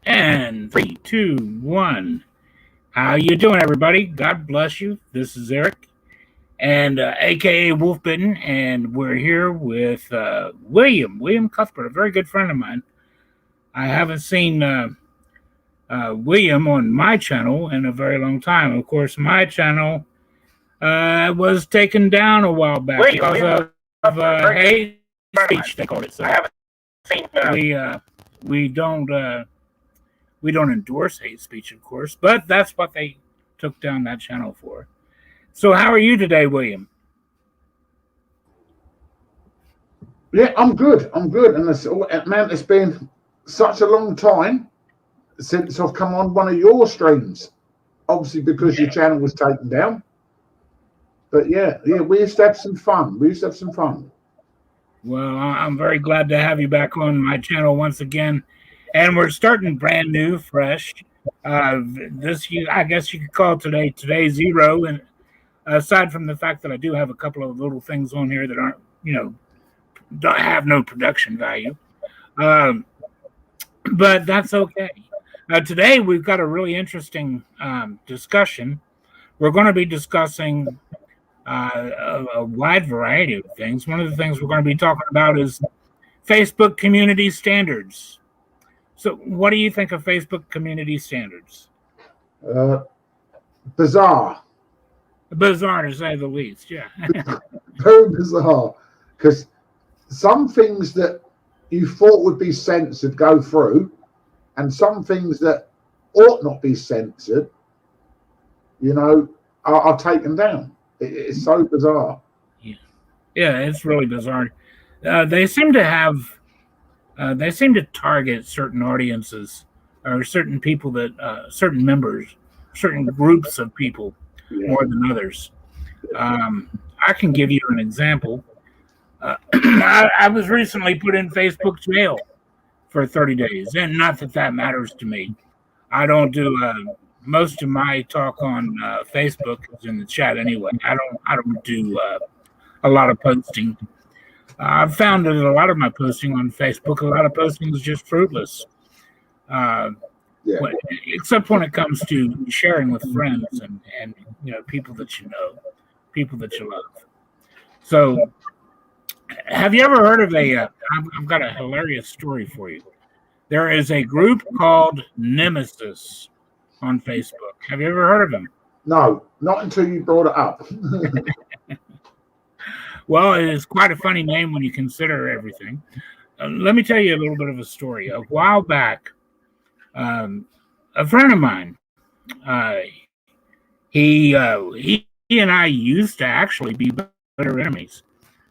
And 3, 2, 1. How you doing, everybody? God bless you. This is Eric, and AKA Wolfbitten, and we're here with William Cuthbert, a very good friend of mine. I haven't seen William on my channel in a very long time. Of course, my channel was taken down a while back because of hate speech. They called it. So I haven't seen. We don't. We don't endorse hate speech, of course, but that's what they took down that channel for. So how are you today, William? Yeah, I'm good. And it's been such a long time since I've come on one of your streams. Obviously, because your channel was taken down. But yeah, we used to have some fun. Well, I'm very glad to have you back on my channel once again, and we're starting brand new, fresh. I guess you could call today zero, and aside from the fact that I do have a couple of little things on here that aren't, don't have no production value, but that's okay. Today we've got a really interesting discussion. We're going to be discussing a wide variety of things. One of the things we're going to be talking about is Facebook community standards. So, what do you think of Facebook community standards? Bizarre. Bizarre to say the least, yeah. Very bizarre. Because some things that you thought would be censored go through, and some things that ought not be censored, are taken down. It's so bizarre. Yeah, it's really bizarre. They seem to target certain audiences or certain people that certain members, certain groups of people more than others. I can give you an example. I was recently put in Facebook jail for 30 days, and not that matters to me. I don't do most of my talk on Facebook is in the chat anyway. I don't do a lot of posting. I've found that a lot of my posting on Facebook, a lot of posting is just fruitless. Except when it comes to sharing with friends and people that you know, people that you love. So, have you ever heard of I've got a hilarious story for you. There is a group called Nemesis on Facebook. Have you ever heard of them? No, not until you brought it up. Well, it is quite a funny name when you consider everything. Let me tell you a little bit of a story. A while back, a friend of mine, he and I used to actually be better enemies,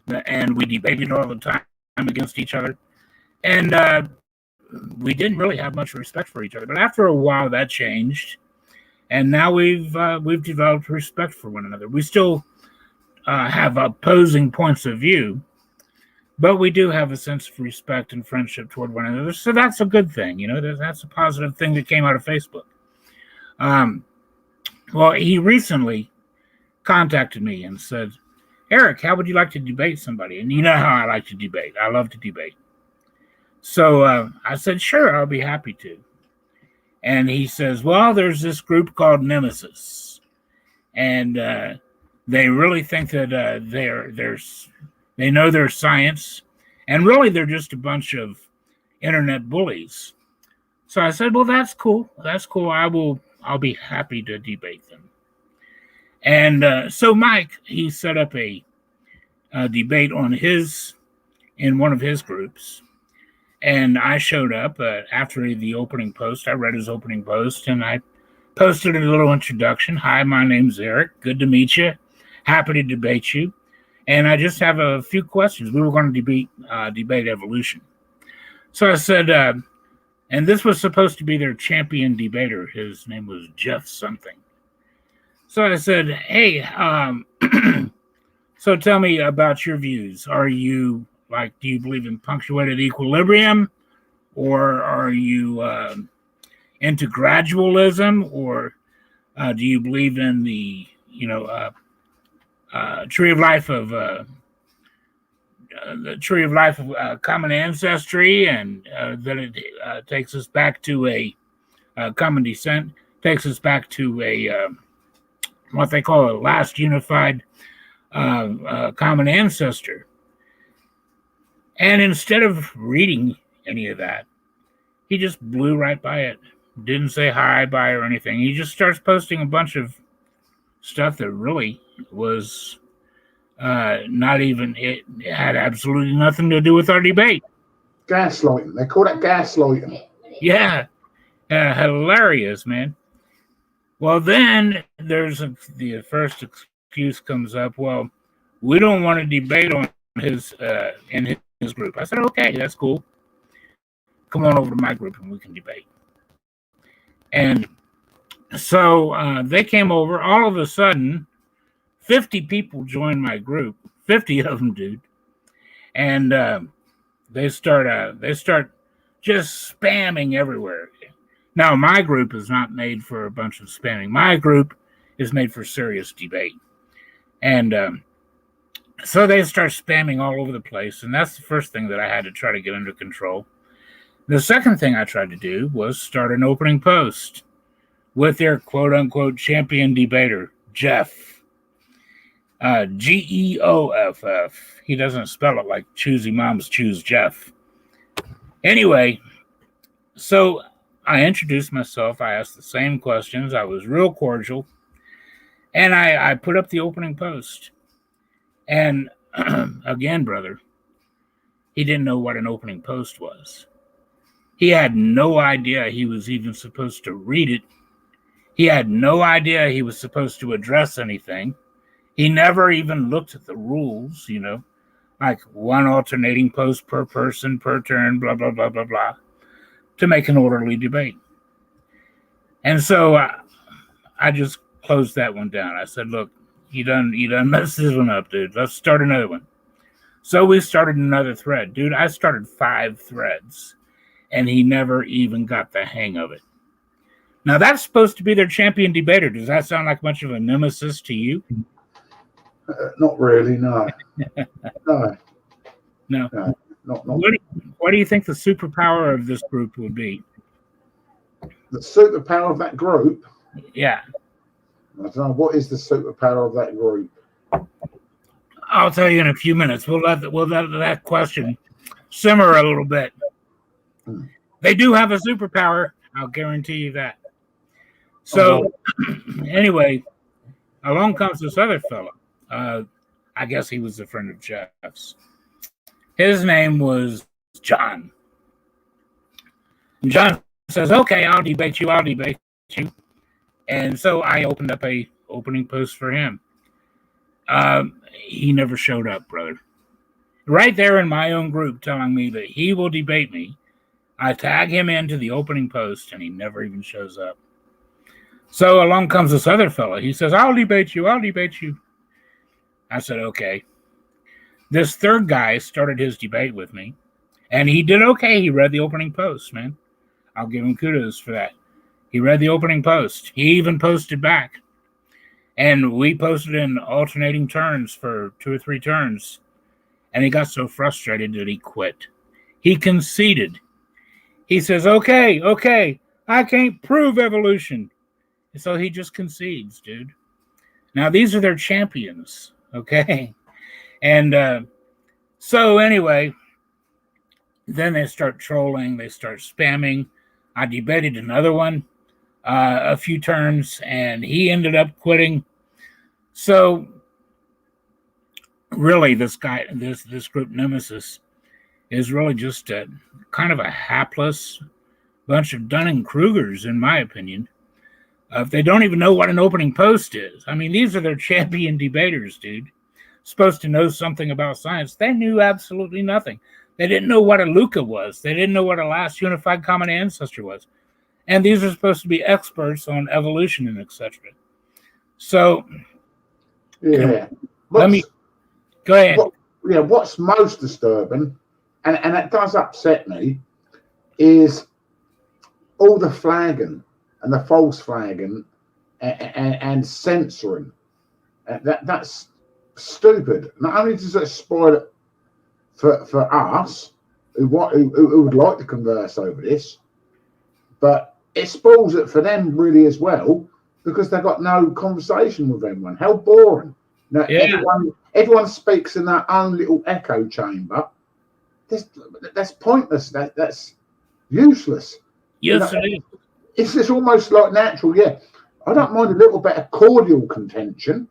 and we debated all the time against each other, and we didn't really have much respect for each other. But after a while, that changed, and now we've developed respect for one another. We still have opposing points of view, but we do have a sense of respect and friendship toward one another. So that's a good thing, that's a positive thing that came out of Facebook. Well, he recently contacted me and said, Eric, how would you like to debate somebody? And you know how I like to debate. I love to debate. So I said, sure, I'll be happy to. And he says, well, there's this group called Nemesis, and they really think that they know their science, and really they're just a bunch of internet bullies. So I said, well, that's cool. That's cool. I'll be happy to debate them. And so Mike, he set up a debate in one of his groups. And I showed up after the opening post. I read his opening post, and I posted a little introduction. Hi, my name's Eric. Good to meet you. Happy to debate you. And I just have a few questions. We were going to debate evolution. So I said, and this was supposed to be their champion debater. His name was Jeff something. So I said, hey, so tell me about your views. Do you believe in punctuated equilibrium, or are you into gradualism, or do you believe in the tree of life of common ancestry, and that it takes us back to a common descent, takes us back to a what they call a last unified common ancestor. And instead of reading any of that, he just blew right by it. Didn't say hi, bye, or anything. He just starts posting a bunch of stuff that really was not even, it had absolutely nothing to do with our debate. Gaslighting. They call that gaslighting. Yeah. Hilarious, man. Well, then there's the first excuse comes up. Well, we don't want to debate on his in his group. I said, okay, that's cool. Come on over to my group and we can debate. And so they came over. All of a sudden, 50 people joined my group. 50 of them, dude. And they start just spamming everywhere. Now, my group is not made for a bunch of spamming. My group is made for serious debate. And so they start spamming all over the place. And that's the first thing that I had to try to get under control. The second thing I tried to do was start an opening post with their quote-unquote champion debater, Jeff. Geoff. He doesn't spell it like choosy moms choose Jeff. Anyway, so I introduced myself. I asked the same questions. I was real cordial. And I put up the opening post. And again, brother, he didn't know what an opening post was. He had no idea he was even supposed to read it. He had no idea he was supposed to address anything. He never even looked at the rules, like one alternating post per person, per turn, blah, blah, blah, blah, blah, to make an orderly debate. And so I just closed that one down. I said, look, you done messed this one up, dude. Let's start another one. So we started another thread. Dude, I started 5 threads, and he never even got the hang of it. Now, that's supposed to be their champion debater. Does that sound like much of a nemesis to you? Not really, no. No. Not. What do you think the superpower of this group would be? The superpower of that group? Yeah. I don't know. What is the superpower of that group? I'll tell you in a few minutes. We'll let that question simmer a little bit. They do have a superpower. I'll guarantee you that. So, anyway, along comes this other fellow. I guess he was a friend of Jeff's. His name was John. And John says, okay, I'll debate you. And so I opened up a opening post for him. He never showed up, brother. Right there in my own group telling me that he will debate me. I tag him into the opening post, and he never even shows up. So along comes this other fellow. He says, I'll debate you. I said, okay. This third guy started his debate with me, and he did okay. He read the opening post, man. I'll give him kudos for that. He read the opening post. He even posted back. And we posted in alternating turns for 2 or 3 turns. And he got so frustrated that he quit. He conceded. He says, okay, I can't prove evolution. And so he just concedes, dude. Now, these are their champions, okay? And so anyway, then they start trolling. They start spamming. I debated another one a few turns, and he ended up quitting. So really, this guy, this group nemesis is really just a kind of a hapless bunch of Dunning-Krugers, in my opinion. If they don't even know what an opening post is. I mean, these are their champion debaters, dude. Supposed to know something about science. They knew absolutely nothing. They didn't know what a Luca was. They didn't know what a last unified common ancestor was. And these are supposed to be experts on evolution and etc. So, yeah. Let me go ahead. What's most disturbing, and it does upset me, is all the flagging and the false flagging and censoring. That's stupid. Not only does it spoil it for us who would like to converse over this, but it spoils it for them really as well, because they've got no conversation with anyone. How boring. Now, Yeah. everyone speaks in their own little echo chamber. That's pointless. That's useless. Yes, it is. It's just almost like natural. Yeah, I don't mind a little bit of cordial contention,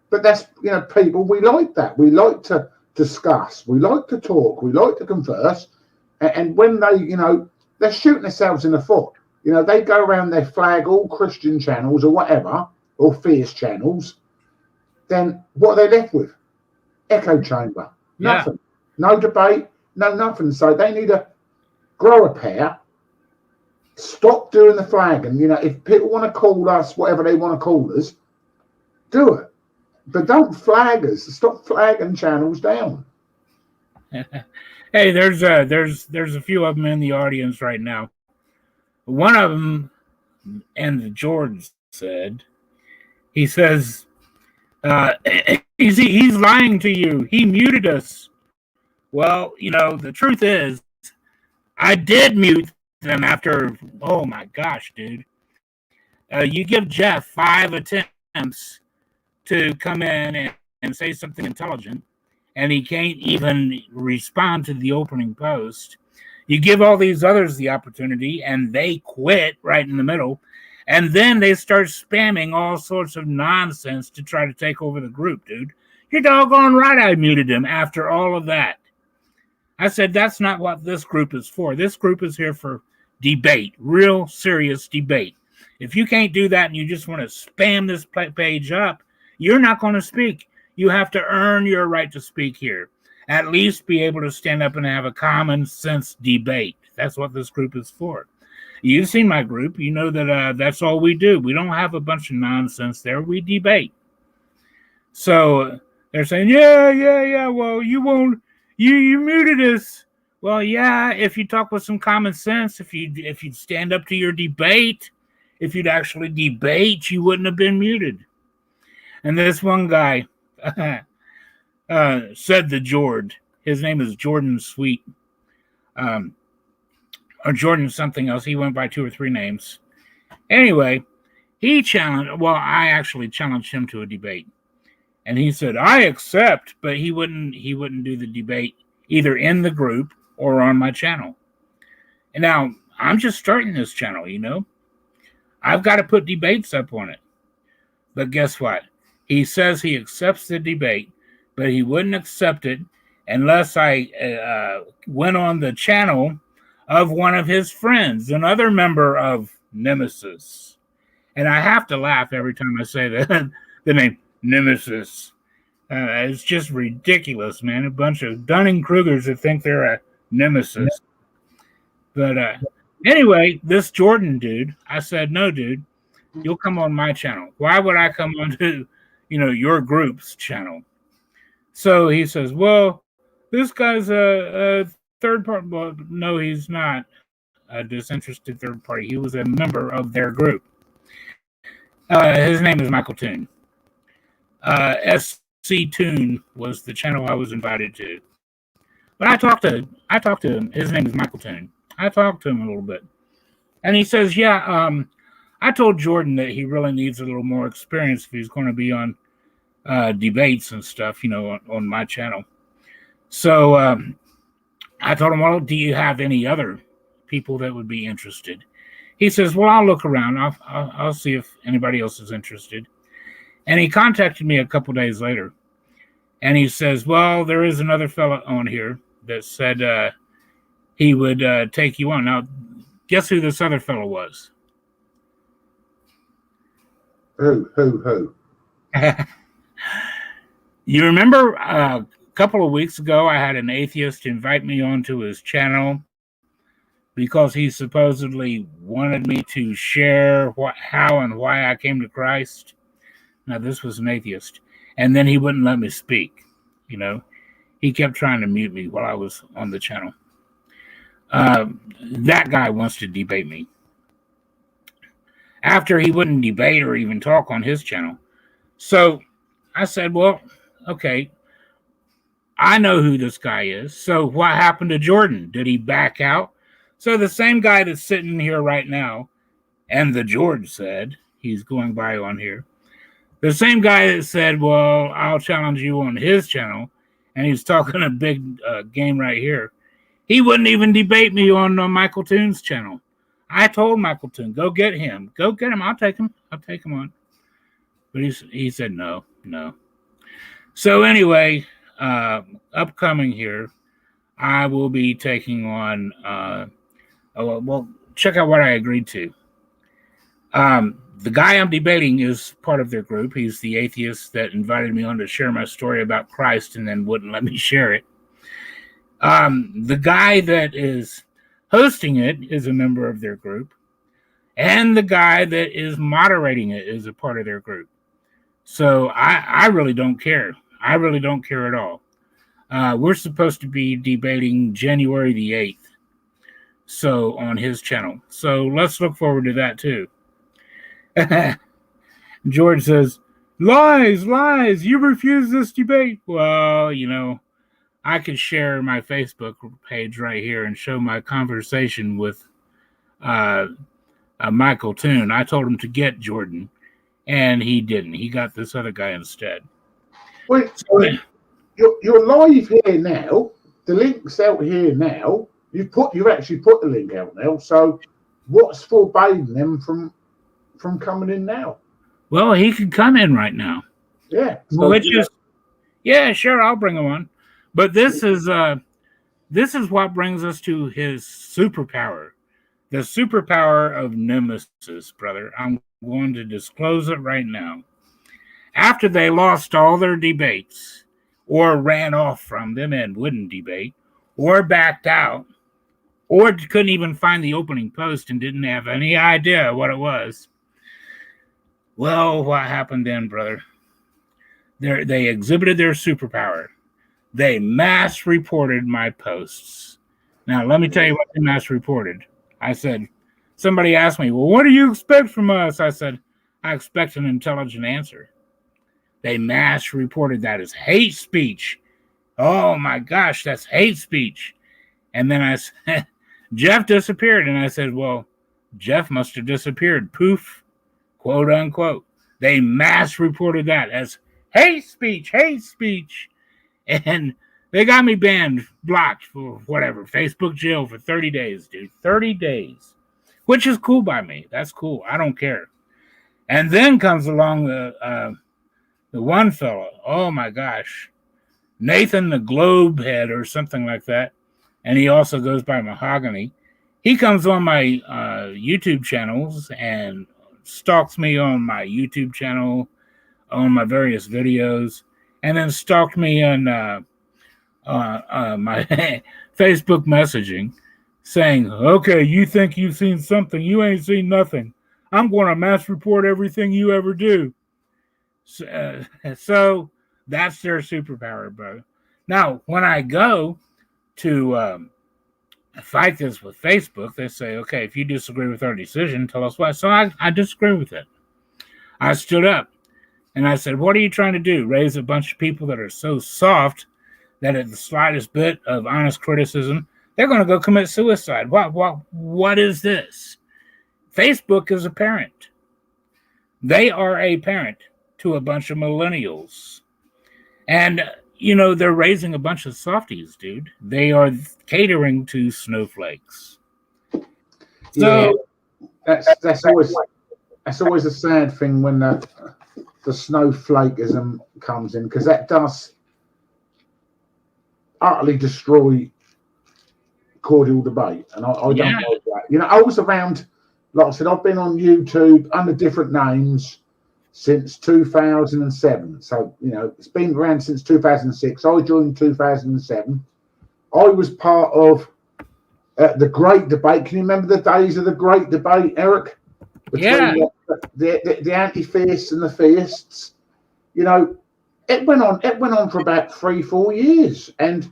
but that's, people, we like that. We like to discuss. We like to talk. We like to converse. And when they, they're shooting themselves in the foot. They go around their flag all Christian channels or whatever, or fierce channels. Then what are they left with? Echo chamber. Nothing. Yeah. No debate. No nothing. So they need to grow a pair. Stop doing the flag. And, if people want to call us whatever they want to call us, do it. But don't flag us. Stop flagging channels down. Hey, there's a few of them in the audience right now. One of them, and George said, he says, he's lying to you. He muted us. Well, the truth is, I did mute them after, oh my gosh, dude. You give Jeff 5 attempts to come in and say something intelligent, and he can't even respond to the opening post. You give all these others the opportunity, and they quit right in the middle, and then they start spamming all sorts of nonsense to try to take over the group, dude. You're doggone right I muted him after all of that. I said, that's not what this group is for. This group is here for debate, real serious debate. If you can't do that and you just want to spam this page up, you're not going to speak. You have to earn your right to speak here. At least be able to stand up and have a common sense debate. That's what this group is for. You've seen my group. You know that that's all we do. We don't have a bunch of nonsense there. We debate. So they're saying, yeah. Well, you won't. You muted us. Well, yeah. If you talk with some common sense, if you'd stand up to your debate, if you'd actually debate, you wouldn't have been muted. And this one guy said to George, his name is Jordan Sweet, or Jordan something else. He went by 2 or 3 names. Anyway, I actually challenged him to a debate. And he said, I accept, but he wouldn't do the debate either in the group or on my channel. And now I'm just starting this channel, I've got to put debates up on it. But guess what? He says he accepts the debate, but he wouldn't accept it unless I went on the channel of one of his friends, another member of Nemesis. And I have to laugh every time I say the name Nemesis. It's just ridiculous, man. A bunch of Dunning-Krugers that think they're a nemesis. But anyway, this Jordan dude, I said, no, dude, you'll come on my channel. Why would I come on to, your group's channel? So he says, well, this guy's a third party. Well, no, he's not a disinterested third party. He was a member of their group. His name is Michael Toon. SC Toon was the channel I was invited to. But I talked to him. His name is Michael Toon. I talked to him a little bit. And he says, yeah, I told Jordan that he really needs a little more experience if he's going to be on debates and stuff, on my channel. So I told him, well, do you have any other people that would be interested? He says, well, I'll look around. I'll see if anybody else is interested. And he contacted me a couple days later. And he says, well, there is another fella on here that said he would take you on. Now, guess who this other fellow was? Who? You remember a couple of weeks ago, I had an atheist invite me onto his channel because he supposedly wanted me to share how and why I came to Christ. Now, this was an atheist. And then he wouldn't let me speak. He kept trying to mute me while I was on the channel. That guy wants to debate me. After he wouldn't debate or even talk on his channel. So I said, well, okay, I know who this guy is. So what happened to Jordan? Did he back out? So the same guy that's sitting here right now And the George said, he's going by on here, the same guy that said, well, I'll challenge you on his channel, and he's talking a big game right here. He wouldn't even debate me on Michael Toon's channel. I told Michael Toon, go get him. Go get him. I'll take him on. But he said no. So anyway, upcoming here, I will be taking on, well, check out what I agreed to. The guy I'm debating is part of their group. He's the atheist that invited me on to share my story about Christ and then wouldn't let me share it. The guy that is hosting it is a member of their group, and the guy that is moderating it is a part of their group. So I really don't care. I really don't care at all. We're supposed to be debating January the 8th, so on his channel. So let's look forward to that too. George says, lies, you refuse this debate. Well, I could share my Facebook page right here and show my conversation with Michael Toon. I told him to get Jordan, and he didn't. He got this other guy instead. Wait, you're live here now. The link's out here now. You've actually put the link out now. So what's forbidding them from coming in now? Well, he can come in right now. Yeah. So yeah, sure, I'll bring him on. But this is what brings us to his superpower. The superpower of nemesis, brother. I'm going to disclose it right now. After they lost all their debates, or ran off from them and wouldn't debate, or backed out, or couldn't even find the opening post and didn't have any idea what it was. Well, what happened then, brother? They exhibited their superpower. They mass reported my posts. Now, let me tell you what they mass reported. I said, somebody asked me, well, what do you expect from us? I said, I expect an intelligent answer. They mass reported that as hate speech. Oh my gosh, that's hate speech. And then I said, Jeff disappeared. And I said, well, Jeff must have disappeared. Poof, quote unquote. They mass reported that as hate speech. And they got me banned, blocked for whatever, Facebook jail for 30 days, dude. 30 days, which is cool by me. That's cool. I don't care. And then comes along the one fellow. Oh, my gosh. Nathan the Globe Head or something like that. And he also goes by Mahogany. He comes on my YouTube channels and stalks me on my YouTube channel, on my various videos, and then stalked me on my Facebook messaging, saying, okay, you think you've seen something. You ain't seen nothing. I'm going to mass report everything you ever do. So that's their superpower, bro. Now, when I go to fight this with Facebook, they say, okay, if you disagree with our decision, tell us why. So I disagree with it. I stood up and I said, what are you trying to do? Raise a bunch of people that are so soft that at the slightest bit of honest criticism, they're going to go commit suicide. What is this? Facebook is a parent. They are a parent to a bunch of millennials. And, they're raising a bunch of softies, dude. They are catering to snowflakes. So that's always a sad thing when the snowflakism comes in, because that does utterly destroy cordial debate, and I don't like that. I was around, like I said, I've been on YouTube under different names since 2007. So, it's been around since 2006. I joined 2007. I was part of the Great Debate. Can you remember the days of the Great Debate, Eric? Between the anti-theists and the theists. It went on for about 3-4 years. And,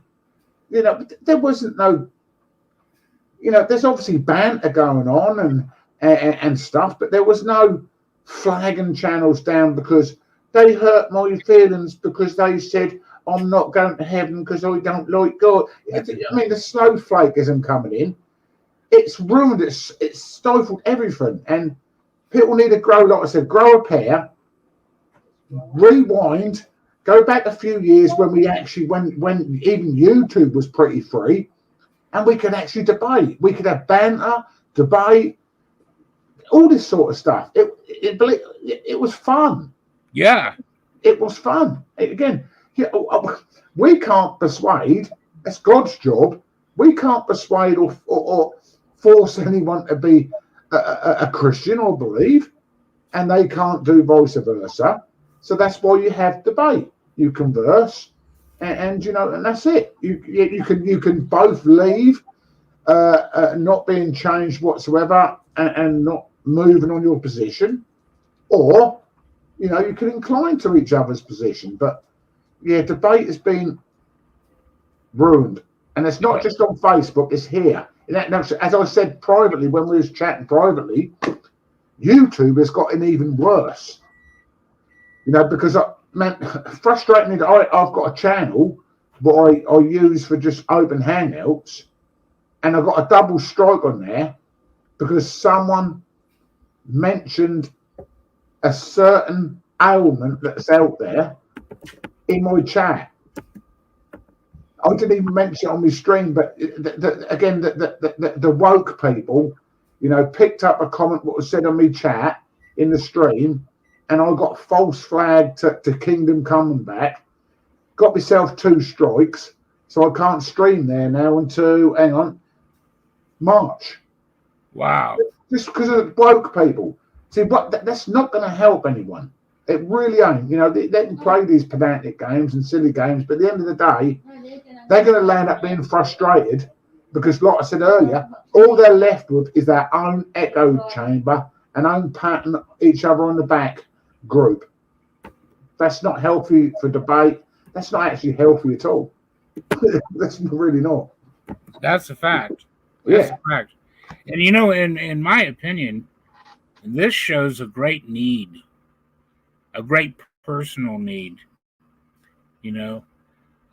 there wasn't no, there's obviously banter going on and stuff, but there was no flagging channels down because they hurt my feelings because they said I'm not going to heaven because I don't like God. I mean, the snowflakism coming in, it's ruined, it's stifled everything. And People need to grow, like I said, grow a pair, rewind, go back a few years when we actually, when even YouTube was pretty free, and we could actually debate. We could have banter, debate, all this sort of stuff. It was fun. Yeah. It was fun. Again, we can't persuade. That's God's job. We can't persuade or force anyone to be a Christian or believe, and they can't do vice versa. So that's why you have debate. You converse, and and that's it. You can both leave not being changed whatsoever and not moving on your position, or you can incline to each other's position. But yeah, debate has been ruined, and it's not just on Facebook; it's here. As I said privately when we was chatting privately, YouTube has gotten even worse. Because frustratingly, I've got a channel that I use for just open hangouts, and I've got a double strike on there because someone mentioned a certain ailment that's out there in my chat. I didn't even mention it on my stream, but the woke people, picked up a comment what was said on my chat in the stream, and I got false flagged to Kingdom Coming Back. Got myself 2 strikes, so I can't stream there now until March. Wow. Just because of the woke people. See, but that's not going to help anyone. It really ain't. They can play these pedantic games and silly games, but at the end of the day, they're going to land up being frustrated because, like I said earlier, all they're left with is their own echo chamber and own patting each other on the back group. That's not healthy for debate. That's not actually healthy at all. That's really not. That's a fact. That's a fact. And in my opinion, this shows a great need, a great personal need. But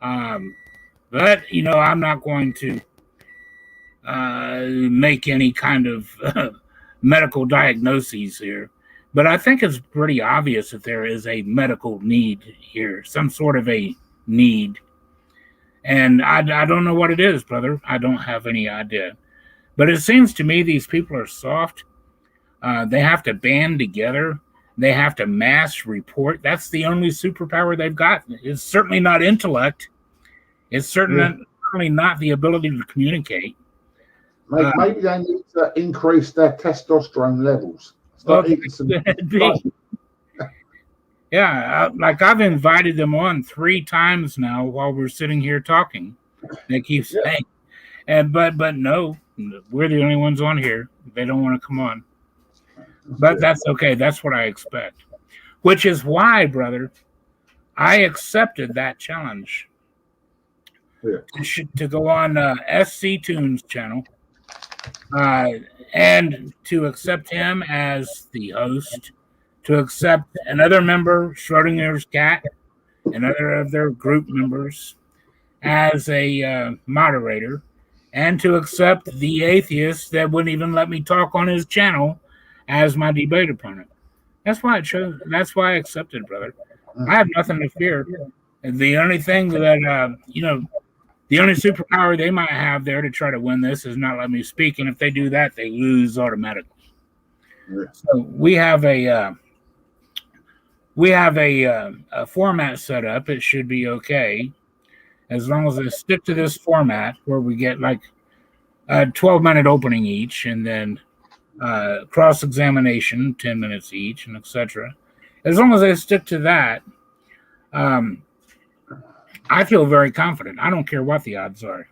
I'm not going to make any kind of medical diagnoses here. But I think it's pretty obvious that there is a medical need here, some sort of a need. And I don't know what it is, brother. I don't have any idea. But it seems to me these people are soft. They have to band together. They have to mass report. That's the only superpower they've got. It's certainly not intellect. It's certainly not the ability to communicate. Maybe they need to increase their testosterone levels. Yeah, like I've invited them on 3 times now while we're sitting here talking. They keep saying, but no, we're the only ones on here. They don't want to come on. But that's okay. That's what I expect. Which is why, brother, I accepted that challenge to go on SC Tunes channel and to accept him as the host, to accept another member, Schrodinger's cat, another of their group members as a moderator, and to accept the atheist that wouldn't even let me talk on his channel as my debate opponent. That's why I chose. That's why I accepted, brother. I have nothing to fear. The only thing that the only superpower they might have there to try to win this is not let me speak, and if they do that, they lose automatically. So we have a format set up. It should be okay as long as they stick to this format where we get like a 12-minute opening each, and then cross-examination 10 minutes each, and etc. As long as they stick to that, I feel very confident. I don't care what the odds are.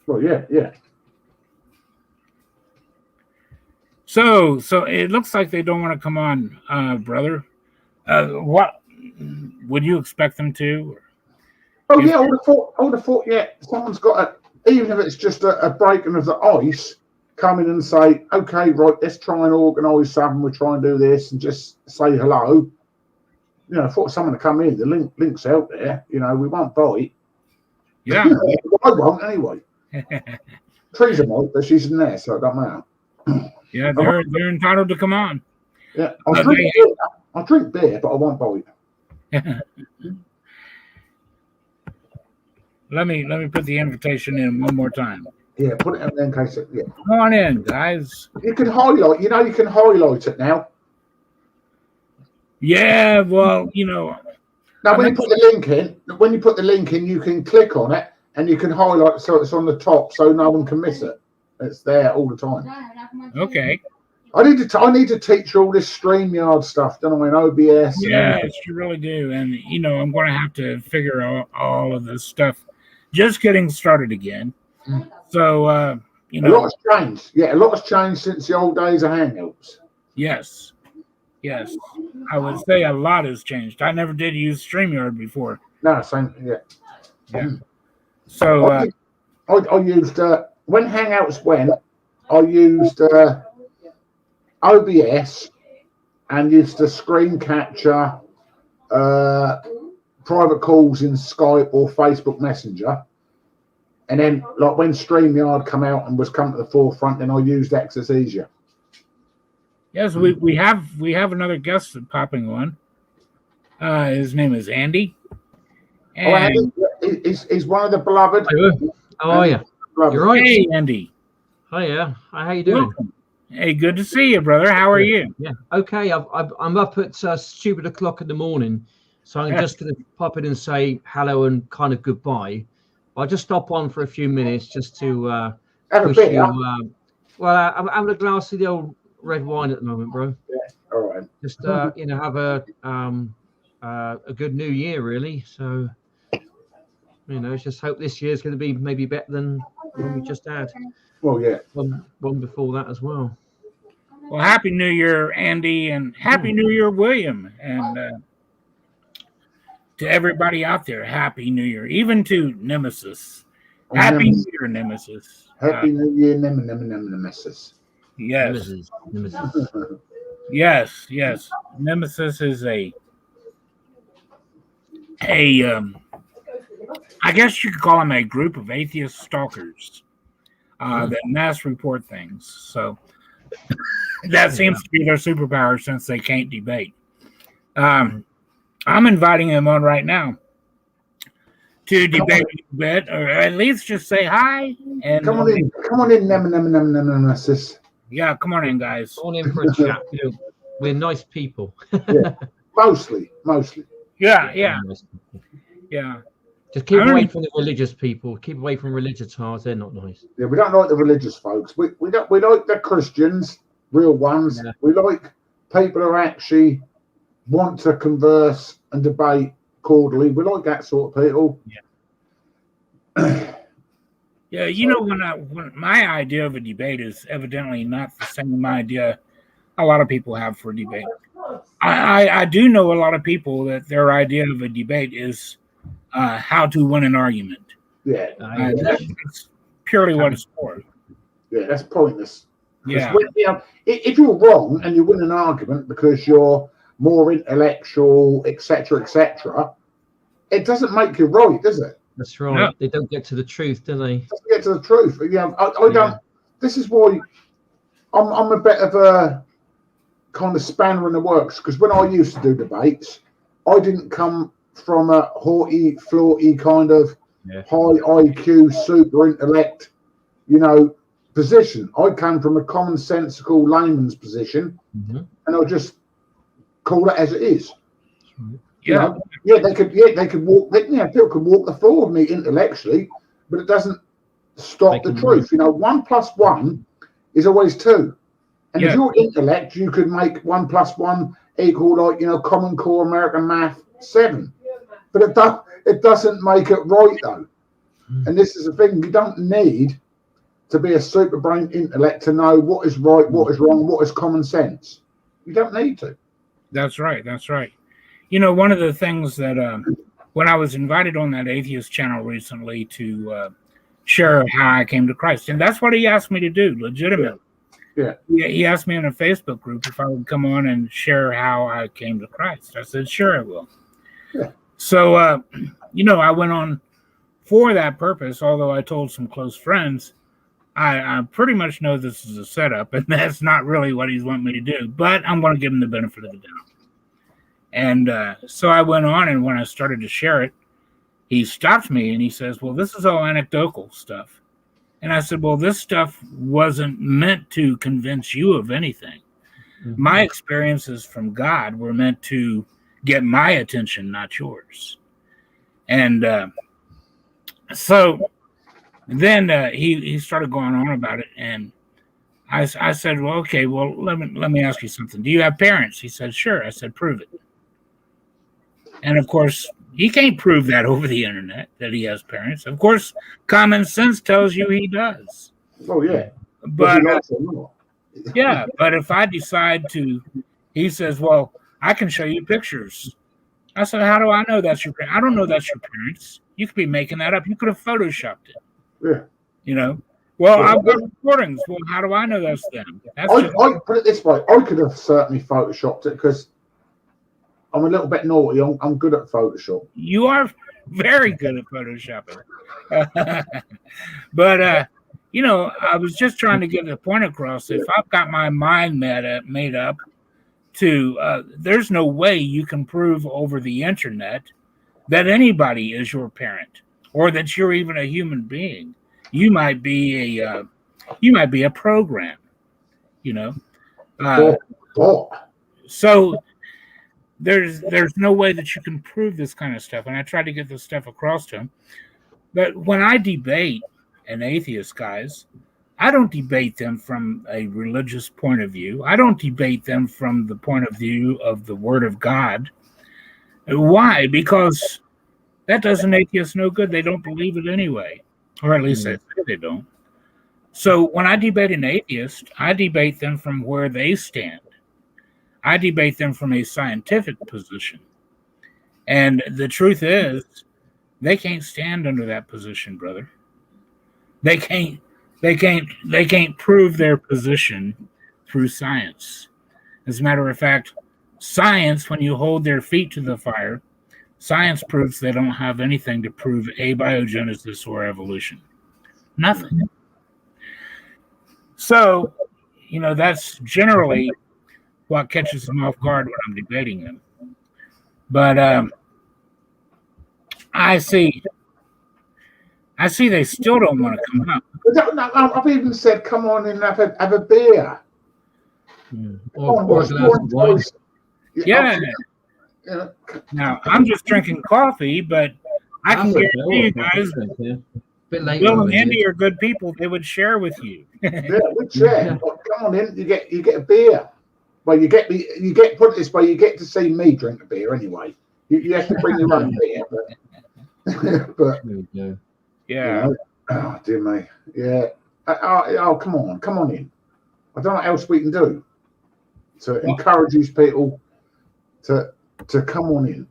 Well, yeah. So it looks like they don't want to come on, brother. What would you expect them to? Oh yeah, I would have thought. Yeah, someone's got even if it's just a breaking of the ice, come in and say, okay, right, let's try and organise something. We'll try and do this, and just say hello. I thought someone to come in. The link's out there. We won't bite. Yeah, I won't anyway. Teresa might, but she's in there, so it don't matter. Yeah, they're entitled to come on. Yeah, I'll drink beer, but I won't buy it. Let me put the invitation in one more time. Yeah, put it in there in case. Yeah, Come on in, guys. you can highlight. You can highlight it now. Yeah, well, Now, when you put the link in, you can click on it and you can highlight so it's on the top, so no one can miss it. It's there all the time. Okay. I need to teach you all this StreamYard stuff, don't I? In OBS. Yes, you really do. And I'm going to have to figure out all of this stuff. Just getting started again. So a lot has changed. Yeah, a lot has changed since the old days of Hangouts. Yes. I would say a lot has changed. I never did use StreamYard before. No, same. Yeah. So I used when Hangouts went. I used OBS and used to screen capture private calls in Skype or Facebook Messenger. And then, like when StreamYard come out and was come to the forefront, then I used Access Easier. Yes, we have another guest popping on. His name is Andy. And he's one of the beloved. How are you? You're right. Hey, Andy. Hiya. How you doing? Welcome. Hey, good to see you, brother. How are you? Yeah. Okay. I'm up at stupid o'clock in the morning, so I'm just going to pop in and say hello and kind of goodbye. I'll just stop on for a few minutes just to have a bit. Well, I'm having a glass of the old red wine at the moment, bro. Yeah. All right. Just have a good new year, really. So just hope this year's going to be maybe better than when we just had. Well, yeah. One before that as well. Well, Happy New Year, Andy, and Happy New Year, William, and to everybody out there, Happy New Year, even to Nemesis. Happy New Year, Nemesis. Happy New Year, Nemesis. Yes. Nemesis. Yes. Nemesis is a I guess you could call them a group of atheist stalkers that mass report things. So that seems to be their superpower since they can't debate. I'm inviting him on right now to debate a bit, or at least just say hi. And come on in, Nemesis. Yeah, come on in, guys. Come on in for a chat. We're nice people. Yeah. Mostly. Yeah. Just keep away from the religious people. Keep away from religiotards. They're not nice. Yeah, we don't like the religious folks. We like the Christians, real ones. Yeah. We like people who actually want to converse and debate cordially. We like that sort of people. Yeah. Yeah, when my idea of a debate is evidently not the same idea a lot of people have for debate. I do know a lot of people that their idea of a debate is how to win an argument. Yeah. That's purely what it's for. Yeah, that's pointless. Yeah. If you're wrong and you win an argument because you're more intellectual, etc., it doesn't make you right, does it? That's right. No. They don't get to the truth, do they? Doesn't get to the truth. Yeah, I don't. This is why I'm a bit of a kind of spanner in the works, because when I used to do debates, I didn't come from a haughty, flaughty kind of high IQ, super intellect, position. I came from a commonsensical layman's position, and I just call it as it is. Yeah. They could walk. People could walk the floor with me intellectually, but it doesn't stop the truth. 1 + 1 is always 2, and if you're intellect, you could make 1 + 1 equal Common Core American Math 7, but it doesn't make it right though. And this is the thing: you don't need to be a super brain intellect to know what is right, what is wrong, what is common sense. You don't need to. That's right. One of the things that when I was invited on that Atheist channel recently to share how I came to Christ, and that's what he asked me to do, legitimately. Yeah. He asked me in a Facebook group if I would come on and share how I came to Christ. I said, sure, I will. Yeah. So, I went on for that purpose, although I told some close friends, I pretty much know this is a setup, and that's not really what he's wanting me to do, but I'm going to give him the benefit of the doubt. And so I went on, and when I started to share it, he stopped me and he says, well, this is all anecdotal stuff. And I said, well, this stuff wasn't meant to convince you of anything. Mm-hmm. My experiences from God were meant to get my attention, not yours. And so then he started going on about it. And I said, well, okay, well, let me ask you something. Do you have parents? He said, sure. I said, prove it. And of course, he can't prove that over the internet that he has parents. Of course, common sense tells you he does. Oh, yeah. But yeah, but if I decide to, he says, well, I can show you pictures. I said, how do I know that's your parents? I don't know that's your parents. You could be making that up. You could have photoshopped it. Yeah. You know? Well, I've got recordings. Well, how do I know that's them? I put it this way. I could have certainly photoshopped it because I'm a little bit naughty. I'm good at Photoshop. You are very good at Photoshopping. But, you know, I was just trying to get the point across. If I've got my mind made up to, there's no way you can prove over the internet that anybody is your parent or that you're even a human being. You might be a program, you know. So there's no way that you can prove this kind of stuff. And I tried to get this stuff across to him. But when I debate an atheist, guys, I don't debate them from a religious point of view. I don't debate them from the point of view of the Word of God. Why? Because that does an atheist no good. They don't believe it anyway. Or at least they say they don't. So when I debate an atheist, I debate them from where they stand. I debate them from a scientific position. And the truth is, they can't stand under that position, brother. They can't prove their position through science. As a matter of fact, science, when you hold their feet to the fire, science proves they don't have anything to prove abiogenesis or evolution. Nothing. So, you know, that's generally what catches them off guard when I'm debating them. But I see they still don't want to come up. I've even said, come on in and have a beer. Yeah. Now, I'm just drinking coffee, but I can guarantee you guys, Bill and Andy are good people. They would share with you. Yeah, we'd share. Come on in, you get a beer. Well, put it this way, you get to see me drink a beer anyway. You have to bring your own beer, but yeah. You know, oh dear me, yeah. Oh, come on in. I don't know what else we can do to encourage these people to come on in.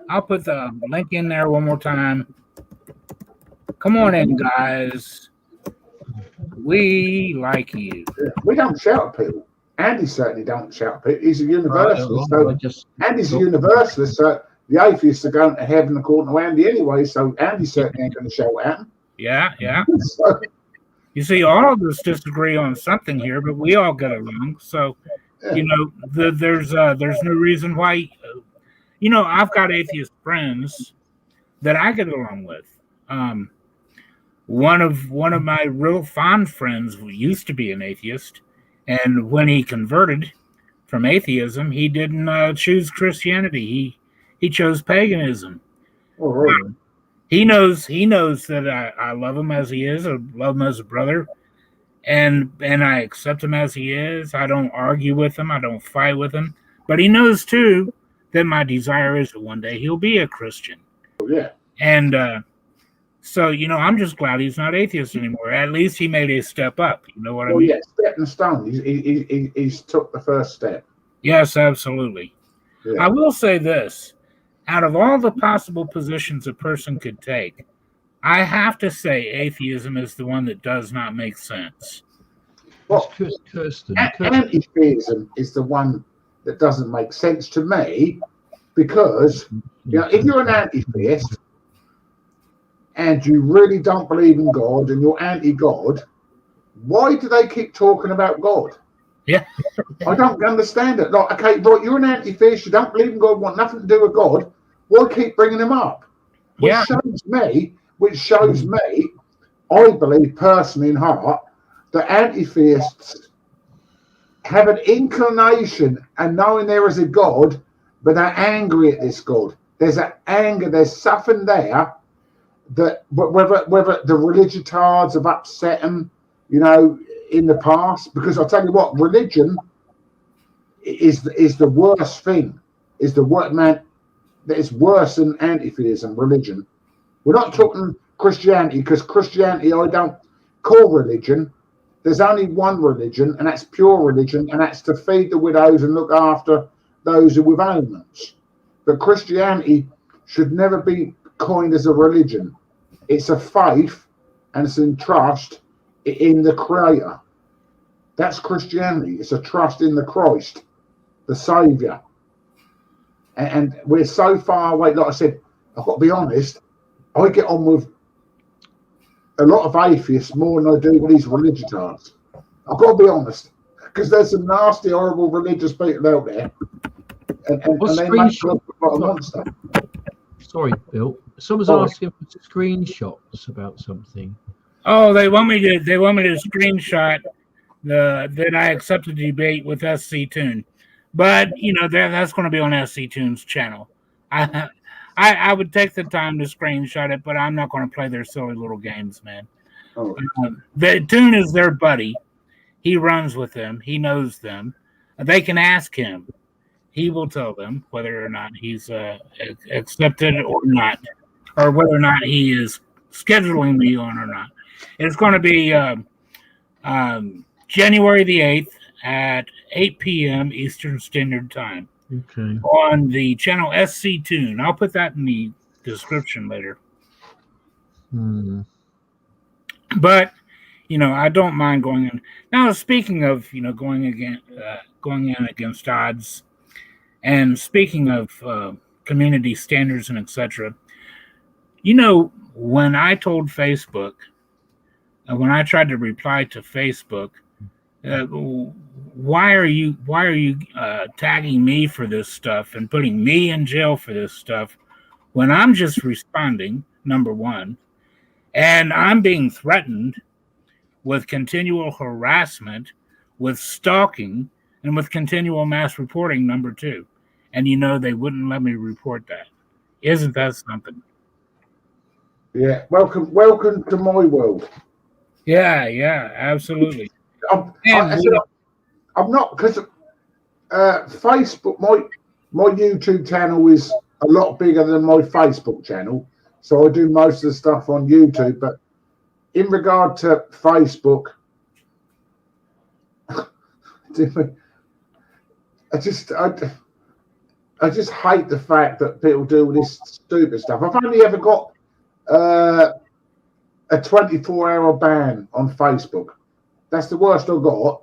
I'll put the link in there one more time. Come on in, guys. We like you. Yeah, we don't shout at people. Andy certainly don't shout at people. He's a universalist. Andy's a universalist, so the atheists are going to heaven according to Andy anyway, so Andy certainly ain't going to shout at him. Yeah. So, you see, all of us disagree on something here, but we all get along. So, you know, there's no reason why. You know, I've got atheist friends that I get along with. One of my real fond friends used to be an atheist, and when he converted from atheism, he didn't choose Christianity. He chose paganism. Oh, really? He knows that I love him as he is. I love him as a brother, and I accept him as he is. I don't argue with him. I don't fight with him. But he knows too that my desire is that one day he'll be a Christian. Oh, yeah. And so, you know, I'm just glad he's not atheist anymore. At least he made a step up. You know what I mean? Yeah, stepping stone. He's took the first step. Yes, absolutely. Yeah. I will say this. Out of all the possible positions a person could take, I have to say atheism is the one that does not make sense. Well, anti-theism is the one that doesn't make sense to me because, you know, if you're an anti-theist and you really don't believe in God and you're anti-God, Why do they keep talking about God? Yeah. I don't understand it. Like, okay, right, you're an anti-theist, you don't believe in God, want nothing to do with God. Why keep bringing him up? Which Yeah. shows me, I believe personally in heart, that anti-theists have an inclination and knowing there is a God, but they're angry at this God. There's an anger, there's something there that whether the religiotards have upset them, you know, in the past. Because I'll tell you what, religion is the worst thing. Is the word, man, that is worse than anti-theism, religion. We're not talking Christianity, because Christianity I don't call religion. There's only one religion, and that's pure religion, and that's to feed the widows and look after those who with ailments. But Christianity should never be coined as a religion. It's a faith, and it's in trust in the Creator. That's Christianity. It's a trust in the Christ, the Saviour. And we're so far away. Like I said, I've got to be honest, I get on with a lot of atheists more than I do with these religiotards. I've got to be honest, because there's some nasty, horrible religious people out there, and they make look like a monster. Sorry, Bill. Someone's asking for screenshots about something. Oh, they want me to screenshot that I accepted the debate with SC Tune, but you know that's going to be on SC Tune's channel. I would take the time to screenshot it, but I'm not going to play their silly little games, man. Oh. The Tune is their buddy. He runs with them. He knows them. They can ask him. He will tell them whether or not he's accepted or not, or whether or not he is scheduling me on or not. It's going to be January the 8th at 8 p.m. Eastern Standard Time. Okay. On the channel SC Tune. I'll put that in the description later. But you know, I don't mind going in. Now, speaking of going in against odds, and speaking of community standards and etc. You know, when I told Facebook, when I tried to reply to Facebook, why are you tagging me for this stuff and putting me in jail for this stuff when I'm just responding, number one, and I'm being threatened with continual harassment, with stalking, and with continual mass reporting, number two. And you know they wouldn't let me report that. Isn't that something? Yeah, welcome to my world. Yeah, absolutely. I'm not, because Facebook, my YouTube channel is a lot bigger than my Facebook channel, so I do most of the stuff on YouTube. But in regard to Facebook, I just hate the fact that people do this stupid stuff. I've only ever got a 24-hour ban on Facebook. That's the worst I've got.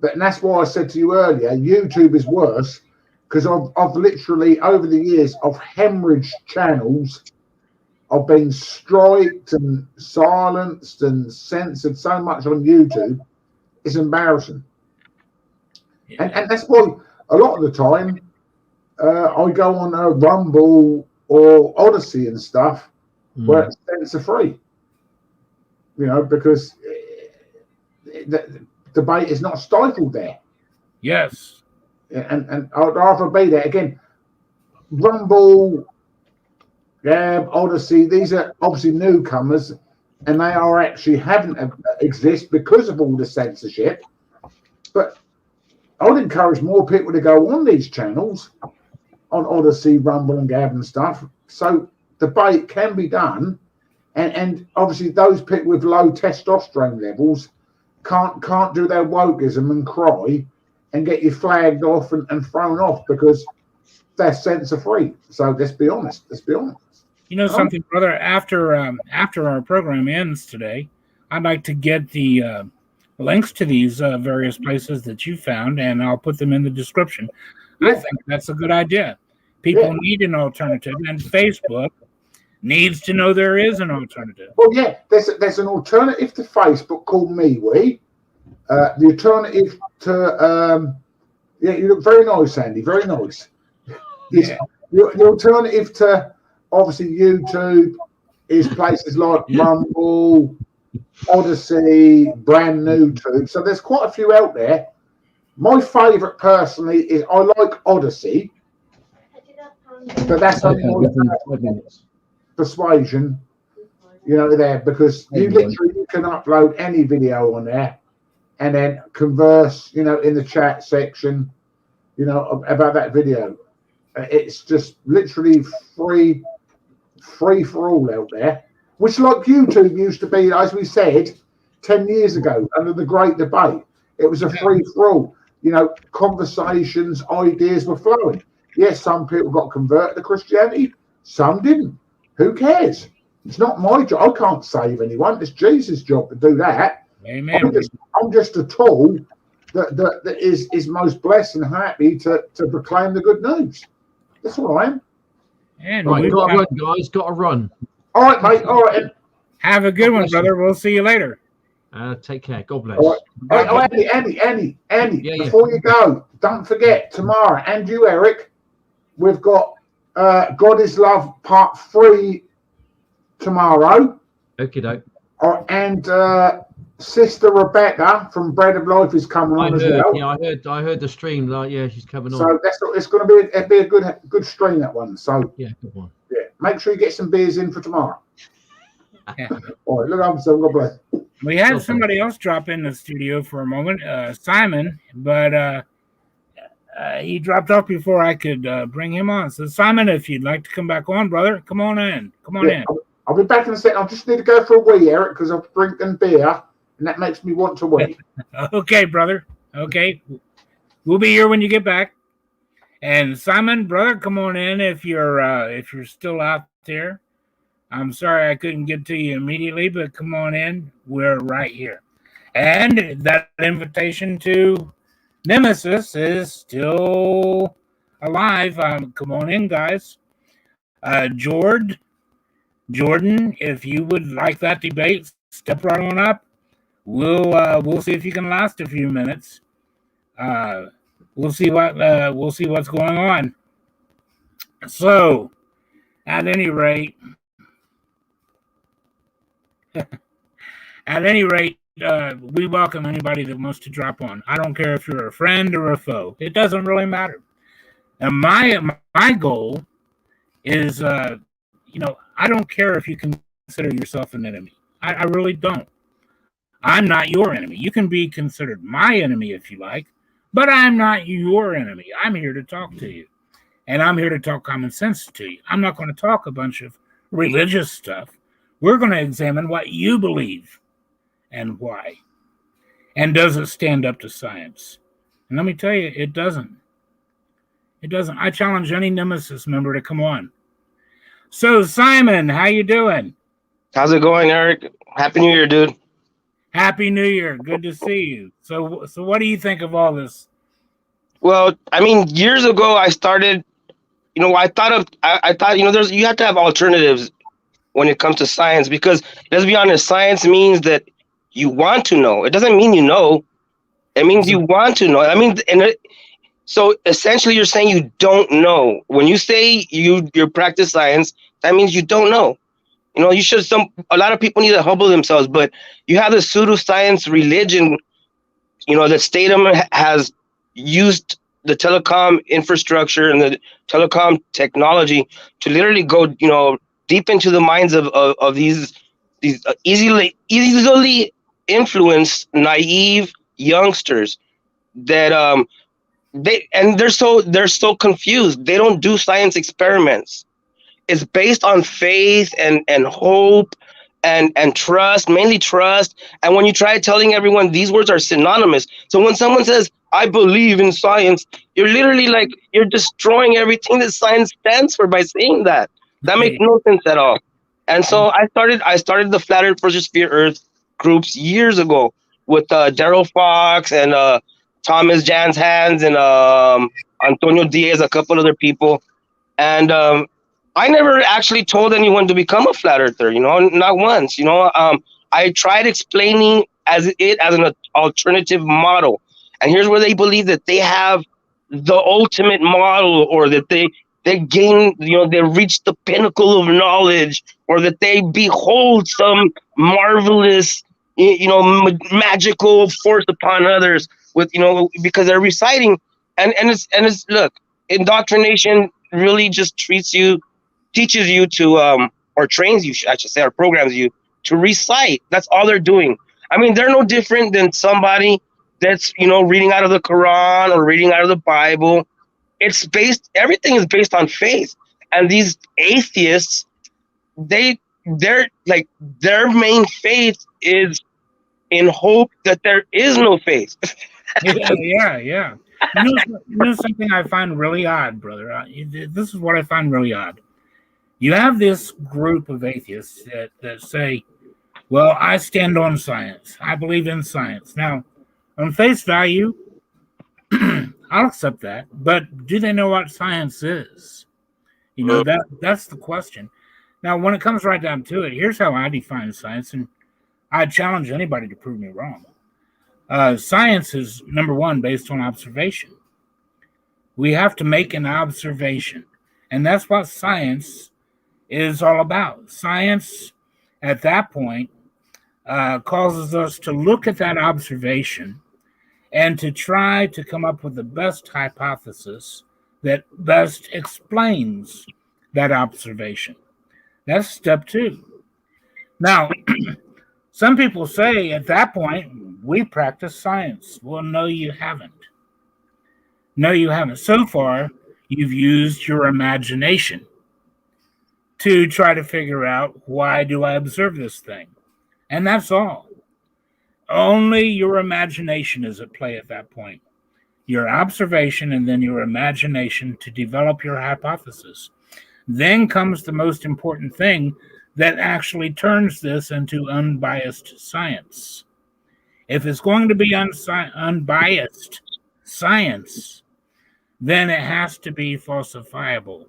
And that's why I said to you earlier, YouTube is worse, because I've literally, over the years, I've hemorrhaged channels. I've been striked and silenced and censored so much on YouTube. It's embarrassing. Yeah. And that's why a lot of the time I go on a Rumble or Odyssey and stuff where it's censor-free. You know, because the debate is not stifled there. Yes. And I'd rather be there. Again, Rumble, Odyssey, these are obviously newcomers, and they are actually haven't exist because of all the censorship. But I would encourage more people to go on these channels, on Odyssey, Rumble, and Gab and stuff, so debate can be done. And obviously those people with low testosterone levels can't do their wokeism and cry and get you flagged off and thrown off because they're censor free. So let's be honest. You know something, brother? After our program ends today, I'd like to get the links to these various places that you found, and I'll put them in the description. Yeah. I think that's a good idea. People need an alternative, and Facebook needs to know there is an alternative. Well, yeah, there's an alternative to Facebook called MeWe. The alternative to yeah, you look very nice, Andy. Very nice. Yeah. The alternative to obviously YouTube is places like Rumble, Odyssey, brand new tube. So there's quite a few out there. My favourite personally is I like Odyssey, but that's only my persuasion, you know, there, because you literally can upload any video on there and then converse, you know, in the chat section, you know, about that video. It's just literally free for all out there, which like YouTube used to be, as we said 10 years ago under the Great Debate. It was a free for all, you know, conversations, ideas were flowing. Yes, some people got converted to Christianity, some didn't. Who cares? It's not my job. I can't save anyone. It's Jesus' job to do that. Amen. I'm just a tool that is most blessed and happy to proclaim the good news. That's all I am. And right, got to run, guys. Got to run. All right, mate. All right. Have a good one, brother. We'll see you later. Take care. God bless. All right. Oh, Andy. Before you go, don't forget tomorrow, and you, Eric, we've got God is Love Part 3 tomorrow. Okay, doke. And Sister Rebecca from Bread of Life is coming on as well. Yeah, I heard the stream. Like, yeah, she's coming on. So it's going to be a good stream, that one. So yeah, good one. Yeah, make sure you get some beers in for tomorrow. Yeah. All right, look after yourself. God bless. We had somebody else drop in the studio for a moment, Simon, but he dropped off before I could bring him on. So Simon, if you'd like to come back on, brother, come on in. Come on in. I'll be back in a second. I just need to go for a wee, Eric, because I'm drinking beer, and that makes me want to wee. Okay, brother. Okay. We'll be here when you get back. And Simon, brother, come on in if you're still out there. I'm sorry I couldn't get to you immediately, but come on in. We're right here. And that invitation to Nemesis is still alive. Come on in, guys. Jordan, if you would like that debate, step right on up. We'll see if you can last a few minutes. We'll see what's going on. So, at any rate, we welcome anybody that wants to drop on. I don't care if you're a friend or a foe. It doesn't really matter. And my goal is, I don't care if you consider yourself an enemy. I really don't. I'm not your enemy. You can be considered my enemy if you like, but I'm not your enemy. I'm here to talk to you, and I'm here to talk common sense to you. I'm not going to talk a bunch of religious stuff. We're going to examine what you believe and why. And does it stand up to science? And let me tell you, it doesn't. It doesn't. I challenge any Nemesis member to come on. So, Simon, how you doing? How's it going, Eric? Happy New Year, dude. Happy New Year. Good to see you. So what do you think of all this? Well, I mean, years ago, I started, I thought, you have to have alternatives when it comes to science, because let's be honest, science means that you want to know. It doesn't mean you know. It means you want to know. I mean, so essentially you're saying you don't know. When you say you practice science, that means you don't know. A lot of people need to humble themselves, but you have the pseudoscience religion, that Statham has used the telecom infrastructure and the telecom technology to literally go, deep into the minds of these easily influenced, naive youngsters that they're so confused. They don't do science experiments. It's based on faith and hope and trust, mainly trust. And when you try telling everyone these words are synonymous, so when someone says, I believe in science, you're literally like, you're destroying everything that science stands for by saying that. That makes no sense at all. And so I started the Flat Earth versus Sphere Earth groups years ago with Daryl Fox and Thomas Jans Hands and Antonio Diaz, a couple other people. And I never actually told anyone to become a flat earther, not once. I tried explaining as an alternative model. And here's where they believe that they have the ultimate model, or that they gain, they reach the pinnacle of knowledge, or that they behold some marvelous, magical force upon others with, because they're reciting. And it's look, indoctrination really just teaches you to, or trains you, I should say, or programs you to recite. That's all they're doing. I mean, they're no different than somebody that's, reading out of the Quran or reading out of the Bible. Everything is based on faith. And these atheists, their main faith is in hope that there is no faith. Yeah. You know something I find really odd, brother? This is what I find really odd. You have this group of atheists that say, well, I stand on science. I believe in science. Now, on face value, I'll accept that. But do they know what science is? That's the question. Now, when it comes right down to it, here's how I define science, and I challenge anybody to prove me wrong. Science is, number one, based on observation. We have to make an observation, and that's what science is all about. Science, at that point, causes us to look at that observation and to try to come up with the best hypothesis that best explains that observation. That's step two. Now, some people say at that point, we practice science. Well, no, you haven't. No, you haven't. So far, you've used your imagination to try to figure out, why do I observe this thing? And that's all. Only your imagination is at play at that point. Your observation and then your imagination to develop your hypothesis. Then comes the most important thing that actually turns this into unbiased science. If it's going to be unbiased science, then it has to be falsifiable.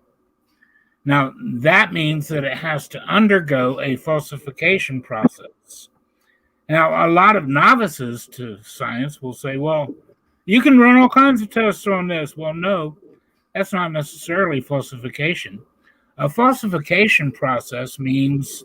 Now, that means that it has to undergo a falsification process. Now, a lot of novices to science will say, well, you can run all kinds of tests on this. Well, no, that's not necessarily falsification. A falsification process means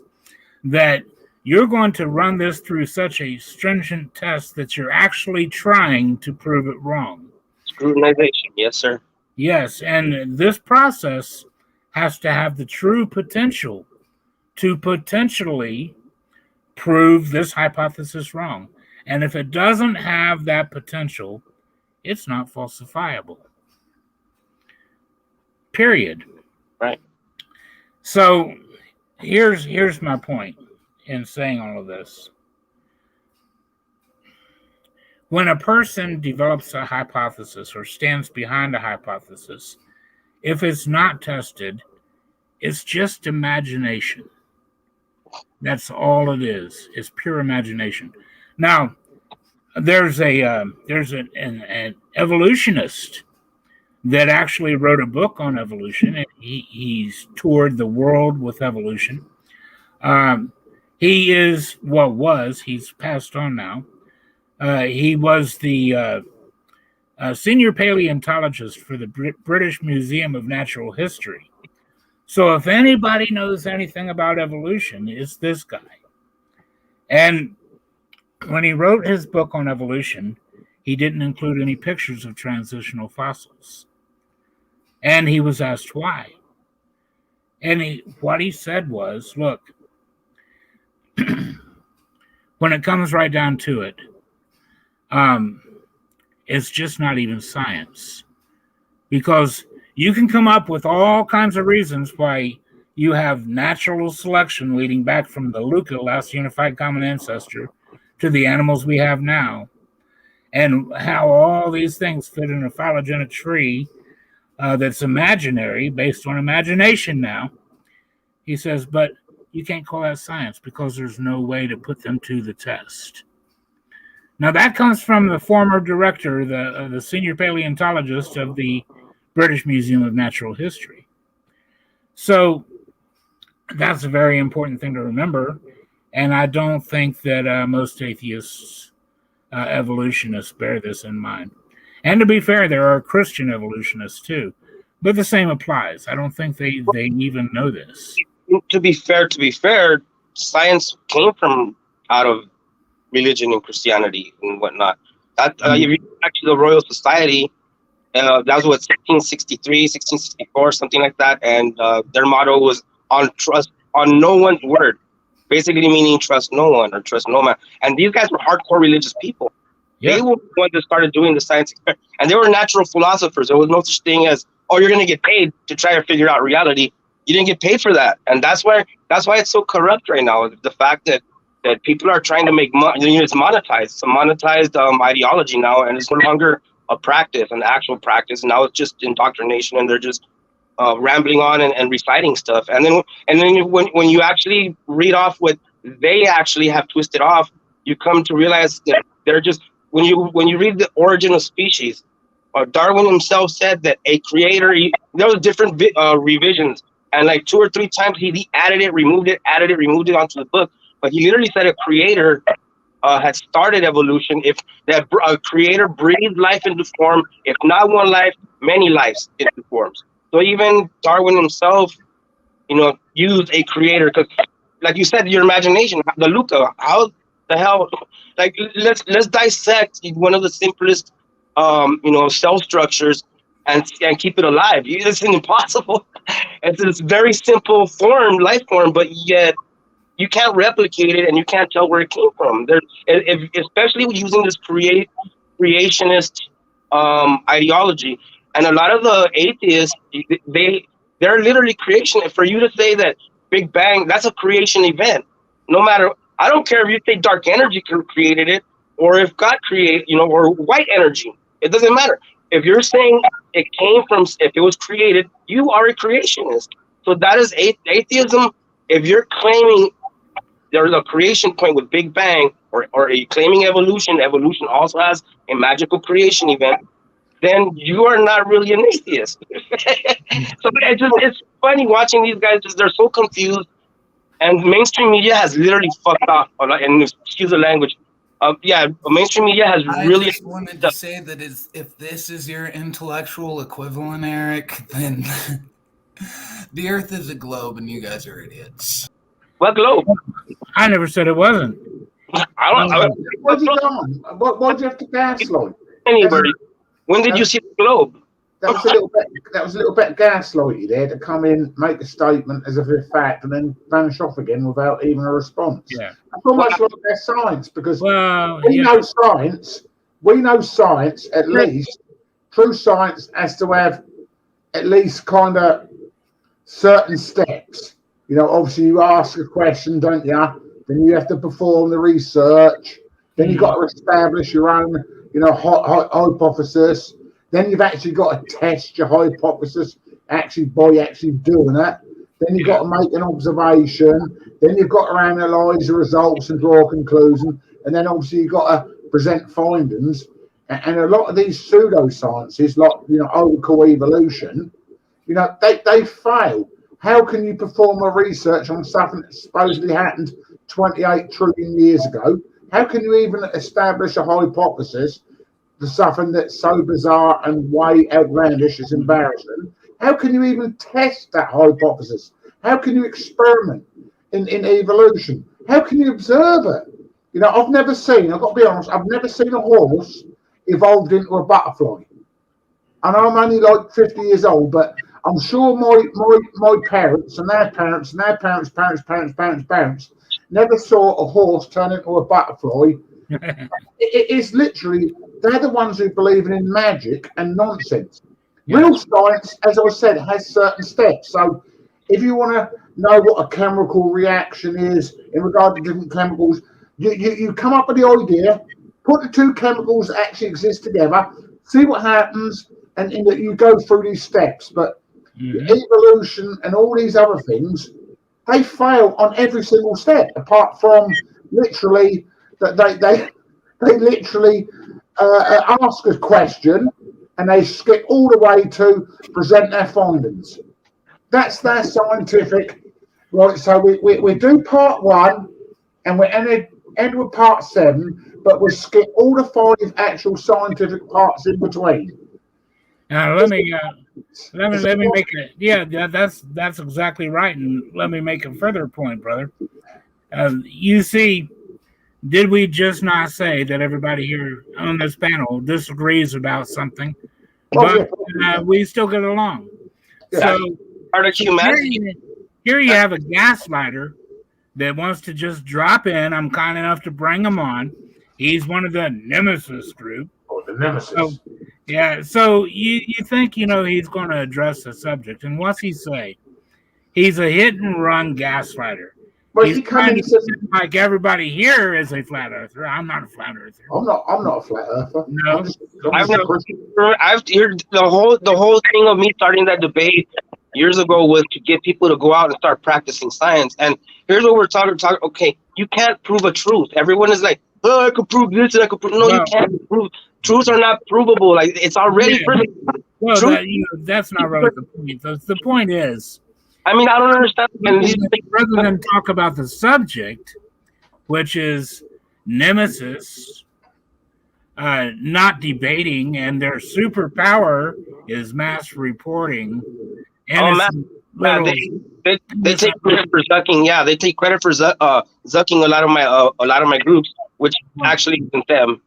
that you're going to run this through such a stringent test that you're actually trying to prove it wrong. Scrutinization, yes, sir. Yes, and this process has to have the true potential to potentially prove this hypothesis wrong. And if it doesn't have that potential, it's not falsifiable. Period. Right. So here's my point in saying all of this. When a person develops a hypothesis or stands behind a hypothesis, if it's not tested, it's just imagination. That's all it is. It's pure imagination. Now, there's an evolutionist that actually wrote a book on evolution, and he's toured the world with evolution. He's passed on now. He was the senior paleontologist for the British Museum of Natural History. So if anybody knows anything about evolution, it's this guy. And when he wrote his book on evolution, he didn't include any pictures of transitional fossils. And he was asked why. And what he said was, look, when it comes right down to it, it's just not even science. Because you can come up with all kinds of reasons why you have natural selection leading back from the Luca, last unified common ancestor, to the animals we have now, and how all these things fit in a phylogenetic tree that's imaginary, based on imagination now. He says, but you can't call that science because there's no way to put them to the test. Now, that comes from the former director, the senior paleontologist of the British Museum of Natural History. So That's a very important thing to remember. And I don't think that most atheists, evolutionists, bear this in mind. And to be fair, there are Christian evolutionists too. But the same applies. I don't think they even know this. To be fair, science came from out of religion and Christianity and whatnot. That if you go back to the Royal Society, that was what 1663, 1664, something like that, and their motto was on no one's word, basically meaning trust no one or trust no man. And these guys were hardcore religious people. Yeah. They were the ones that started doing the science experiment, and they were natural philosophers. There was no such thing as, oh, you're going to get paid to try to figure out reality. You didn't get paid for that, and that's why it's so corrupt right now. The fact that people are trying to make money, it's monetized. It's a monetized ideology now, and it's no longer a practice, an actual practice. Now it's just indoctrination, and they're just rambling on and reciting stuff. And then when you actually read off what they actually have twisted off, you come to realize that they're just when you read the Origin of Species, Darwin himself said that a creator. There was different revisions, and like 2 or 3 times he added it, removed it onto the book. But he literally said a creator had started evolution. If that a creator breathed life into form, if not one life, many lives into forms. So even Darwin himself, used a creator because, like you said, your imagination, the Luca. How the hell? Like let's dissect one of the simplest, cell structures and keep it alive. It's impossible. It's this very simple life form, but yet you can't replicate it and you can't tell where it came from. Especially using this creationist ideology. And a lot of the atheists, they're literally creation. For you to say that Big Bang, that's a creation event. No matter, I don't care if you say dark energy created it, or if God created, or white energy. It doesn't matter. If you're saying it came from, if it was created, you are a creationist. So that is atheism. If you're claiming there's a creation point with Big Bang, or a claiming evolution also has a magical creation event, then you are not really an atheist. So it's funny watching these guys because they're so confused, and mainstream media has literally fucked off a lot. And excuse the language, mainstream media has really. I just wanted to say that if this is your intellectual equivalent, Eric, then the Earth is a globe, and you guys are idiots. What globe? I never said it wasn't. Where'd you go on? Why'd you have to gaslight anybody? When did you see the globe? That was a little bit gaslighty there to come in, make a statement as if it's fact, and then vanish off again without even a response. Yeah. That's almost like their science, because we know science. We know science, at least. True science has to have at least kind of certain steps. Obviously you ask a question, don't you? Then you have to perform the research. Then you've got to establish your own, hypothesis. Then you've actually got to test your hypothesis by actually doing it. Then you've got to make an observation. Then you've got to analyse the results and draw a conclusion. And then obviously you've got to present findings. And a lot of these pseudosciences, like, we call evolution, they fail. How can you perform a research on something that supposedly happened 28 trillion years ago? How can you even establish a hypothesis to something that's so bizarre and way outlandish it's embarrassing? How can you even test that hypothesis? How can you experiment in evolution? How can you observe it? I've got to be honest, I've never seen a horse evolved into a butterfly. And I'm only like 50 years old, but I'm sure my parents and their parents and their parents never saw a horse turn into a butterfly. It is literally, they're the ones who believe in magic and nonsense. Yeah. Real science, as I said, has certain steps. So if you want to know what a chemical reaction is in regard to different chemicals, you come up with the idea, put the two chemicals that actually exist together, see what happens, and you go through these steps. But evolution and all these other things, they fail on every single step, apart from literally that they literally ask a question and they skip all the way to present their findings. That's their scientific Right, so we do part 1 and we end with part 7, but we skip all the 5 actual scientific parts in between. Now let me make it. Yeah, that's exactly right. And let me make a further point, brother. You see, did we just not say that everybody here on this panel disagrees about something, but we still get along? Yeah. So Part of humanity. here you have a gaslighter that wants to just drop in. I'm kind enough to bring him on. He's one of the Nemesis group. Oh, the Nemesis. So, yeah, so you think, he's going to address the subject. And what's he say? He's a hit-and-run gaslighter. But He's trying to seem like everybody here is a flat earther. I'm not a flat earther. I'm not a flat earther. No. I've heard the whole thing of me starting that debate years ago was to get people to go out and start practicing science. And here's what we're talking. Okay, you can't prove a truth. Everyone is like, oh, I could prove this and I could prove. No, you can't prove. Truths are not provable. Like, it's already proven. Well, that's not really the point. The point is, I mean, I don't understand. Rather than talk about the subject, which is Nemesis, not debating, and their superpower is mass reporting. And they take credit for zucking. Yeah, they take credit for zucking a lot of my groups, which actually isn't them.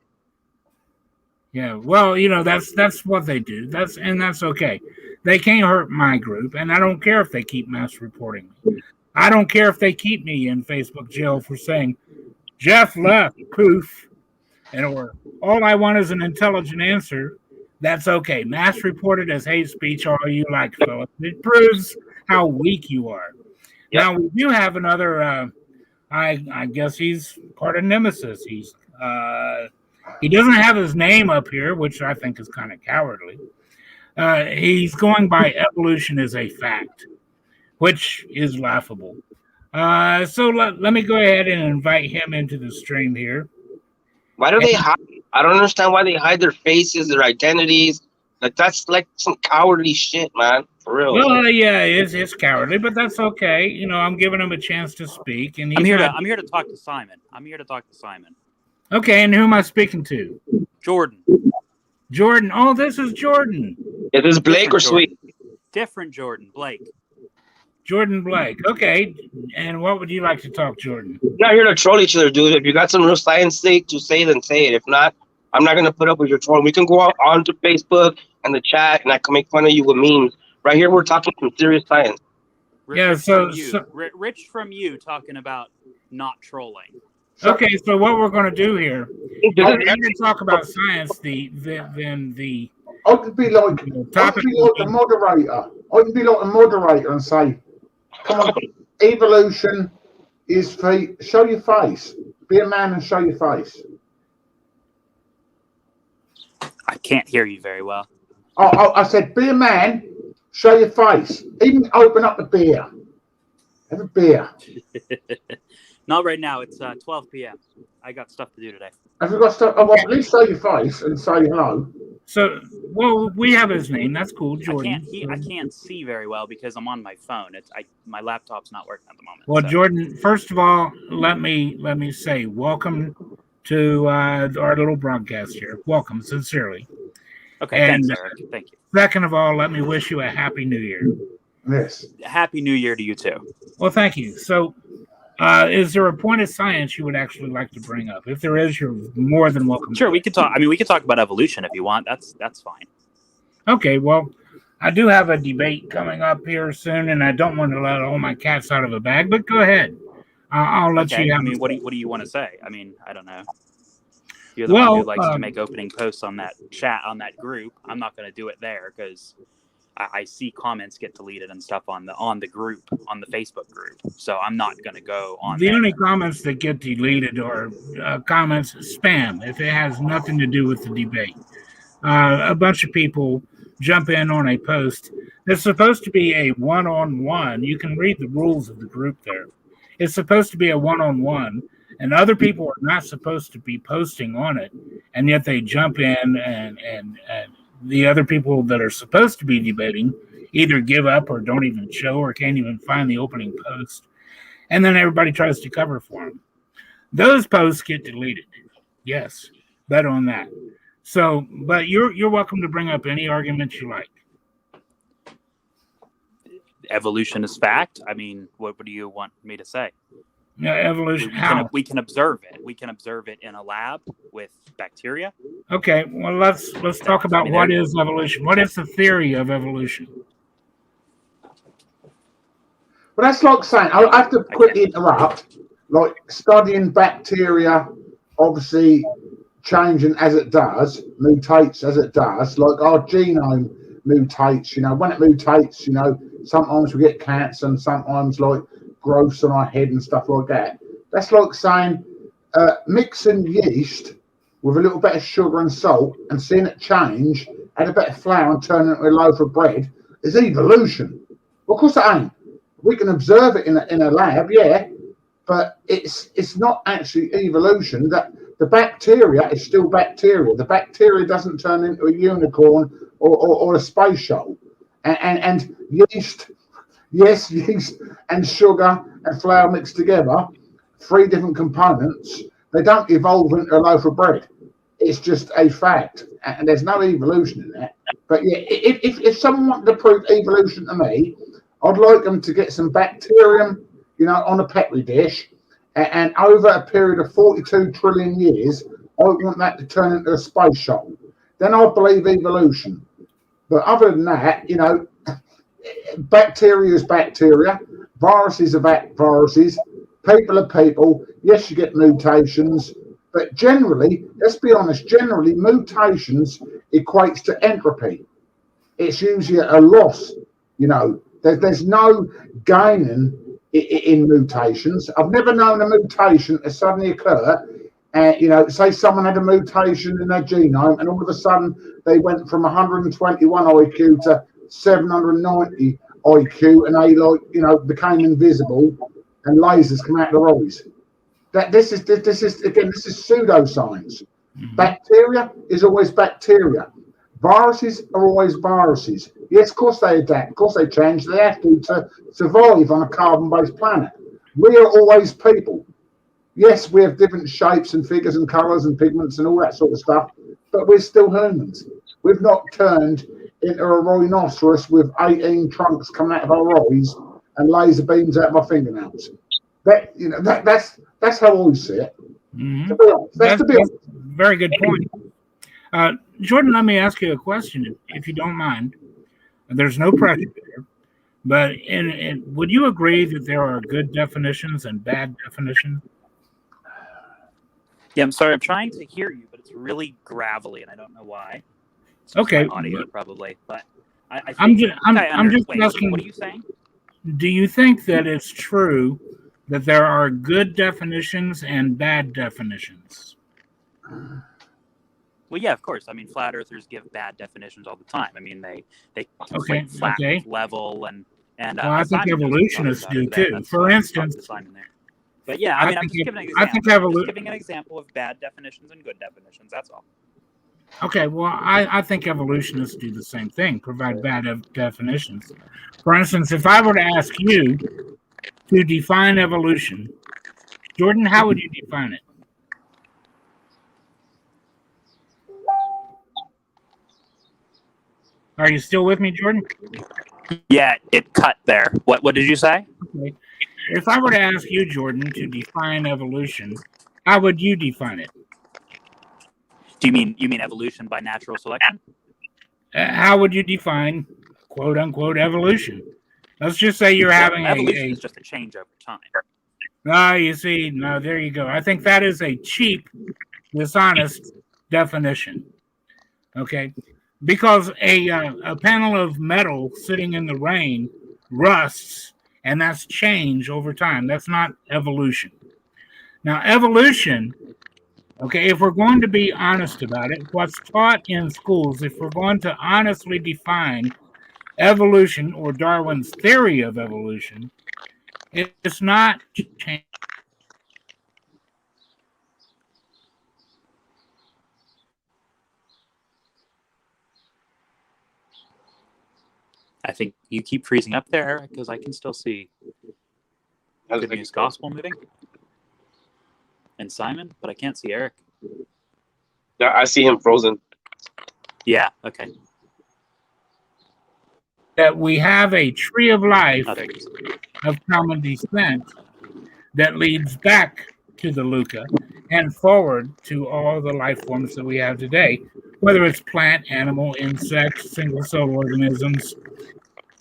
Yeah, well, that's what they do. That's okay. They can't hurt my group, and I don't care if they keep mass reporting me. I don't care if they keep me in Facebook jail for saying Jeff left, poof, or all I want is an intelligent answer. That's okay. Mass reported as hate speech all you like, Philip. It proves how weak you are. Yep. Now, we do have another, I guess he's part of Nemesis. He doesn't have his name up here, which I think is kind of cowardly. He's going by evolution is a fact, which is laughable. So let me go ahead and invite him into the stream here. Why do they hide? I don't understand why they hide their faces, their identities. Like, that's like some cowardly shit, man. For real. Well, yeah, it's cowardly, but that's okay. I'm giving him a chance to speak, and I'm here to talk to Simon. Okay, and who am I speaking to? Jordan. Jordan. Oh, this is Jordan. Is this Blake or Sweet? Different Jordan. Blake. Jordan Blake. Okay. And what would you like to talk, Jordan? We're not here to troll each other, dude. If you got some real science to say, then say it. If not, I'm not going to put up with your trolling. We can go out onto Facebook and the chat, and I can make fun of you with memes. Right here, we're talking some serious science. Rich from you talking about not trolling. Okay, so what we're going to do here, we're going to talk about science. I could be like the moderator. I can be like a moderator and say, "Come on, evolution is fake. Show your face. Be a man and show your face." I can't hear you very well. I said, "Be a man, show your face. Even open up the beer. Have a beer." Not right now. It's 12 p.m. I got stuff to do today. Have you got stuff? Oh, well, at least show your face and say hello. So, well, we have his name. That's cool, Jordan. I can't see very well because I'm on my phone. My laptop's not working at the moment. Well, so. Jordan, first of all, let me say welcome to our little broadcast here. Welcome, sincerely. Okay, thanks, Eric. Thank you. Second of all, let me wish you a happy New Year. Yes. Happy New Year to you too. Well, thank you. So, is there a point of science you would actually like to bring up? If there is, you're more than welcome. Sure, we could talk. I mean, we could talk about evolution if you want. That's fine. Okay, well, I do have a debate coming up here soon, and I don't want to let all my cats out of the bag. But go ahead. I'll let you. I mean, what do you want to say? I mean, I don't know. You're the one who likes to make opening posts on that chat on that group. I'm not going to do it there because I see comments get deleted and stuff on the group, on the Facebook group. So I'm not going to go on. The only comments that get deleted are comments spam if it has nothing to do with the debate. A bunch of people jump in on a post that's supposed to be a one-on-one. You can read the rules of the group there. It's supposed to be a one-on-one, and other people are not supposed to be posting on it, and yet they jump in and the other people that are supposed to be debating either give up or don't even show or can't even find the opening post. and then everybody tries to cover for them. Those posts get deleted. Yes, bet on that. So, but you're welcome to bring up any argument you like. Evolution is fact. I mean, what do you want me to say? Yeah, evolution. We can observe it. We can observe it in a lab with bacteria. Okay, well let's talk about what is evolution. What is the theory of evolution? But that's like saying, I have to quickly interrupt, like studying bacteria, obviously changing as it does, mutates as it does, like our genome mutates, when it mutates, sometimes we get cancer and sometimes like growths on our head and stuff like that. That's like saying mixing yeast with a little bit of sugar and salt and seeing it change, add a bit of flour and turn it into a loaf of bread is evolution. Well, of course it ain't. We can observe it in a lab, yeah, but it's not actually evolution. That the bacteria is still bacteria. The bacteria doesn't turn into a unicorn or a space shuttle. And yeast, yes, yeast and sugar and flour mixed together, 3 different components. They don't evolve into a loaf of bread. It's just a fact, and there's no evolution in that. But yeah, if someone wanted to prove evolution to me, I'd like them to get some bacterium, on a Petri dish, and over a period of 42 trillion years, I want that to turn into a space shuttle. Then I believe evolution. But other than that, bacteria is bacteria, viruses are viruses, people are people. Yes, you get mutations, but generally, let's be honest, generally mutations equates to entropy. It's usually a loss, There's no gaining in mutations. I've never known a mutation to suddenly occur. Say someone had a mutation in their genome, and all of a sudden they went from 121 IQ to 790 IQ, and they became invisible, and lasers come out of their eyes. This is pseudoscience. Mm-hmm. Bacteria is always bacteria. Viruses are always viruses. Yes, of course they adapt. Of course they change. They have to survive on a carbon-based planet. We are always people. Yes, we have different shapes and figures and colours and pigments and all that sort of stuff, but we're still humans. We've not turned into a rhinoceros with 18 trunks coming out of our eyes and laser beams out of our fingernails. That's how I see it. Mm-hmm. That's a very good point. Jordan, let me ask you a question, if you don't mind. There's no pressure there, but would you agree that there are good definitions and bad definitions? Yeah, I'm sorry. I'm trying to hear you, but it's really gravelly, and I don't know why. It's okay, my audio probably, but I think I'm just asking. What are you saying? Do you think that it's true that there are good definitions and bad definitions? Well, yeah, of course. I mean, flat earthers give bad definitions all the time. I mean, they conflate flat with level and. Well, I think evolutionists do too. For instance, but yeah, I mean, I'm just giving an example. I'm just giving an example of bad definitions and good definitions. That's all. Okay, well, I think evolutionists do the same thing, provide bad definitions. For instance, if I were to ask you to define evolution, Jordan, how would you define it? Are you still with me, Jordan? Yeah, it cut there. What did you say? Okay. If I were to ask you, Jordan, to define evolution, how would you define it? Do you mean evolution by natural selection? How would you define "quote unquote" evolution? Let's just say you're having evolution is just a change over time. You see, no, there you go. I think that is a cheap, dishonest definition. Okay, because a panel of metal sitting in the rain rusts, and that's change over time. That's not evolution. Now, evolution. Okay, if we're going to be honest about it, what's taught in schools, if we're going to honestly define evolution or Darwin's theory of evolution, it's not change. I think you keep freezing up there because I can still see. Good News Gospel moving. And Simon, but I can't see Eric. Yeah, I see him frozen. Yeah, okay. That we have a tree of life Oh, there he is. of common descent that leads back to the Luca and forward to all the life forms that we have today, whether it's plant, animal, insect, single-cell organisms.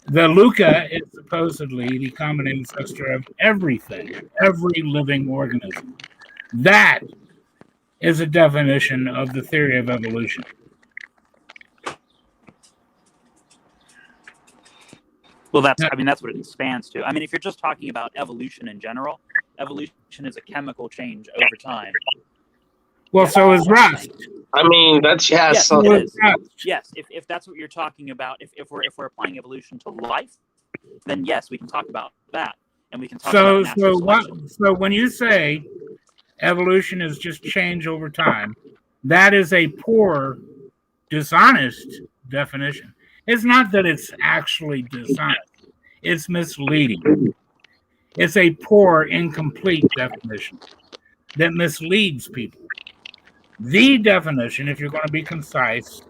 The Luca is supposedly the common ancestor of everything, every living organism. That is a definition of the theory of evolution. Well, that's what it expands to. I mean, if you're just talking about evolution in general, evolution is a chemical change over time. Well, so is rust. I mean, that's Yes, so. it is. Yes, if that's what you're talking about, if we're applying evolution to life, then yes, we can talk about that, and we can talk about natural selection. So when you say evolution is just change over time, that is a poor, dishonest definition. It's not that it's actually dishonest. It's misleading. It's a poor, incomplete definition that misleads people. The definition, if you're going to be concise,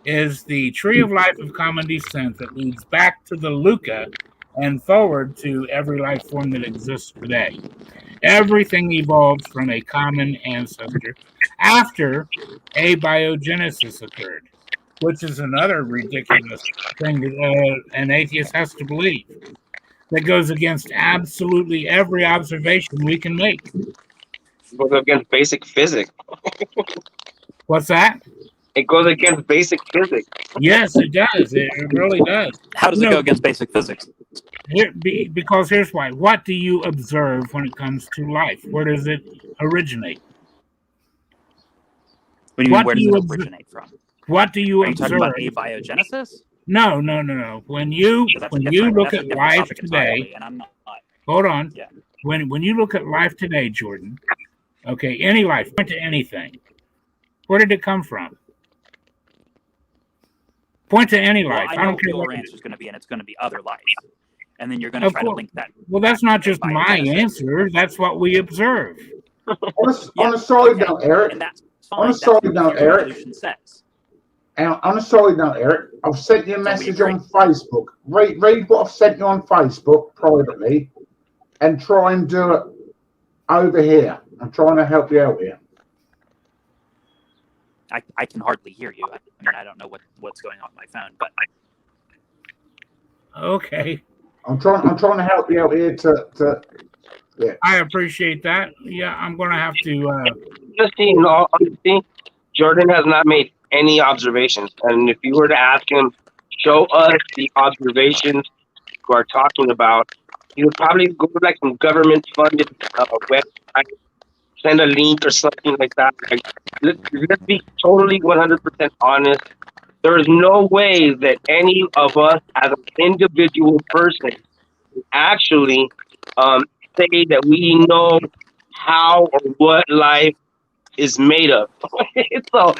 is the tree of life of common descent that leads back to the Luca and forward to every life form that exists today. Everything evolved from a common ancestor after abiogenesis occurred, which is another ridiculous thing that an atheist has to believe. That goes against absolutely every observation we can make. It goes against basic physics. What's that? It goes against basic physics. Yes, it does. It really does. How does it go against basic physics? Because here's why. What do you observe when it comes to life? Where does it originate? What do you mean, where does it originate from? What do you Are you observe? talking about abiogenesis? No. When you look at life today, and I'm not. Hold on. Yeah. When you look at life today, Jordan, okay, any life, point to anything. Where did it come from? Point to any life. I know what your answer is going to be, and it's going to be other life. And then you're going to try to link that. Well, that's not just my answer. That's what we observe. On a side note, Eric. On a side note, Eric. And on a side note, Eric, I've sent you a message on Facebook. Read what I've sent you on Facebook privately, and try and do it over here. I'm trying to help you out here. I can hardly hear you. I mean, I don't know what's going on with my phone, but okay. I'm trying to help you out here to yeah. I appreciate that. Yeah, I'm gonna have to just in all honesty, Jordan has not made any observations. And if you were to ask him, show us the observations you are talking about, he would probably go to like some government funded website, send a link or something like that. Like, let's be totally 100% honest. There is no way that any of us as an individual person actually say that we know how or what life is made of. so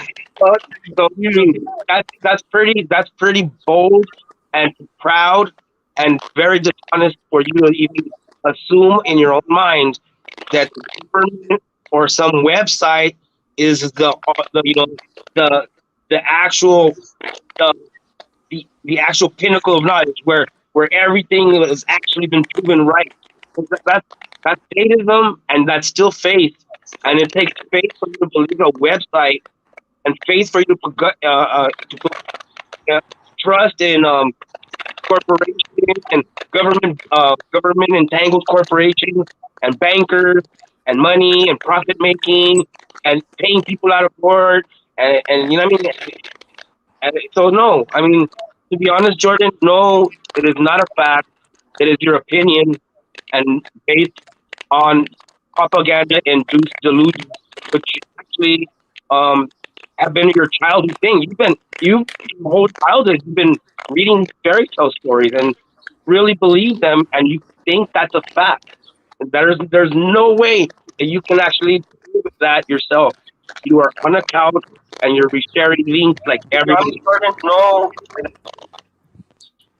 that's pretty bold and proud and very dishonest for you to even assume in your own mind that the government or some website is the actual the actual pinnacle of knowledge where everything has actually been proven right. That's atheism, and that's still faith. And it takes faith for you to believe a website, and faith for you to put trust in corporations and government entangled corporations and bankers and money and profit making and paying people out of court and you know what I mean. And so no, I mean, to be honest, Jordan, no, it is not a fact. It is your opinion and based on propaganda-induced delusions, which actually have been your childhood thing. Your whole childhood, you've been reading fairy tale stories and really believe them, and you think that's a fact. There's no way that you can actually prove that yourself. You are on a couch and you're sharing links like everybody. No,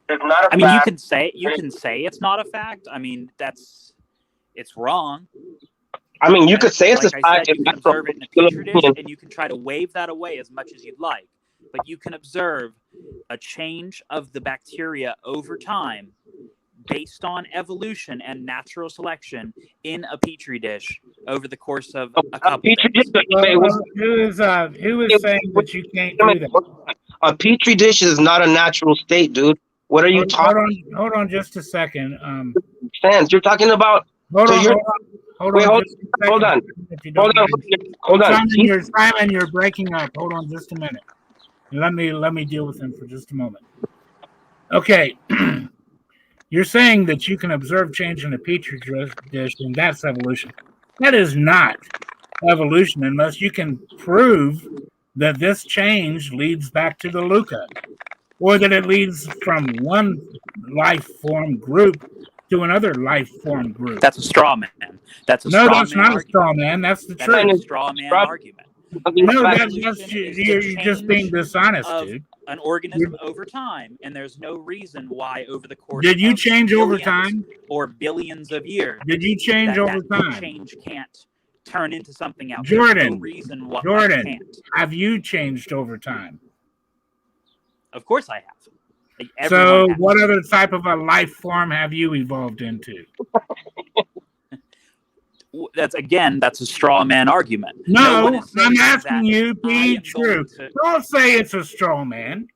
it's not a fact. I mean, you can say it's not a fact. I mean, that's It's wrong. I mean, you could say it's like a I said, you can observe it in a petri dish, opinion. and you can try to wave that away as much as you'd like. But you can observe a change of the bacteria over time based on evolution and natural selection in a petri dish over the course of a couple petri days. dish, Who is saying that you can't do that? A petri dish is not a natural state, dude. What are you talking? Hold on, just a second. Fans, you're talking about. Hold on. Simon, you're breaking up. Hold on, just a minute. Let me deal with him for just a moment. Okay, you're saying that you can observe change in a petri dish, and that's evolution. That is not evolution unless you can prove that this change leads back to the Luca, or that it leads from one life form group to another life form group. That's a straw man. That's not a straw man. That's the truth. That's a straw man argument. No, you're just being dishonest, dude. An organism over time, and there's no reason why over the course. Did you change over time? Or billions of years? Did you change over time? Change can't turn into something else. Jordan, no reason why Jordan, can't. Have you changed over time? Of course I have. Like, so what other type of a life form have you evolved into? That's a straw man argument. No, I'm asking you, be true. Don't say it's a straw man.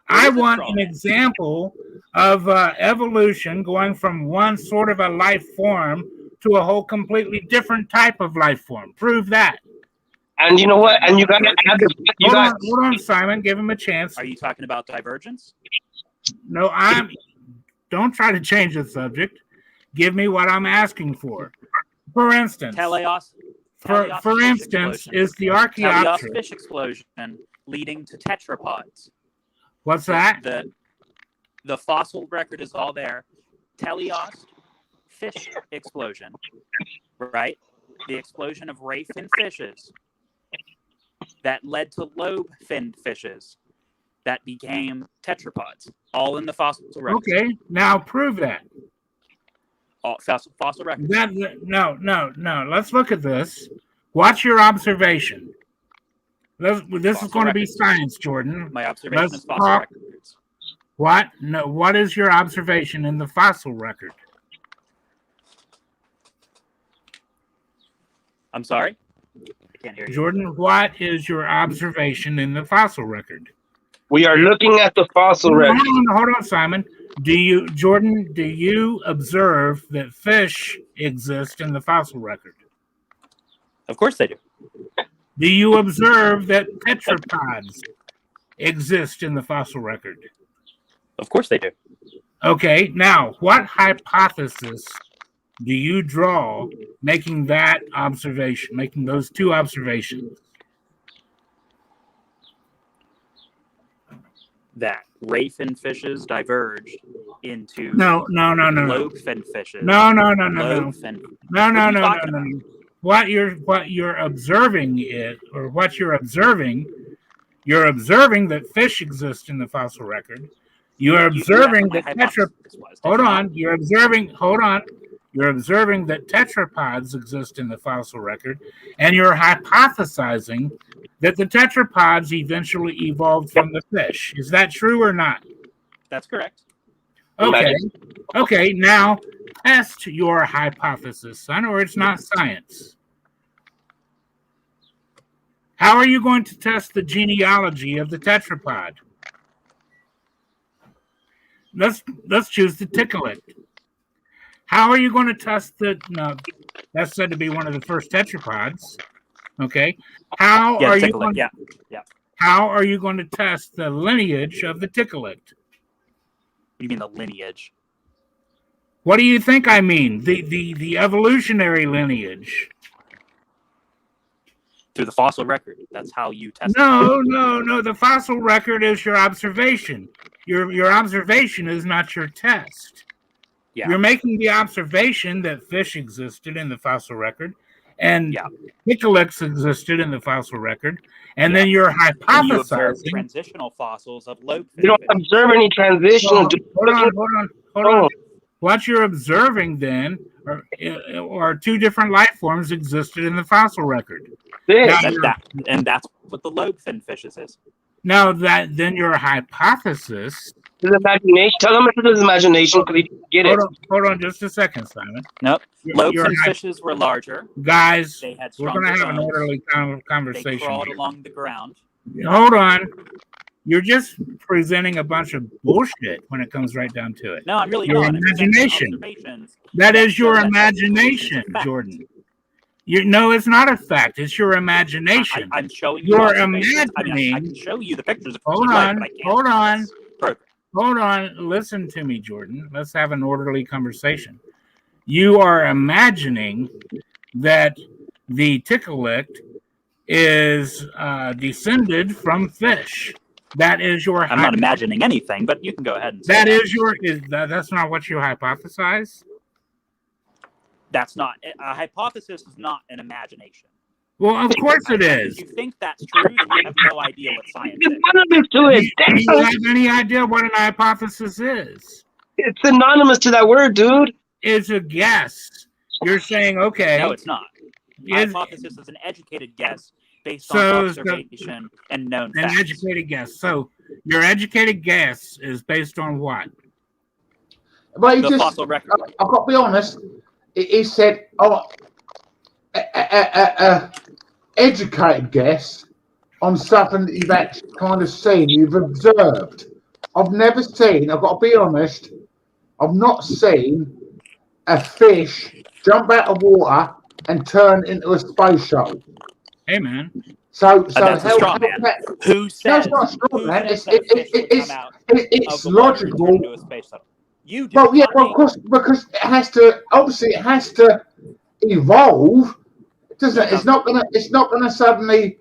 I want an example of evolution going from one sort of a life form to a whole completely different type of life form. Prove that. And you know what? And you got to add this. Hold on, Simon. Give him a chance. Are you talking about divergence? No, don't try to change the subject. Give me what I'm asking for. For instance, for instance, is the Archaeopteryx fish explosion leading to tetrapods? What's that? The fossil record is all there. Teleost fish explosion, right? The explosion of ray fin fishes that led to lobe-finned fishes that became tetrapods, all in the fossil record. Okay, now prove that. Fossil record. No. Let's look at this. What's your observation? This is going to be science, Jordan. My observation is fossil records. What? No. What is your observation in the fossil record? I'm sorry? I can't hear you. Jordan, what is your observation in the fossil record? We are looking at the fossil record. Hold on, Simon. Do you observe that fish exist in the fossil record? Of course they do. Do you observe that tetrapods exist in the fossil record? Of course they do. Okay, now what hypothesis do you draw making those two observations? That ray fin fishes diverged into lobe fin fishes. No. What you're observing that fish exist in the fossil record. You're observing that You're observing that tetrapods exist in the fossil record, and you're hypothesizing that the tetrapods eventually evolved from the fish. Is that true or not? That's correct. Okay, now test your hypothesis, son, or it's not science. How are you going to test the genealogy of the tetrapod? Let's choose the ticklet. How are you going to test that's said to be one of the first tetrapods. Okay. How are you going to test the lineage of the ticklet? You mean the lineage? What do you think I mean? The evolutionary lineage. Through the fossil record. That's how you test it. No. The fossil record is your observation. Your observation is not your test. Yeah. You're making the observation that fish existed in the fossil record and Ticklets existed in the fossil record, and then you're hypothesizing. You transitional fossils of lobe. You don't observe any transitional. Hold on. What you're observing then or two different life forms existed in the fossil record. This. And that's what the lobefin fishes is. Now that then your hypothesis. His imagination. Tell him it's his imagination because he didn't get it. Hold on just a second, Simon. Nope. Lobefin fishes were larger. Guys, they had we're going to have bones. an orderly conversation. They crawled here. along the ground. Hold on. You're just presenting a bunch of bullshit when it comes right down to it. No, I'm really your not. imagination. That is your imagination, Jordan. No, it's not a fact. It's your imagination. I'm showing you. You're imagining. I mean, I can show you the pictures. Hold on. Listen to me, Jordan. Let's have an orderly conversation. You are imagining that the tickleict is descended from fish. That is your. I'm not imagining anything, but you can go ahead and say that. Is your. That's not what you hypothesize? That's not a hypothesis. Is not an imagination. Well, of course it is. If you think that's true, then you have no idea what science is. Do you have any idea what an hypothesis is? It's synonymous to that word, dude. It's a guess. You're saying, okay. No, it's not. Hypothesis is an educated guess based on observation and known facts. An educated guess. So your educated guess is based on what? Well, the fossil record. I've got to be honest. He said, educated guess on something that you've actually kind of seen, you've observed. I've never seen, I've got to be honest, I've not seen a fish jump out of water and turn into a space shuttle. Hey, man. So that's a straw man. Who said? No, it's not a straw man. It's logical. You do. Well, yeah, well, of course, because it has to. Obviously, it has to evolve, doesn't it? It's not gonna suddenly,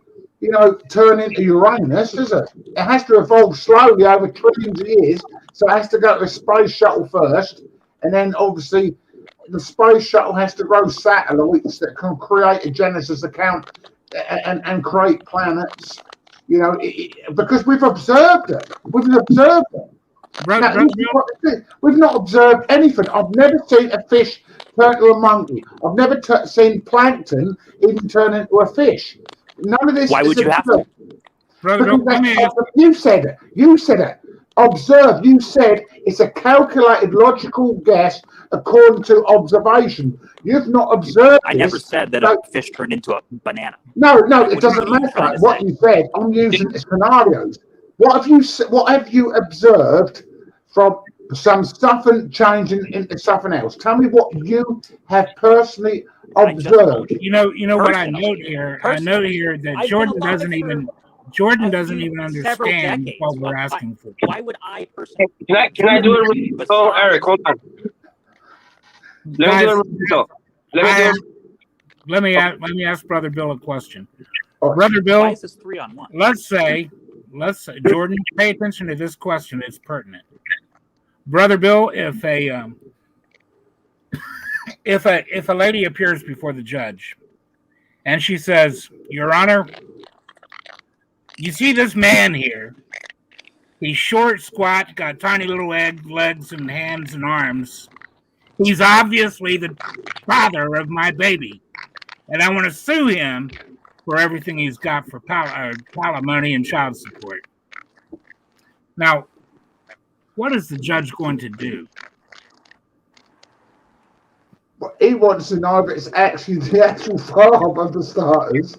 turn into Uranus, is it? It has to evolve slowly over trillions of years. So it has to go to a space shuttle first, and then obviously the space shuttle has to grow satellites that can create a Genesis account and create planets. Because we've observed it. We've observed it. We've not observed anything. I've never seen a fish turn into a monkey. I've never seen plankton even turn into a fish. None of this. Why would you have to? You said it. You said it. Observe. You said it's a calculated, logical guess according to observation. You've not observed. I never said that a fish turned into a banana. No, it doesn't matter what you said. I'm using scenarios. What have you observed from some stuff and changing into something else? Tell me what you have personally observed. You know what I note here? I note here that Jordan doesn't even understand what we're asking for. Why would I personally? Can I do it? Oh, Eric, hold on. Let me ask Brother Bill a question. Brother Bill, why is this 3-on-1? Let's say, Jordan, pay attention to this question. It's pertinent. Brother Bill, if a lady appears before the judge and she says, Your Honor, you see this man here? He's short, squat, got tiny little legs and hands and arms. He's obviously the father of my baby, and I want to sue him for everything he's got for alimony and child support. Now, what is the judge going to do? Well, he wants to know if it's actually the actual father of the starters.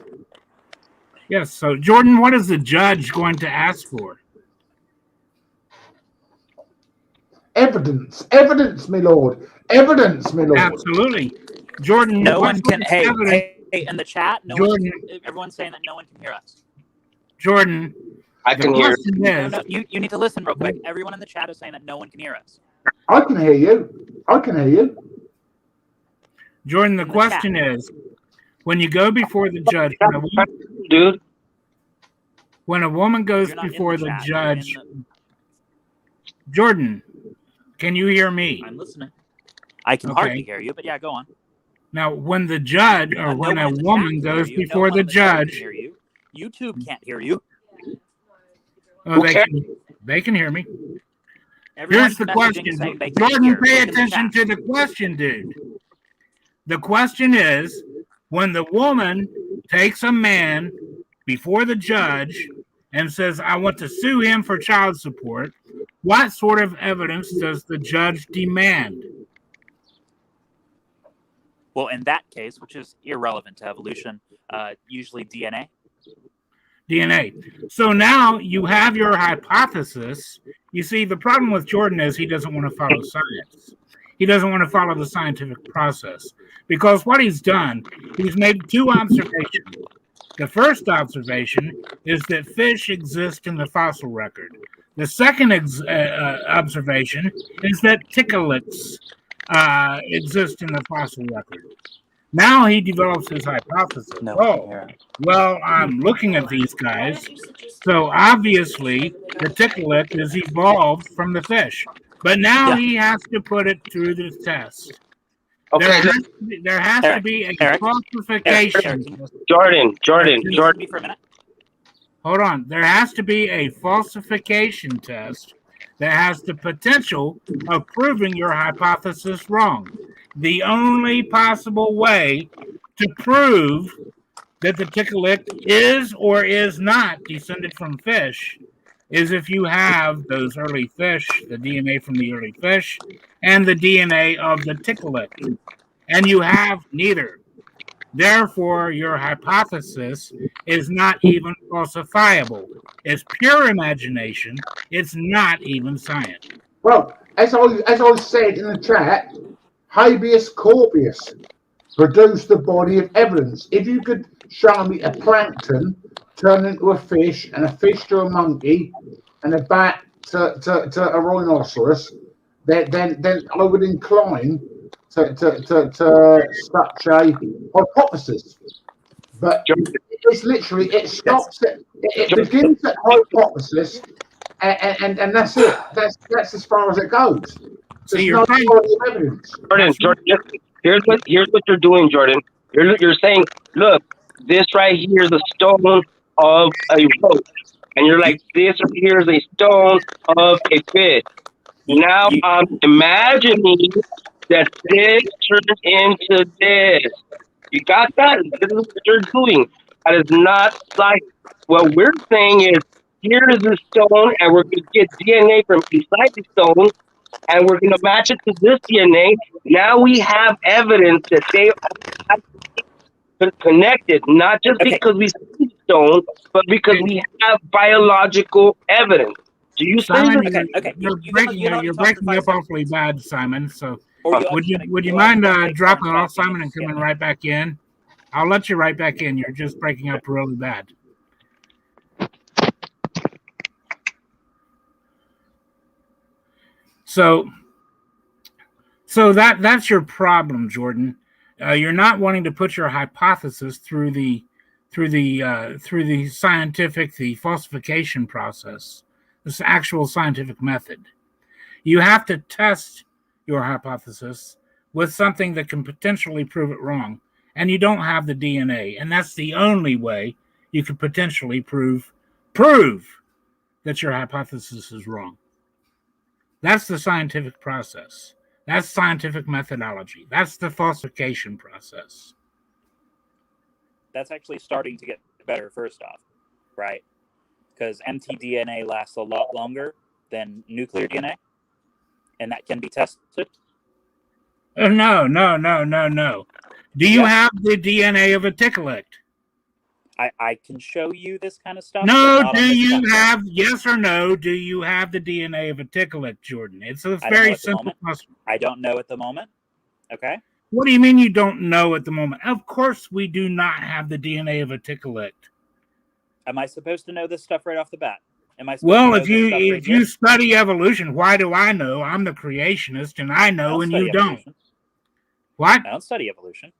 Yes, so Jordan, what is the judge going to ask for? Evidence, my lord. Evidence, my lord. Absolutely. Jordan, no one can. Hey, in the chat, everyone's saying that no one can hear us. Jordan, I can hear. No, you need to listen real quick. Everyone in the chat is saying that no one can hear us. I can hear you. Jordan, the question is, when you go before the judge, when a woman goes before the judge, Jordan, can you hear me? I'm listening. I can hardly hear you, but yeah, go on. Now, when the judge or when a woman goes before the judge, YouTube can't hear you. Oh, they can hear me. Here's the question. Jordan, pay attention to the question, dude. The question is, when the woman takes a man before the judge and says, I want to sue him for child support, what sort of evidence does the judge demand? Well, in that case, which is irrelevant to evolution, usually DNA. DNA. So now you have your hypothesis. You see, the problem with Jordan is he doesn't want to follow science. He doesn't want to follow the scientific process. Because what he's done, he's made two observations. The first observation is that fish exist in the fossil record. The second observation is that ticklets exist in the fossil record. Now he develops his hypothesis. Well, I'm looking at these guys. So obviously, the ticklet is evolved from the fish. But now he has to put it through the test. Okay. There has to be a falsification. Jordan. For a minute. Hold on. There has to be a falsification test that has the potential of proving your hypothesis wrong. The only possible way to prove that the ticklet is or is not descended from fish is if you have those early fish, the DNA from the early fish, and the DNA of the ticklet. And you have neither. Therefore, your hypothesis is not even falsifiable. It's pure imagination. It's not even science. Well, as I said in the chat, habeas corpus produced the body of evidence. If you could show me a plankton turn into a fish, and a fish to a monkey, and a bat to a rhinoceros, then I would incline to such a hypothesis. But it's literally, it stops at, it begins at hypothesis, and that's it. That's as far as it goes. So There's no body of evidence. Jordan, here's what you're doing, Jordan. You're saying, look, this right here is a stone of a rope, and you're like, this right here is a stone of a fish. Now I'm imagining that this turns into this. You got that? This is what you're doing. That is not like what we're saying is, here is the stone, and we're going to get DNA from inside the stone, and we're going to match it to this DNA. Now we have evidence that they are connected, not just because we see stone, but because we have biological evidence. Do you Simon, think Okay. you're breaking up awfully bad, Simon. So would you Go ahead. mind dropping off, Simon, and coming right back in? I'll let you right back in. You're just breaking up really bad. So that's your problem, Jordan. You're not wanting to put your hypothesis through the scientific, the falsification process, this actual scientific method. You have to test your hypothesis with something that can potentially prove it wrong, and you don't have the DNA, and that's the only way you could potentially prove that your hypothesis is wrong. That's the scientific process. That's scientific methodology. That's the falsification process. That's actually starting to get better, first off, right? Because mtDNA lasts a lot longer than nuclear DNA, and that can be tested. No. Do you have the DNA of a ticklet? I can show you this kind of stuff. No, do you have, yes or no, do you have the DNA of a ticklet, Jordan? It's a very simple question. I don't know at the moment. Okay. What do you mean you don't know at the moment? Of course we do not have the DNA of a ticklet. Am I supposed to know this stuff right off the bat? Well, if you study evolution, why do I know? I'm the creationist, and I know, and you don't. What? I don't study evolution.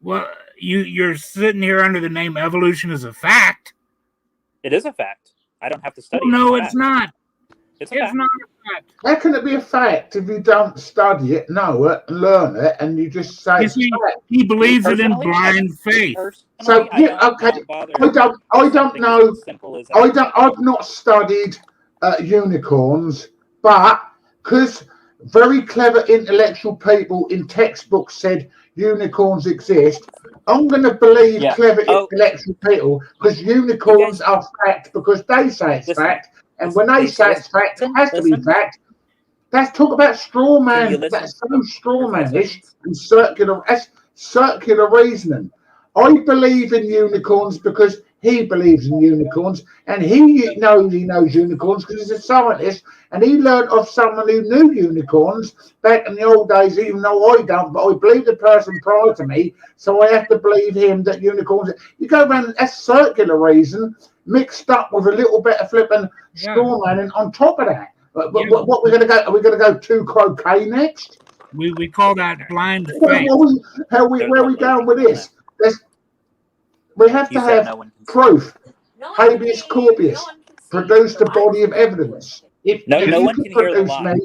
Well, you're sitting here under the name evolution as a fact. It is a fact. I don't have to study. No, it's not. It's not a fact. How can it be a fact if you don't study it, know it, and learn it, and you just say it's fact? He believes it in blind faith. So yeah, okay. I don't know. I've not studied unicorns, but because very clever intellectual people in textbooks said unicorns exist. I'm going to believe clever intellectual people because unicorns are fact because they say it's fact. And when they say it's fact, it has to be fact. Let's talk about straw man. That's so straw manish and circular. That's circular reasoning. I believe in unicorns because he believes in unicorns, and he knows unicorns because he's a scientist, and he learned of someone who knew unicorns back in the old days, even though I don't, but I believe the person prior to me, so I have to believe him that unicorns. You go around, that's circular reason mixed up with a little bit of flipping straw man on top of that. What we're going to go? Are we going to go to croquet next? We call that blind faith. Where are we going with this? We have to have proof. Habeas corpus. Produce the body of evidence. If no one can hear the lie.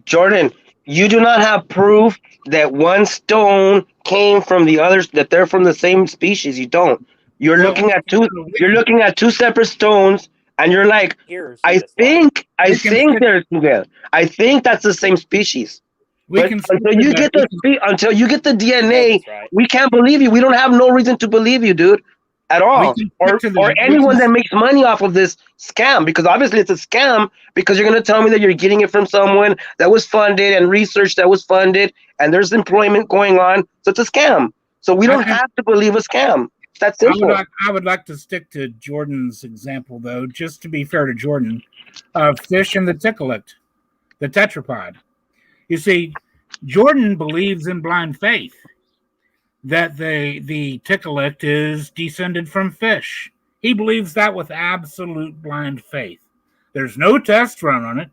Jordan, you do not have proof that one stone came from the others, that they're from the same species. You don't. You're looking at two separate stones, and you're like, I think they're together. I think that's the same species. But until you get the DNA, we can't believe you. We don't have no reason to believe you, dude, at all. Or anyone that makes money off of this scam, because obviously it's a scam, because you're going to tell me that you're getting it from someone that was funded and research that was funded, and there's employment going on. So it's a scam. So we don't have to believe a scam. That's simple. I would like to stick to Jordan's example, though, just to be fair to Jordan, fish and the tetrapod. You see, Jordan believes in blind faith that the ticklet is descended from fish. He believes that with absolute blind faith. There's no test run on it.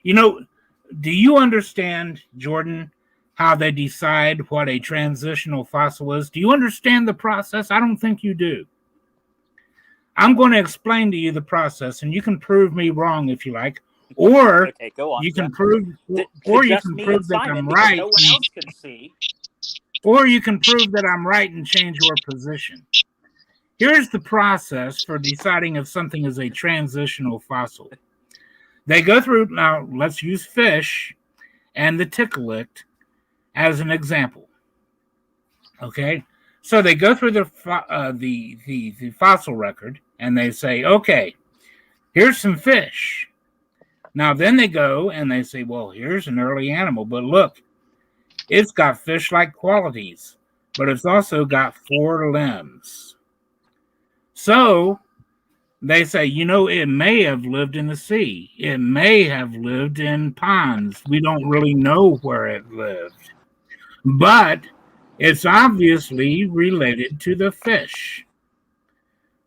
Do you understand, Jordan, how they decide what a transitional fossil is? Do you understand the process? I don't think you do. I'm going to explain to you the process, and you can prove me wrong if you like. Or go on, you can prove, or you can prove that I'm right. No one else can see. Or you can prove that I'm right and change your position. Here's the process for deciding if something is a transitional fossil. They go through. Now, let's use fish and the ticklet as an example. Okay, so they go through the fossil record and they say, okay, here's some fish. Now, then they go and they say, well, here's an early animal, but look, it's got fish-like qualities, but it's also got 4 limbs. So they say, it may have lived in the sea. It may have lived in ponds. We don't really know where it lived, but it's obviously related to the fish.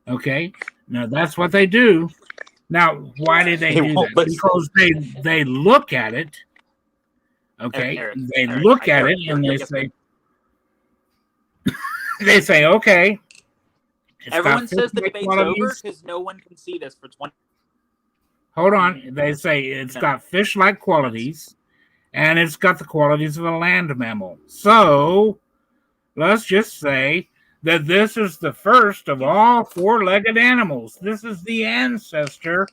Okay, now that's what they do. Now, why did they do that? Because they look at it. Okay, they look at it and they say, okay. Everyone says the debate's over because no one can see this for 20. Hold on. They say it's got fish-like qualities, and it's got the qualities of a land mammal. So let's just say that this is the first of all 4-legged animals. This is the ancestor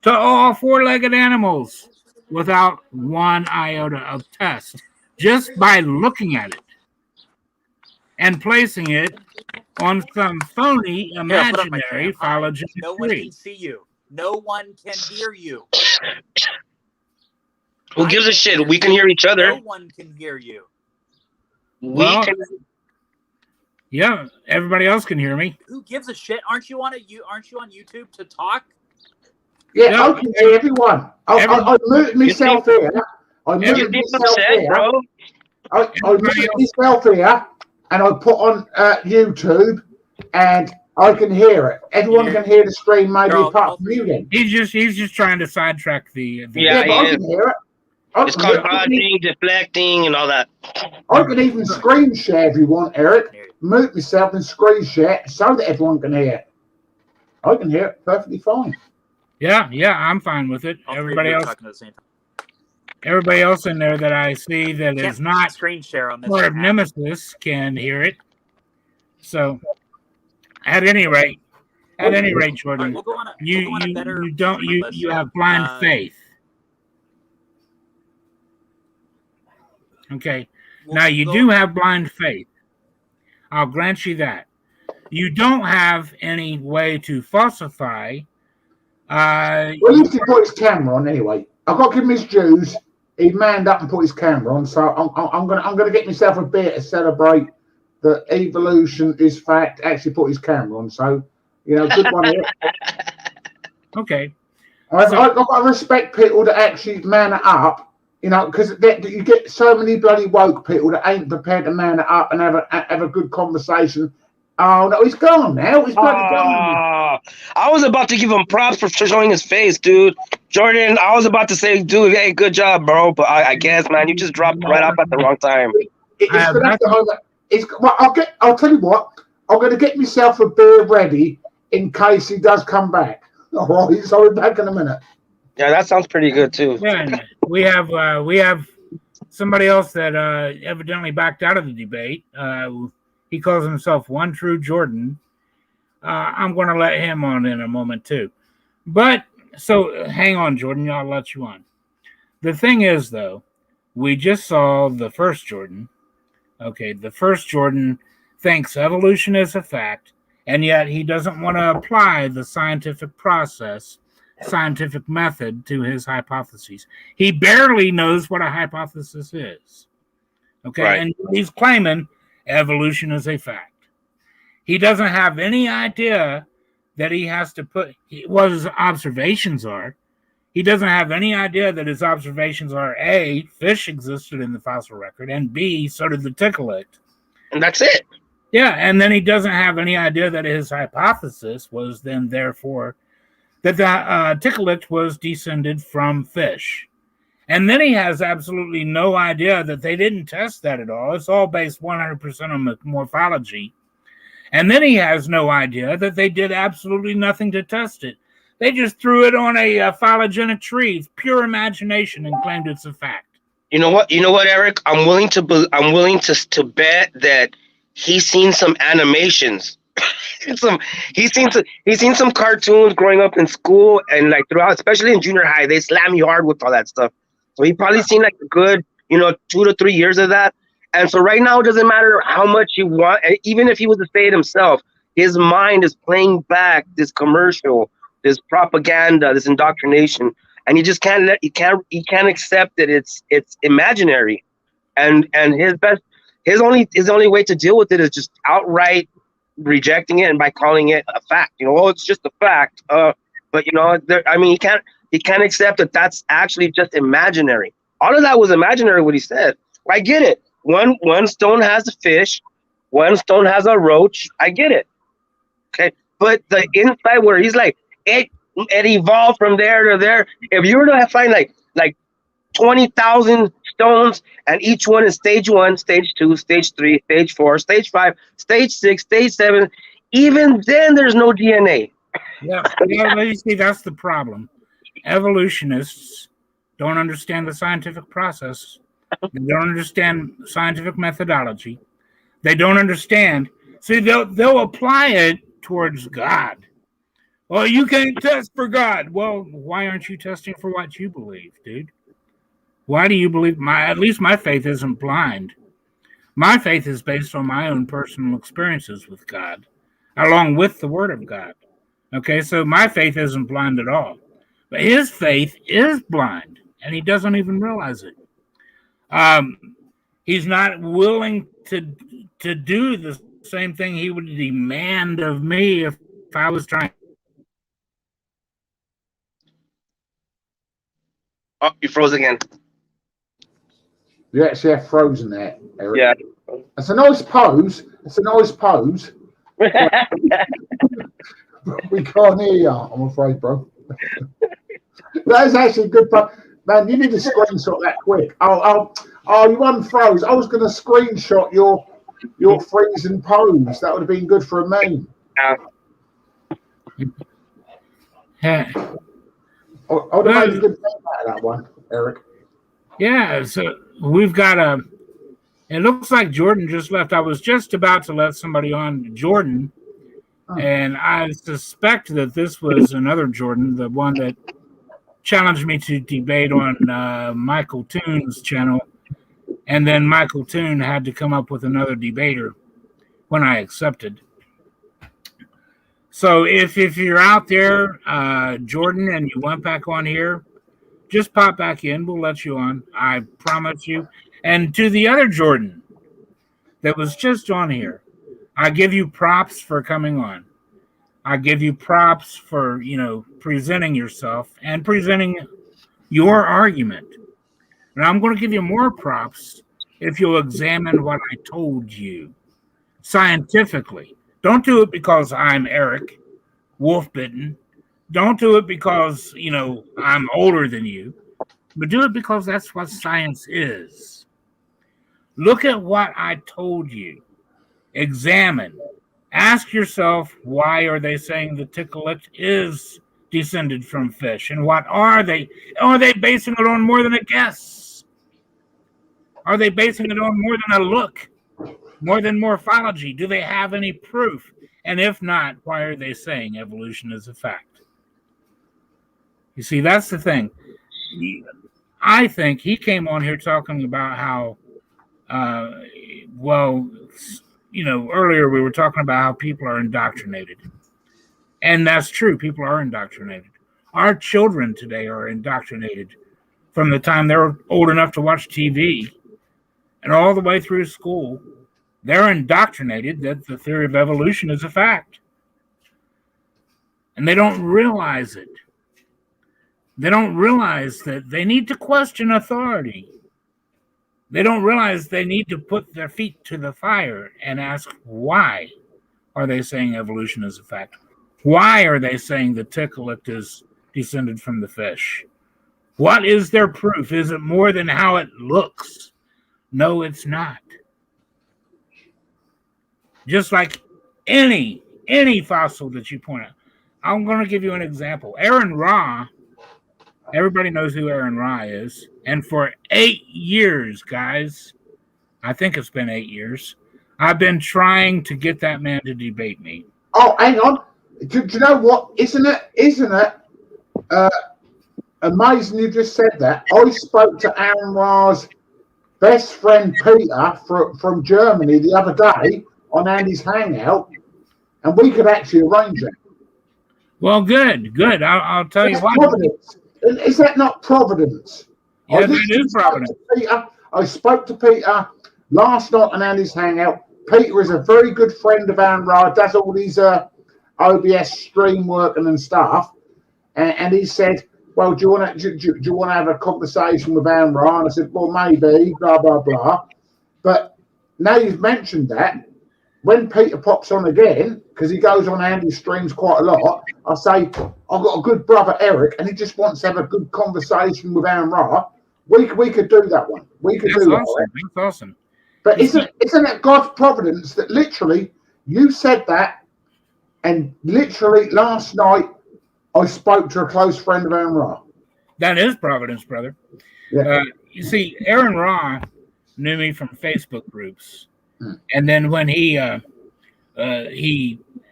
to all 4-legged animals without one iota of test, just by looking at it and placing it on some phony, imaginary phylogenetic tree. No one can see you. No one can hear you. Who gives a shit? We can hear each other. No one can hear you. Yeah, everybody else can hear me. Who gives a shit? Aren't you on YouTube to talk? Yeah, I can hear everyone. I muted myself here. I muted myself here, and I put on YouTube, and I can hear it. Everyone can hear the screen, maybe apart from you. Then he's just trying to sidetrack the yeah, but I can hear it. It's called dodging, deflecting, and all that. I can even screen share if you want, Eric. Mute myself and screen share so that everyone can hear it. I can hear it perfectly fine. Yeah, I'm fine with it. Everybody else in there that I see that is not screen share on this part of Nemesis can hear it. So, at any rate, Jordan, you have blind faith. Okay. Now, you do have blind faith. I'll grant you that. You don't have any way to falsify. Well, at least he put his camera on anyway. I've got to give him his dues. He manned up and put his camera on, so I'm gonna get myself a beer to celebrate that evolution is fact. Actually, put his camera on, so good one here. Okay. I've got to respect people that actually man it up, because you get so many bloody woke people that ain't prepared to man it up and have a good conversation. Oh no, he's gone now. He's bloody gone. I was about to give him props for showing his face, dude. Jordan, I was about to say, dude, hey, good job, bro. But I guess, man, you just dropped right off at the wrong time. I'll tell you what. I'm going to get myself a beer ready in case he does come back. All right, so I'll be back in a minute. Yeah, that sounds pretty good too. Yeah, we have somebody else that evidently backed out of the debate. He calls himself One True Jordan. I'm going to let him on in a moment too. But so hang on, Jordan. I'll let you on. The thing is, though, we just saw the first Jordan. Okay, the first Jordan thinks evolution is a fact, and yet he doesn't want to apply the scientific process, scientific method to his hypotheses. He barely knows what a hypothesis is. Okay, right. And he's claiming evolution is a fact. He doesn't have any idea that he has to put what his observations are. He doesn't have any idea that his observations are A, fish existed in the fossil record, and B, so did the ticklet. And that's it. Yeah, and then he doesn't have any idea that his hypothesis was then therefore that the ticklet was descended from fish. And then he has absolutely no idea that they didn't test that at all. It's all based 100% on morphology. And then he has no idea that they did absolutely nothing to test it. They just threw it on a phylogenetic tree, pure imagination, and claimed it's a fact. You know what, Eric? I'm willing to bet that he's seen some animations. He's seen some cartoons growing up in school and like throughout, especially in junior high, they slam you hard with all that stuff. So he probably seen like a good, 2 to 3 years of that. And so right now, it doesn't matter how much you want, even if he was to say it himself, his mind is playing back this commercial, this propaganda, this indoctrination, and he just can't accept that it's imaginary, and his only way to deal with it is just outright rejecting it and by calling it a fact. It's just a fact. But he can't accept that that's actually just imaginary. All of that was imaginary. What he said, I get it. One stone has a fish, one stone has a roach. I get it. Okay, but the inside where he's like it evolved from there to there. If you were to find like 20,000 stones and each one is stage 1, stage 2, stage 3, stage 4, stage 5, stage 6, stage 7, even then there's no DNA. Yeah, you see, that's the problem. Evolutionists don't understand the scientific process. They don't understand scientific methodology. They don't understand. See, they'll apply it towards God. Well, you can't test for God. Well, why aren't you testing for what you believe, dude? Why do you believe? At least my faith isn't blind. My faith is based on my own personal experiences with God, along with the Word of God. Okay, so my faith isn't blind at all. But his faith is blind, and he doesn't even realize it. He's not willing to do the same thing he would demand of me if I was trying. Oh, you froze again. You actually have frozen there, Eric. Yeah. It's a nice pose. We can't hear you, I'm afraid, bro. That is actually a good part. Man, you need to screenshot that quick. Oh, you unfroze. I was going to screenshot your freezing pose. That would have been good for a meme. Yeah. I would have made a good thing out of that one, Eric. Yeah, so we've got it looks like Jordan just left. I was just about to let somebody on, Jordan, and I suspect that this was another Jordan, the one that challenged me to debate on Michael Toon's channel. And then Michael Toon had to come up with another debater when I accepted. So if you're out there, Jordan, and you went back on here, just pop back in. We'll let you on. I promise you. And to the other Jordan that was just on here, I give you props for coming on. I give you props for, presenting yourself and presenting your argument. And I'm going to give you more props if you'll examine what I told you scientifically. Don't do it because I'm Eric, wolf-bitten. Don't do it because, I'm older than you. But do it because that's what science is. Look at what I told you. Examine. Ask yourself, why are they saying the ticklet is descended from fish? And what are they? Are they basing it on more than a guess? Are they basing it on more than a look? More than morphology? Do they have any proof? And if not, why are they saying evolution is a fact? You see, that's the thing. I think he came on here talking about how, earlier we were talking about how people are indoctrinated. And that's true. People are indoctrinated. Our children today are indoctrinated from the time they're old enough to watch TV and all the way through school. They're indoctrinated that the theory of evolution is a fact. And they don't realize it. They don't realize that they need to question authority. They don't realize they need to put their feet to the fire and ask, why are they saying evolution is a fact? Why are they saying the ticklet is descended from the fish? What is their proof? Is it more than how it looks? No, it's not. Just like any fossil that you point out. I'm going to give you an example. Aaron Ra, everybody knows who Aaron Ra is. And for 8 years, guys, I think it's been 8 years, I've been trying to get that man to debate me. Oh, hang on. Do you know what? Isn't it amazing you just said that? I spoke to Aaron Ra's best friend Peter from Germany the other day on Andy's Hangout, and we could actually arrange it. Well, good. I'll tell you what. Providence. Is that not Providence? Yeah, that is Providence. I spoke to Peter last night on Andy's Hangout. Peter is a very good friend of Aaron Ra, does all these OBS stream working and stuff. And he said, well, do you want to have a conversation with Aaron Ra? And I said, well, maybe, blah, blah, blah. But now you've mentioned that, when Peter pops on again, because he goes on Andy's streams quite a lot, I say, I've got a good brother, Eric, and he just wants to have a good conversation with Aaron Ra. We could do that one. We could do that. That's awesome. But isn't it God's providence that literally you said that, and literally last night I spoke to a close friend of Aaron Ra? That is Providence, brother. Yeah. You see, Aaron Ra knew me from Facebook groups. And then when he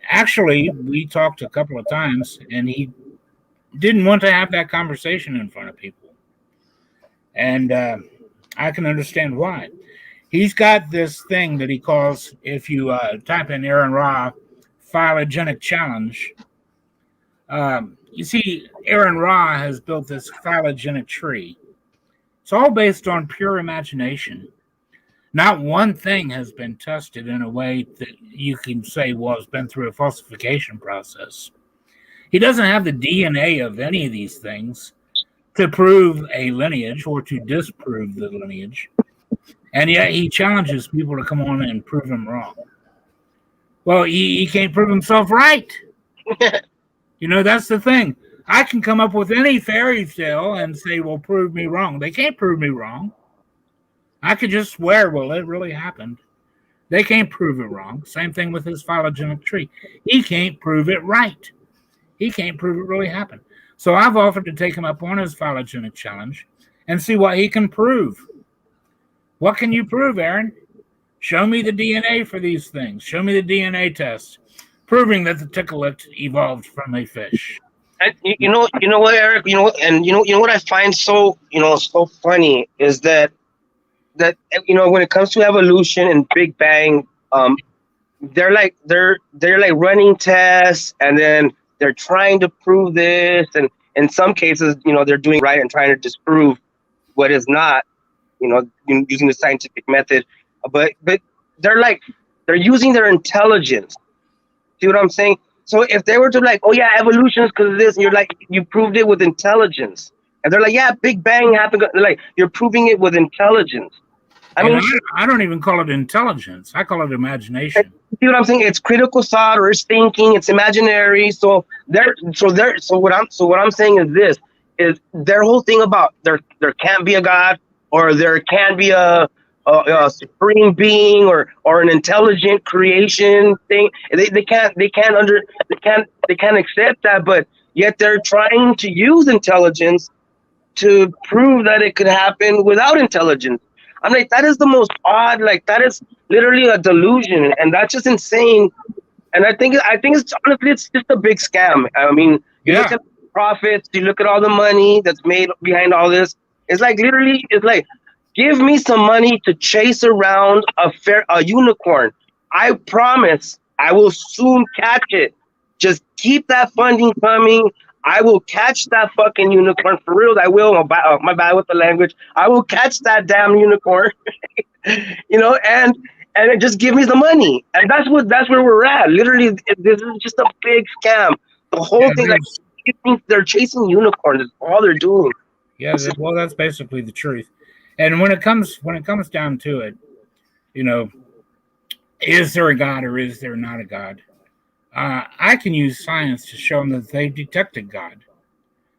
actually, we talked a couple of times, and he didn't want to have that conversation in front of people. And I can understand why. He's got this thing that he calls, if you type in Aaron Ra phylogenetic challenge, you see Aaron Ra has built this phylogenetic tree. It's all based on pure imagination. Not one thing has been tested in a way that you can say, well, it's been through a falsification process. He doesn't have the DNA of any of these things to prove a lineage or to disprove the lineage. And yet he challenges people to come on and prove him wrong. Well, he can't prove himself right. That's the thing. I can come up with any fairy tale and say, well, prove me wrong. They can't prove me wrong. I could just swear, well, it really happened. They can't prove it wrong. Same thing with his phylogenetic tree. He can't prove it right. He can't prove it really happened. So I've offered to take him up on his phylogenetic challenge and see what he can prove. What can you prove, Aaron? Show me the DNA for these things. Show me the DNA test proving that the ticklet evolved from a fish. You know what, Eric? You know what I find so so funny is that that when it comes to evolution and Big Bang, they're like running tests, and then they're trying to prove this, and in some cases, they're doing right and trying to disprove what is not, using the scientific method, but they're using their intelligence. See what I'm saying? So if they were to like, oh yeah, evolution is because of this, and you're like, you proved it with intelligence, and they're like, yeah, Big Bang happened. They're like, you're proving it with intelligence. I mean, I don't even call it intelligence. I call it imagination. See what I'm saying? It's critical thought, or it's thinking, it's imaginary. So what I'm saying is this: is their whole thing about there can't be a God, or there can be a supreme being, or an intelligent creation thing. They can't accept that, but yet they're trying to use intelligence to prove that it could happen without intelligence. I'm like, that is the most odd. Like, that is literally a delusion, and that's just insane. And I think it's honestly, it's just a big scam. I mean, you look at the profits, you look at all the money that's made behind all this. It's like literally, it's like, give me some money to chase around a unicorn. I promise I will soon catch it. Just keep that funding coming. I will catch that fucking unicorn for real. I will. My bad with the language. I will catch that damn unicorn. And just give me the money. And that's where we're at. Literally, this is just a big scam. The whole thing, like, they're chasing unicorns. That's all they're doing. Yeah, well, that's basically the truth. And when it comes down to it, is there a God or is there not a God? I can use science to show them that they've detected God.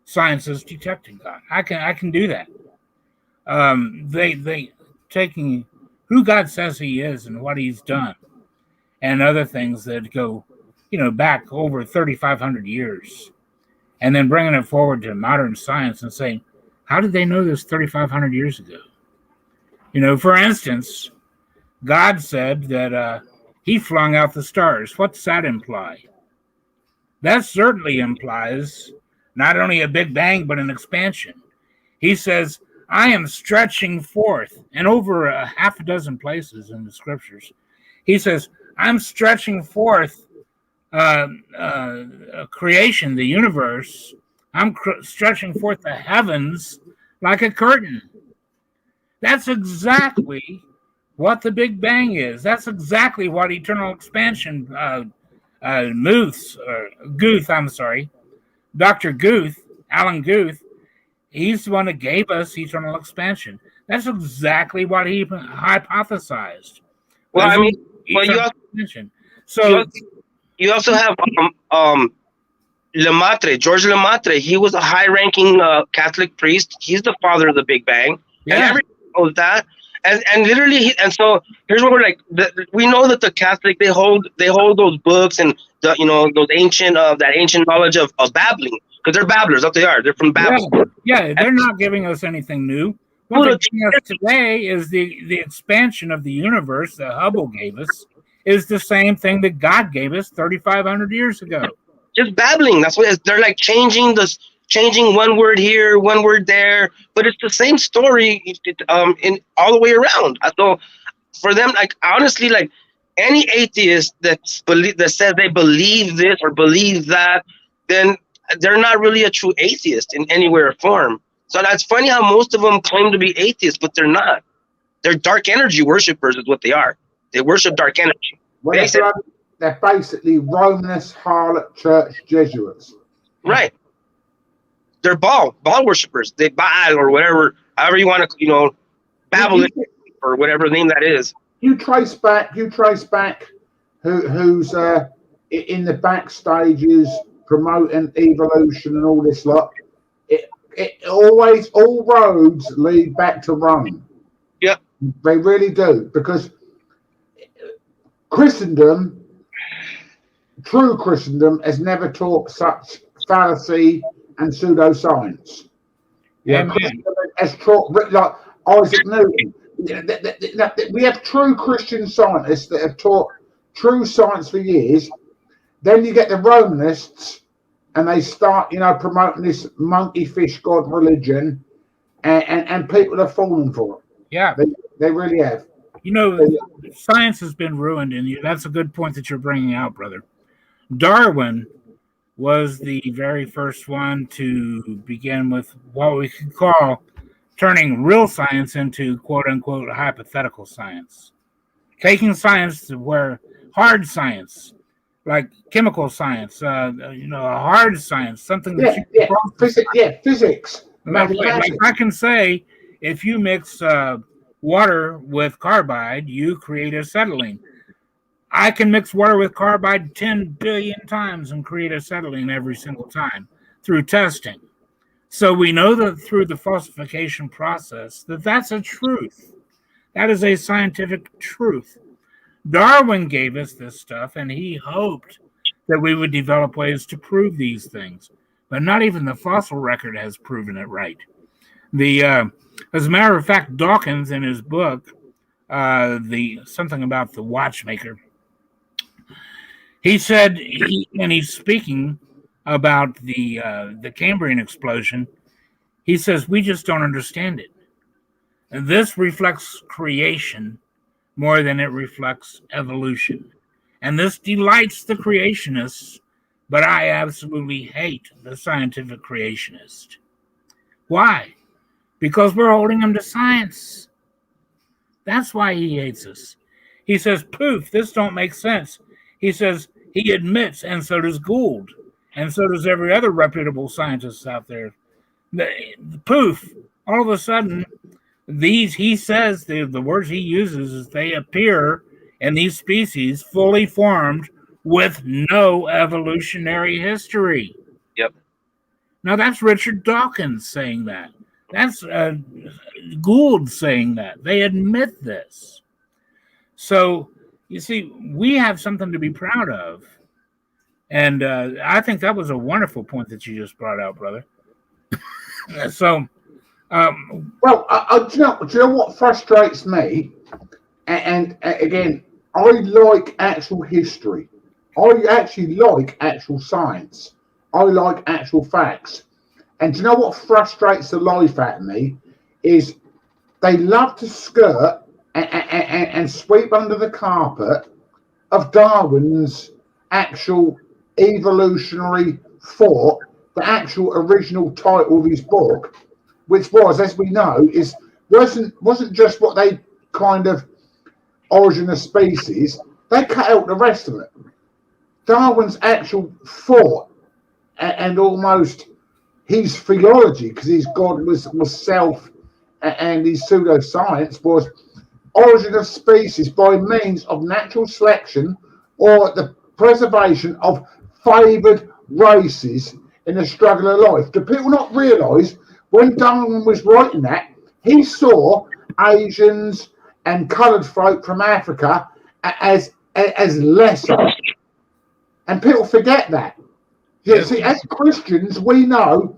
Science has detected God. I can do that. They taking who God says He is and what He's done, and other things that go, back over 3,500 years, and then bringing it forward to modern science and saying, how did they know this 3,500 years ago? For instance, God said that He flung out the stars. What's that imply? That certainly implies not only a Big Bang, but an expansion. He says, I am stretching forth, and over a half a dozen places in the scriptures, He says, I'm stretching forth creation, the universe. I'm stretching forth the heavens like a curtain. That's exactly what the Big Bang is. That's exactly what eternal expansion, Dr. Guth, Alan Guth, he's the one that gave us eternal expansion. That's exactly what he hypothesized. Well, I mean, you also have Lemaitre, George Lemaitre. He was a high-ranking Catholic priest. He's the father of the Big Bang. Yeah. And everyone knows that. And literally, so here's what we're like. We know that the Catholic they hold those books and those ancient that ancient knowledge of babbling, because they're babblers. That's what they are. They're from Babel. Yeah, they're not giving us anything new. What they're giving us today is the expansion of the universe that Hubble gave us is the same thing that God gave us 3,500 years ago. Just babbling. That's what they're like, changing one word here, one word there, but it's the same story in all the way around. So for them, like, honestly, like, any atheist that says they believe this or believe that, then they're not really a true atheist in any way or form. So that's funny how most of them claim to be atheists, but they're not. They're dark energy worshipers is what they are. They worship dark energy. Well, they're basically Romanist harlot church Jesuits. Right. They're Baal worshippers. They Baal or whatever, however you want to, Babylon or whatever name that is. You trace back who's in the backstages promoting evolution and all this lot. It always, all roads lead back to Rome. Yep. They really do, because Christendom, true Christendom, has never taught such fallacy and pseudoscience. Yeah, Christendom has taught, like Isaac Newton. We have true Christian scientists that have taught true science for years. Then you get the Romanists, and they start, promoting this monkey fish god religion, and people are falling for it. Yeah. They really have. You know, science has been ruined, and that's a good point that you're bringing out, brother. Darwin was the very first one to begin with what we could call turning real science into quote-unquote hypothetical science. Taking science to where hard science, like chemical science, a hard science, something that physics, mathematics. Like I can say, if you mix water with carbide, you create acetylene. I can mix water with carbide 10 billion times and create acetylene every single time through testing. So we know that through the falsification process that's a truth. That is a scientific truth. Darwin gave us this stuff, and he hoped that we would develop ways to prove these things. But not even the fossil record has proven it right. As a matter of fact, Dawkins, in his book, something about the watchmaker, he said, and he's speaking about the Cambrian explosion, he says, we just don't understand it. And this reflects creation more than it reflects evolution. And this delights the creationists, but I absolutely hate the scientific creationist. Why? Because we're holding him to science. That's why he hates us. He says, poof, this don't make sense. He says, he admits, and so does Gould, and so does every other reputable scientist out there. The poof, all of a sudden, he says, the words he uses is they appear in these species fully formed with no evolutionary history. Yep. Now that's Richard Dawkins saying that. That's Gould saying that. They admit this. So, you see, we have something to be proud of. And I think that was a wonderful point that you just brought out, brother. So, do you know what frustrates me? And again, I like actual history. I actually like actual science. I like actual facts. And do you know what frustrates the life out of me is they love to skirt and sweep under the carpet of Darwin's actual evolutionary thought, the actual original title of his book, which was, as we know, wasn't just what they kind of origin of species. They cut out the rest of it. Darwin's actual thought and almost his theology, because his God was self, and his pseudoscience was origin of species by means of natural selection or the preservation of favoured races in the struggle of life. Do people not realise when Darwin was writing that, he saw Asians and coloured folk from Africa as lesser? And people forget that. Yeah, see, as Christians, we know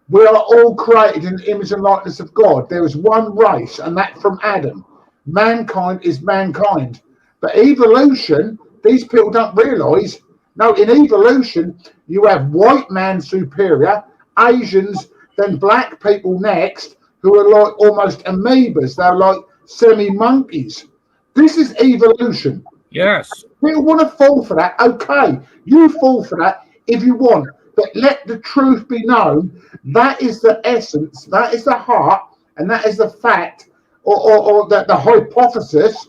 we are all created in the image and likeness of God. There is one race, and that from Adam. Mankind is mankind. But evolution, these people don't realise, no, in evolution, you have white man superior, Asians, then black people next, who are like almost amoebas. They're like semi-monkeys. This is evolution. yes. People want to fall for that. Okay, you fall for that if you want. But let the truth be known. That is the essence, that is the heart, and that is the fact, or the hypothesis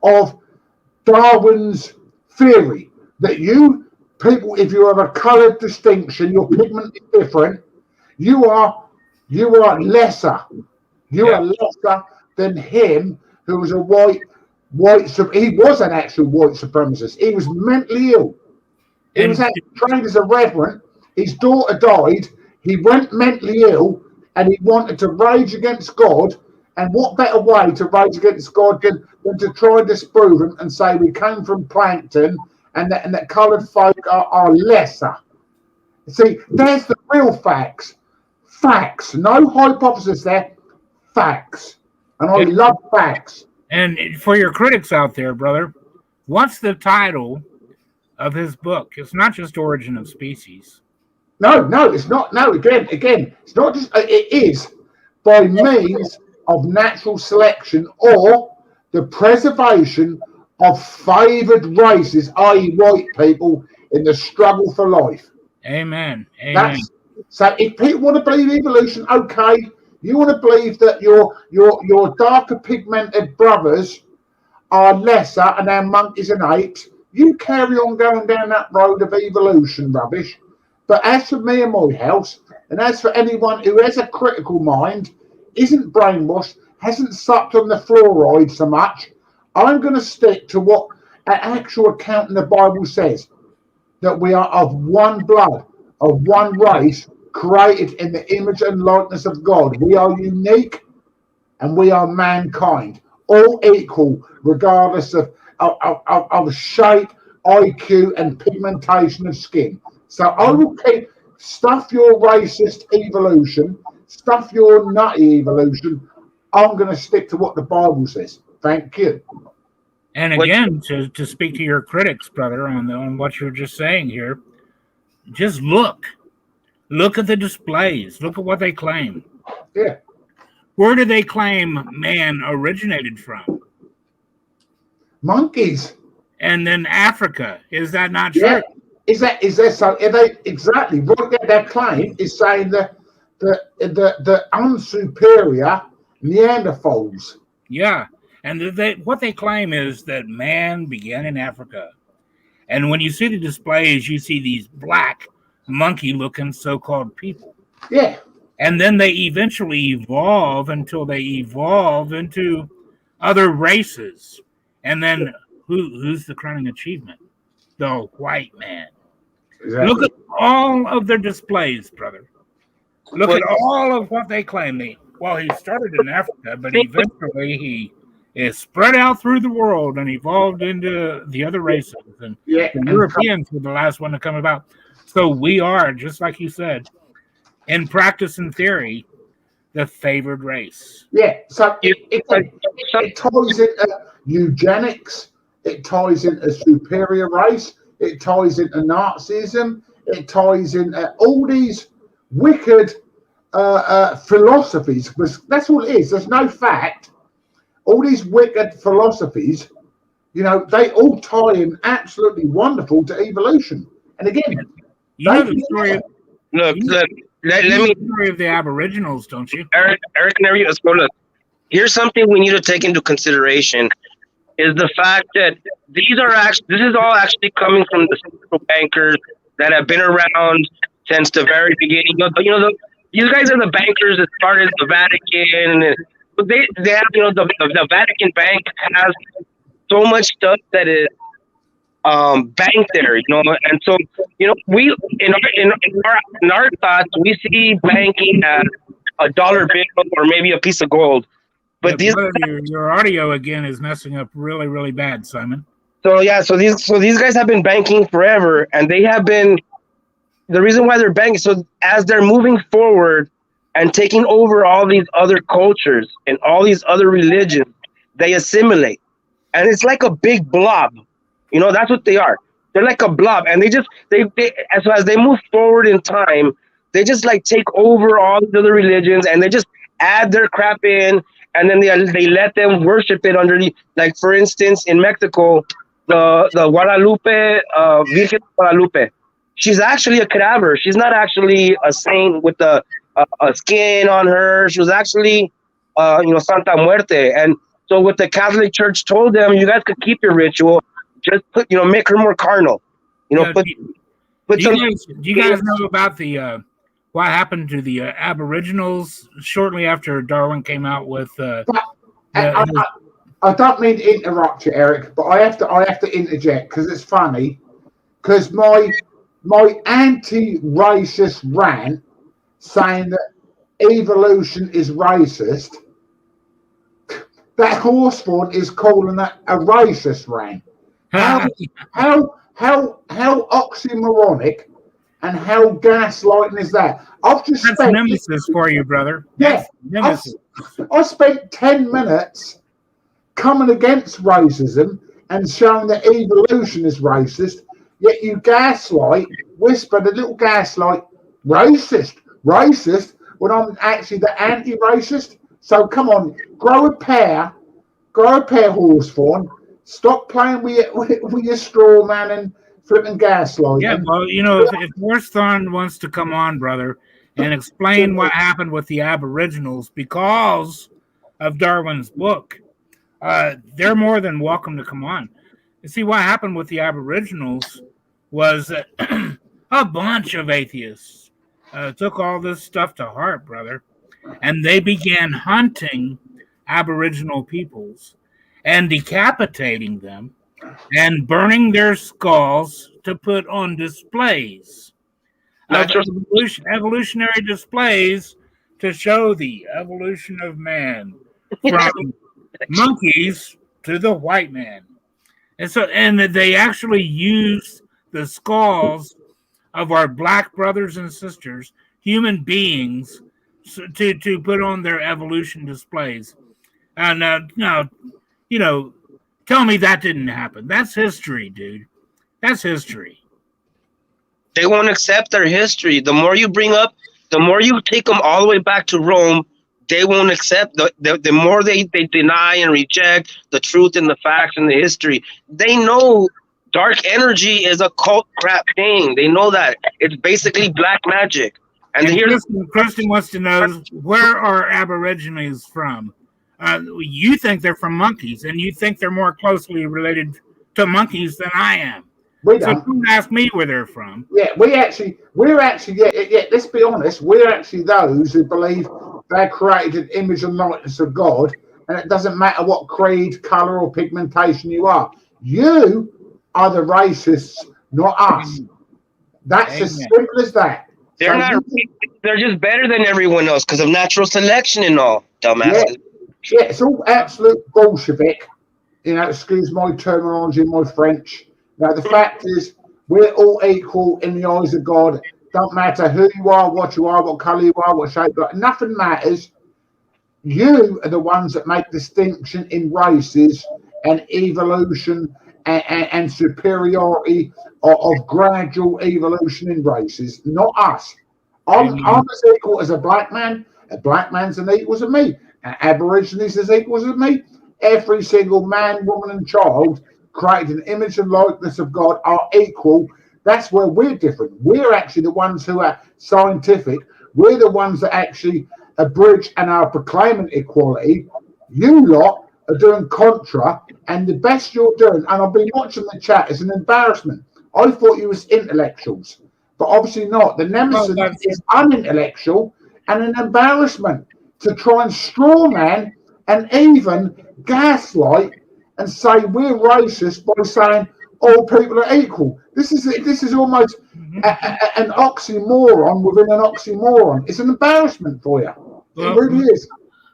of Darwin's theory. That you people, if you have a coloured distinction, your pigment is different, you are lesser. You are lesser than him who was a white. He was an actual white supremacist. He was mentally ill. He was actually trained as a reverend. His daughter died. He went mentally ill, and he wanted to rage against God. And what better way to rage against God than to try and disprove him and say we came from plankton and that coloured folk are lesser. See, there's the real facts. Facts. No hypothesis there. Facts. And I love facts. And for your critics out there, brother, what's the title of his book? It's not just Origin of Species. No, it's not. No, again, it's not just. It is by means of natural selection or the preservation of favoured races, i.e. white people, in the struggle for life. Amen. Amen. So if people want to believe evolution, okay. You want to believe that your darker pigmented brothers are lesser and they're monkeys and apes, you carry on going down that road of evolution rubbish. But as for me and my house, and as for anyone who has a critical mind, isn't brainwashed, hasn't sucked on the fluoride so much, I'm going to stick to what an actual account in the Bible says, that we are of one blood, of one race, created in the image and likeness of God. We are unique and we are mankind, all equal, regardless of shape, IQ, and pigmentation of skin. So I will keep stuff your racist evolution, stuff your nutty evolution. I'm going to stick to what the Bible says. Thank you. And again, to speak to your critics, brother, on what you're just saying here, just look at the displays. Look at what they claim. Yeah. Where do they claim man originated from? Monkeys. And then Africa. Is that not true? Yeah. Is that so? Are they exactly what their claim is saying that the unsuperior Neanderthals. Yeah. And what they claim is that man began in Africa. And when you see the displays, you see these black, monkey-looking so-called people. Yeah. And then they eventually evolve until they evolve into other races. And then who's the crowning achievement? The white man. Exactly. Look at all of their displays, brother. Look at all of what they claim. He started in Africa, but eventually he is spread out through the world and evolved into the other races. And the Europeans were the last one to come about. So we are, just like you said, in practice and theory, the favored race. Yeah. So it ties into eugenics. It ties into superior race. It ties into Nazism. It ties into all these wicked philosophies. Because that's all it is. There's no fact. All these wicked philosophies, they all tie in absolutely wonderful to evolution. And again, you know the story of, let me the story of the Aboriginals, don't you? Eric, let's go look. Here's something we need to take into consideration is the fact that this is all actually coming from the central bankers that have been around since the very beginning. These guys are the bankers that started the Vatican, and they have, the Vatican Bank has so much stuff that is banked there, and so we in our thoughts we see banking as a dollar bill or maybe a piece of gold, but your audio again is messing up really, really bad, Simon. So these guys have been banking forever, and they have been the reason why they're banking. So as they're moving forward and taking over all these other cultures and all these other religions, they assimilate, and it's like a big blob. That's what they are. They're like a blob, and they as they move forward in time, they just like take over all the other religions, and they just add their crap in, and then they let them worship it underneath. Like for instance, in Mexico, the Guadalupe, Virgen Guadalupe, she's actually a cadaver. She's not actually a saint with a skin on her. She was actually, Santa Muerte. And so what the Catholic Church told them, you guys could keep your ritual. Just make her more carnal. Do you guys know about the what happened to the Aboriginals shortly after Darwin came out with? I don't mean to interrupt you, Eric, but I have to interject because it's funny. Because my anti-racist rant saying that evolution is racist, that horseborn is calling that a racist rant. How oxymoronic and how gaslighting is that? That's nemesis for you, brother. Yeah, I spent 10 minutes coming against racism and showing that evolution is racist, yet you whispered a little gaslight, racist, when I'm actually the anti-racist. So come on, grow a pair, Hawthorne. Stop playing with your straw man and flipping gaslighting. Yeah, well, if Hawthorne wants to come on, brother, and explain what happened with the Aboriginals because of Darwin's book, they're more than welcome to come on. You see, what happened with the Aboriginals was that a bunch of atheists took all this stuff to heart, brother, and they began hunting Aboriginal peoples and decapitating them and burning their skulls to put on displays. Evolutionary displays to show the evolution of man from monkeys to the white man. And they actually use the skulls of our black brothers and sisters, human beings, to put on their evolution displays. And now, tell me that didn't happen. That's history, dude. That's history. They won't accept their history. The more you bring up, the more you take them all the way back to Rome, they won't accept. The more they deny and reject the truth and the facts and the history. They know dark energy is a cult crap thing. They know that. It's basically black magic. And Kristen wants to know, where are Aborigines from? You think they're from monkeys, and you think they're more closely related to monkeys than I am. So don't ask me where they're from. Yeah, we're actually, let's be honest, we're actually those who believe they're created an image and likeness of God, and it doesn't matter what creed, colour, or pigmentation you are. You are the racists, not us. That's as simple as that. They're just better than everyone else because of natural selection and all, dumbasses. Yeah, it's all absolute Bolshevik. Excuse my terminology and my French. Now, the fact is, we're all equal in the eyes of God. Don't matter who you are, what colour you are, what shape you are. Nothing matters. You are the ones that make distinction in races and evolution and superiority of gradual evolution in races, not us. I'm as equal as a black man. A black man's as equal as me. An Aborigines as equal as me. Every single man, woman, and child created an image and likeness of God are equal. That's where we're different. We're actually the ones who are scientific. We're the ones that actually abridge and are proclaiming equality. You lot are doing contra, and the best you're doing, and I've been watching the chat, is an embarrassment. I thought you was intellectuals, but obviously not. The nemesis is unintellectual and an embarrassment to try and straw man and even gaslight and say we're racist by saying all people are equal. This is almost an oxymoron within an oxymoron. It's an embarrassment for you. It really is.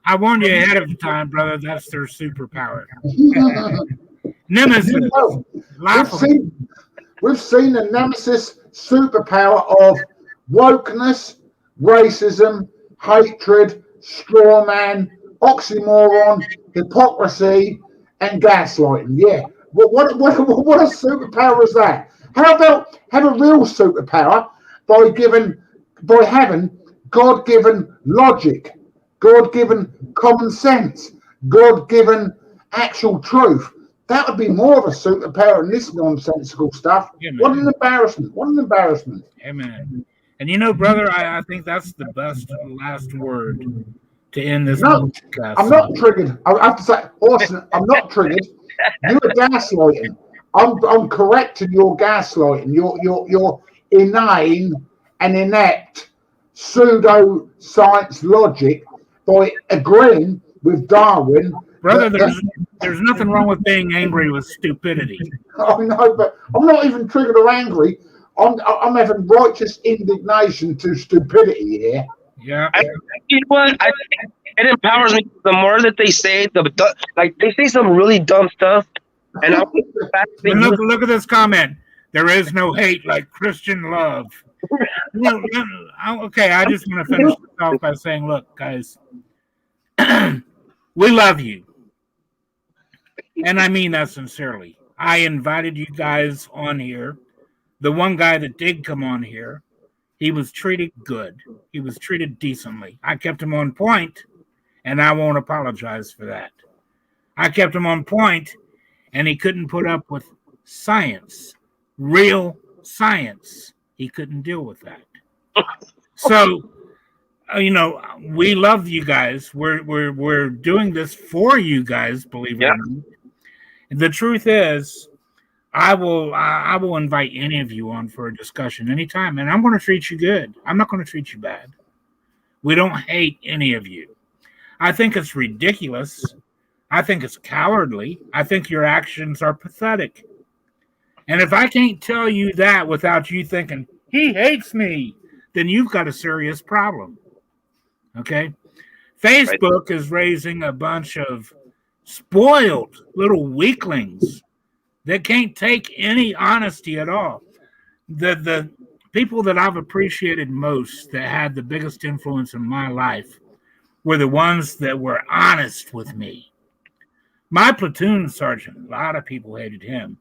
I warned you ahead of time, brother. That's their superpower. Nemesis. We've seen the nemesis superpower of wokeness, racism, hatred, straw man, oxymoron, hypocrisy, and gaslighting. Yeah. What a superpower is that? How about have a real superpower by having God-given logic, God-given common sense, God-given actual truth? That would be more of a superpower than this nonsensical stuff. Yeah, what an embarrassment. What an embarrassment. Amen. And brother, I think that's the best last word to end this podcast. I'm not triggered. I have to say, Austin, I'm not triggered. You are gaslighting. I'm correcting your gaslighting. Your inane and inept pseudo-science logic by agreeing with Darwin. Brother, there's nothing wrong with being angry with stupidity. I know, but I'm not even triggered or angry. I'm having righteous indignation to stupidity here. Yeah. You know what? It empowers me. The more that they say, they say some really dumb stuff. And look at this comment. There is no hate like Christian love. Okay, I just want to finish this off by saying, look, guys, we love you. And I mean that sincerely. I invited you guys on here. The one guy that did come on here, he was treated good. He was treated decently. I kept him on point, and I won't apologize for that. I kept him on point, and he couldn't put up with science, real science. He couldn't deal with that. So, we love you guys. We're doing this for you guys, believe it or not. The truth is, I will invite any of you on for a discussion anytime, and I'm going to treat you good. I'm not going to treat you bad. We don't hate any of you. I think it's ridiculous. I think it's cowardly. I think your actions are pathetic. And if I can't tell you that without you thinking, he hates me, then you've got a serious problem. Okay? Facebook is raising a bunch of spoiled little weaklings that can't take any honesty at all. The people that I've appreciated most, that had the biggest influence in my life, were the ones that were honest with me. My platoon sergeant, a lot of people hated him.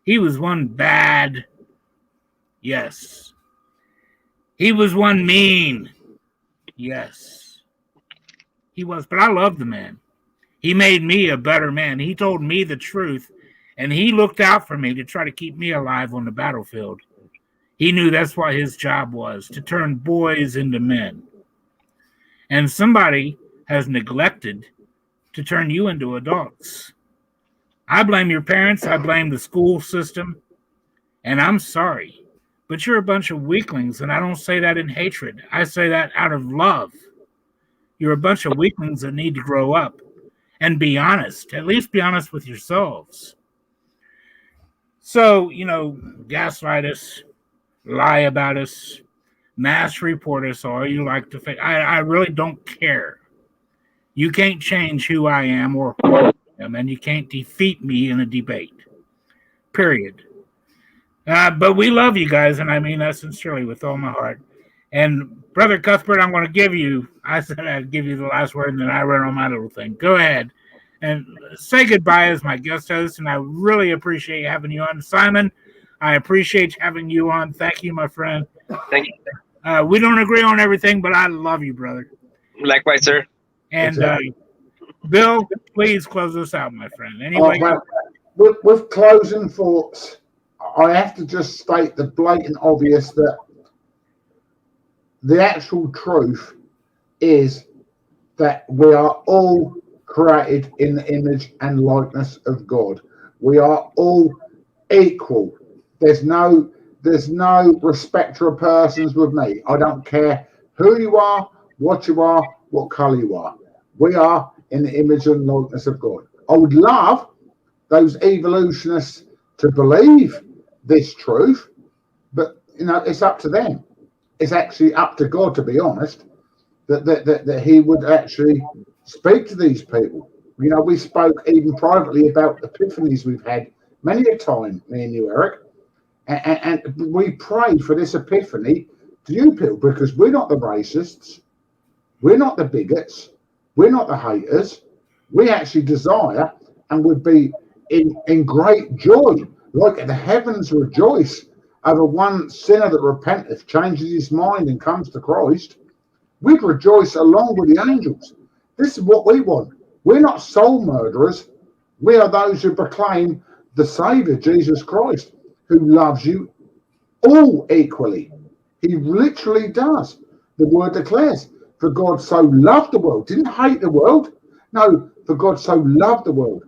He was one bad, yes. He was one mean, yes. He was, but I loved the man. He made me a better man. He told me the truth, and he looked out for me to try to keep me alive on the battlefield. He knew that's what his job was, to turn boys into men. And somebody has neglected to turn you into adults. I blame your parents. I blame the school system. And I'm sorry, but you're a bunch of weaklings, and I don't say that in hatred. I say that out of love. You're a bunch of weaklings that need to grow up and be honest. At least be honest with yourselves. So, gaslight us, lie about us, mass report us, all you like to fake. I really don't care. You can't change who I am or who I am, and you can't defeat me in a debate. Period. But we love you guys, and I mean that sincerely with all my heart. And Brother Cuthbert, I'm going to give you, I said I'd give you the last word, and then I read on my little thing. Go ahead and say goodbye as my guest host, and I really appreciate having you on. Simon, I appreciate having you on. Thank you, my friend. Thank you. We don't agree on everything, but I love you, brother. Likewise, sir. And Bill, please close us out, my friend. Anyway, with closing thoughts, I have to just state the blatant obvious that the actual truth is that we are all created in the image and likeness of God. We are all equal. There's no respecter of persons with me. I don't care who you are, what colour you are. We are in the image and likeness of God. I would love those evolutionists to believe this truth, but it's up to them. It's actually up to God, to be honest, that he would actually speak to these people. We spoke even privately about epiphanies we've had many a time, me and you, Eric, and we pray for this epiphany to you people, because we're not the racists, we're not the bigots, we're not the haters. We actually desire and would be in great joy, like the heavens rejoice over one sinner that repenteth, changes his mind and comes to Christ. We'd rejoice along with the angels. This is what we want. We're not soul murderers. We are those who proclaim the Saviour, Jesus Christ, who loves you all equally. He literally does. The word declares, for God so loved the world, didn't hate the world. No, for God so loved the world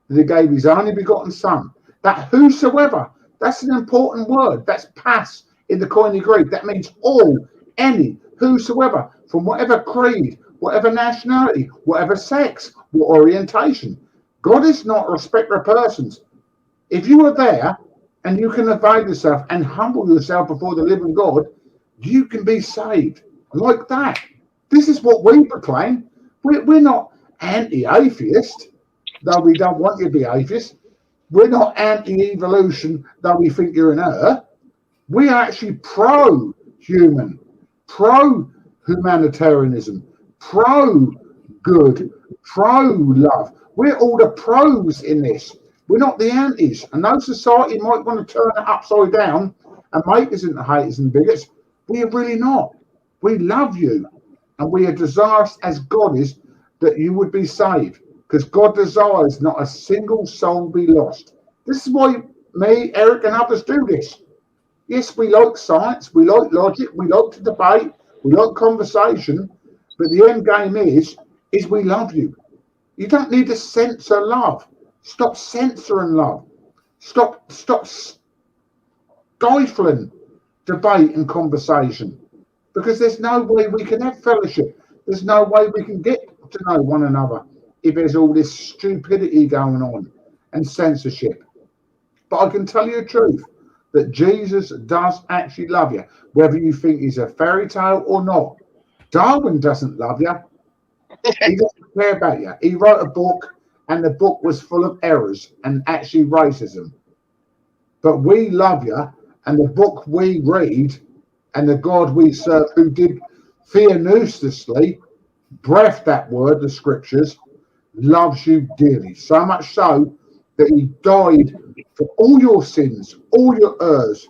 that he gave his only begotten Son, that whosoever, that's an important word, that's pas in the Koine Greek. That means all, any, whosoever, from whatever creed, whatever nationality, whatever sex, what orientation. God is not a respecter of persons. If you are there and you can evade yourself and humble yourself before the living God, you can be saved like that. This is what we proclaim. We're not anti-atheist, though we don't want you to be atheist. We're not anti-evolution, though we think you're an error. We are actually pro-human, pro-humanitarianism, pro-good, pro-love. We're all the pros in this. We're not the antis. And though society might want to turn it upside down and make us into haters and bigots, we are really not. We love you. And we are desirous, as God is, that you would be saved, because God desires not a single soul be lost. This is why me, Eric, and others do this. Yes, we like science, we like logic, we like to debate, we like conversation, but the end game is we love you. You don't need to censor love. Stop censoring love. Stop stifling debate and conversation, because there's no way we can have fellowship. There's no way we can get to know one another if there's all this stupidity going on and censorship. But I can tell you the truth, that Jesus does actually love you, whether you think he's a fairy tale or not. Darwin doesn't love you. He doesn't care about you. He wrote a book, and the book was full of errors and actually racism. But we love you, and the book we read and the God we serve, who did theonously breath that word, the scriptures, loves you dearly. So much so that he died for all your sins, all your errors.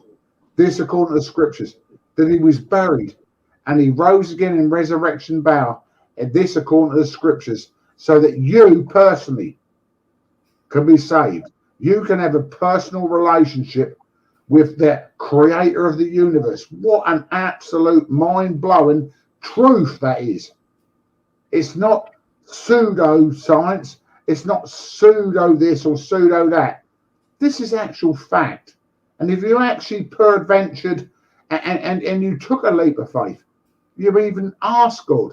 This according to the scriptures, that he was buried and he rose again in resurrection power. And this according to the scriptures, so that you personally can be saved. You can have a personal relationship with the creator of the universe. What an absolute mind-blowing truth that is. It's not pseudo science. It's not pseudo this or pseudo that. This is actual fact. And if you actually peradventured and you took a leap of faith, you even asked God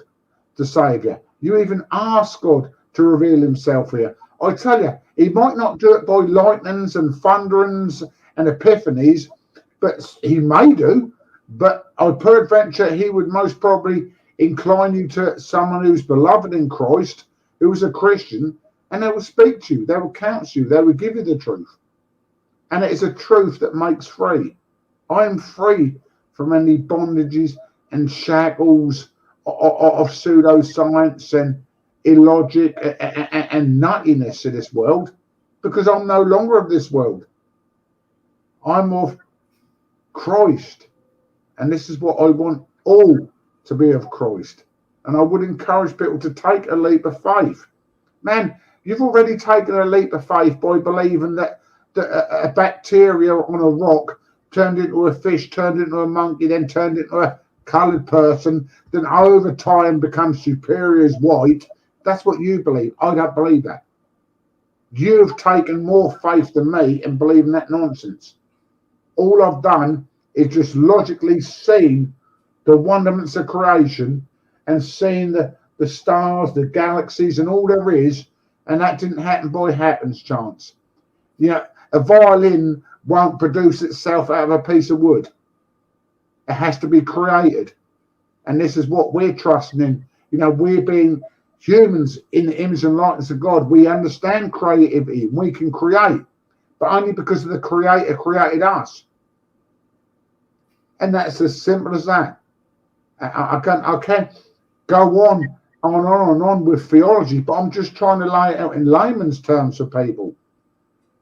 to save you. You even asked God to reveal himself here. I tell you, he might not do it by lightnings and thunderings and epiphanies, but he may do. But I peradventure he would most probably incline you to someone who's beloved in Christ, who's a Christian, and they will speak to you, they will counsel you, they will give you the truth. And it is a truth that makes free. I am free from any bondages and shackles of pseudoscience and illogic and nuttiness in this world, because I'm no longer of this world. I'm of Christ. And this is what I want all to be of Christ. And I would encourage people to take a leap of faith. Man, you've already taken a leap of faith by believing that a bacteria on a rock turned into a fish, turned into a monkey, then turned into a coloured person, then over time becomes superior as white. That's what you believe. I don't believe that. You've taken more faith than me in believing that nonsense. All I've done is just logically seen the wonderments of creation and seen the stars, the galaxies, and all there is, and that didn't happen by happenstance. You know, a violin won't produce itself out of a piece of wood. It has to be created. And this is what we're trusting in. You know, we're being humans in the image and likeness of God. We understand creativity. We can create, but only because the Creator created us. And that's as simple as that. I can't go on with theology, but I'm just trying to lay it out in layman's terms for people.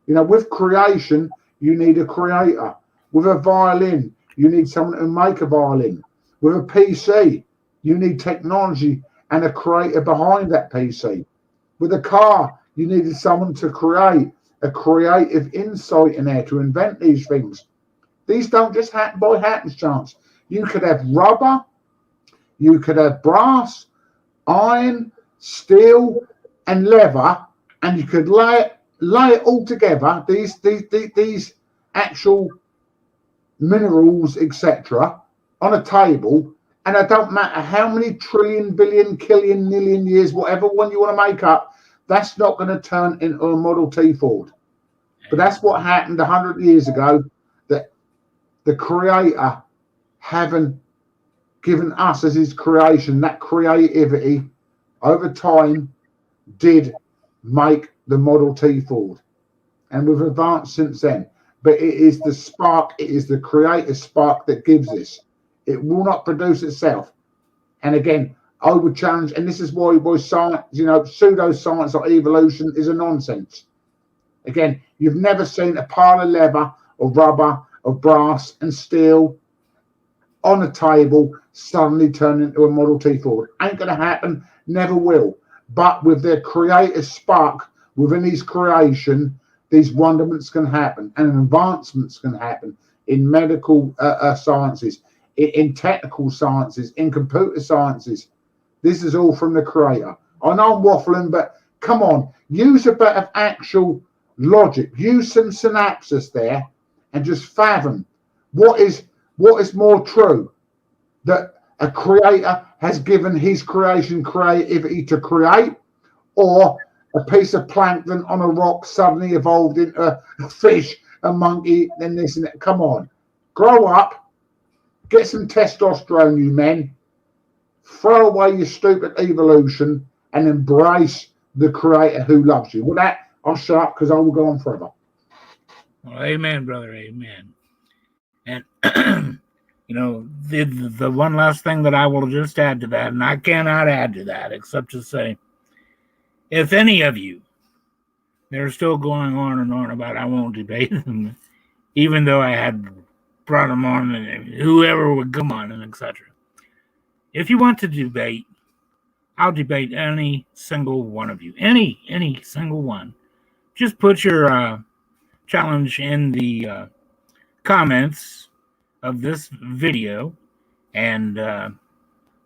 You know, with creation, you need a creator. With a violin, you need someone to make a violin. With a PC, you need technology and a creator behind that PC. With a car, you needed someone to create a creative insight in there to invent these things. These don't just happen by happenstance. You could have rubber, you could have brass, iron, steel, and leather, and you could lay it all together, these actual minerals, etc., on a table, and it don't matter how many trillion, billion, killion, million years, whatever one you want to make up, that's not going to turn into a Model T Ford. But that's what happened 100 years ago, that the Creator, having given us as his creation, that creativity over time did make the Model T Ford. And we've advanced since then. But it is the spark, it is the creative spark that gives this. It will not produce itself. And again, I would challenge, and this is why science, you know, pseudoscience or evolution is a nonsense. Again, you've never seen a pile of leather or rubber or brass and steel on a table suddenly turn into a Model T Ford. Ain't going to happen, never will. but with their creative spark within his creation, these wonderments can happen and advancements can happen in medical sciences, in technical sciences, in computer sciences. This is all from the creator. I know I'm waffling, but come on, use a bit of actual logic, use some synapses there, and just fathom what is more true, that a creator has given his creation creativity to create, or a piece of plankton on a rock suddenly evolved into a fish, a monkey, then this and that. Come on, grow up, get some testosterone, you men. Throw away your stupid evolution and embrace the creator who loves you. With that, I'll shut up because I will go on forever. Well, amen, brother, amen. And the one last thing that I will just add to that, and I cannot add to that except to say, if any of you, they're still going on and on about I won't debate them, even though I had brought them on and whoever would come on and etc. If you want to debate, I'll debate any single one of you. Any single one. Just put your challenge in the comments of this video, and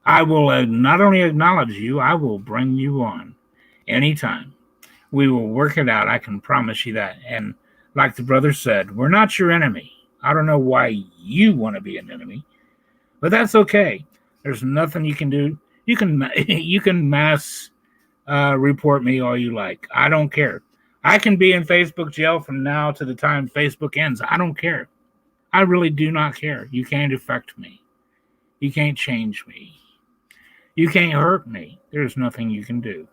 I will not only acknowledge you, I will bring you on anytime. We will work it out. I can promise you that. And like the brother said, we're not your enemy. I don't know why you want to be an enemy, but that's okay. There's nothing you can do. You can mass report me all you like. I don't care. I can be in Facebook jail from now to the time Facebook ends. I don't care. I really do not care. You can't affect me. You can't change me. You can't hurt me. There's nothing you can do.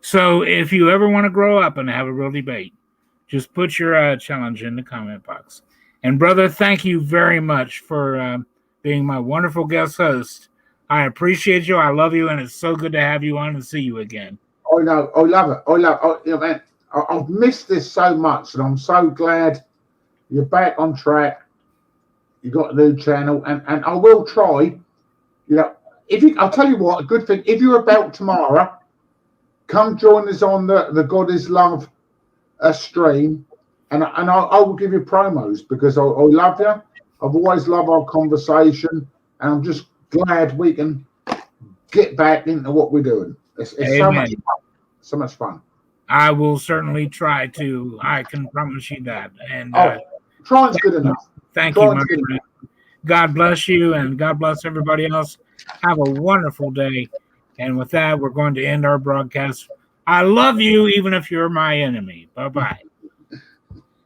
So if you ever want to grow up and have a real debate, just put your challenge in the comment box. And brother, thank you very much for being my wonderful guest host. I appreciate you. I love you, and it's so good to have you on and see you again. I know. I love it. Man, I've missed this so much, and I'm so glad you're back on track. You got a new channel, and I will try. I'll tell you what, a good thing. If you're about tomorrow, come join us on the God is Love stream, and I will give you promos because I love you. I've always loved our conversation, and I'm just glad we can get back into what we're doing. It's so much fun. So much fun. I will certainly try to. I can promise you that. And trying's good enough. Thank you, my friend. God bless you, and God bless everybody else. Have a wonderful day. And with that, we're going to end our broadcast. I love you, even if you're my enemy. Bye-bye.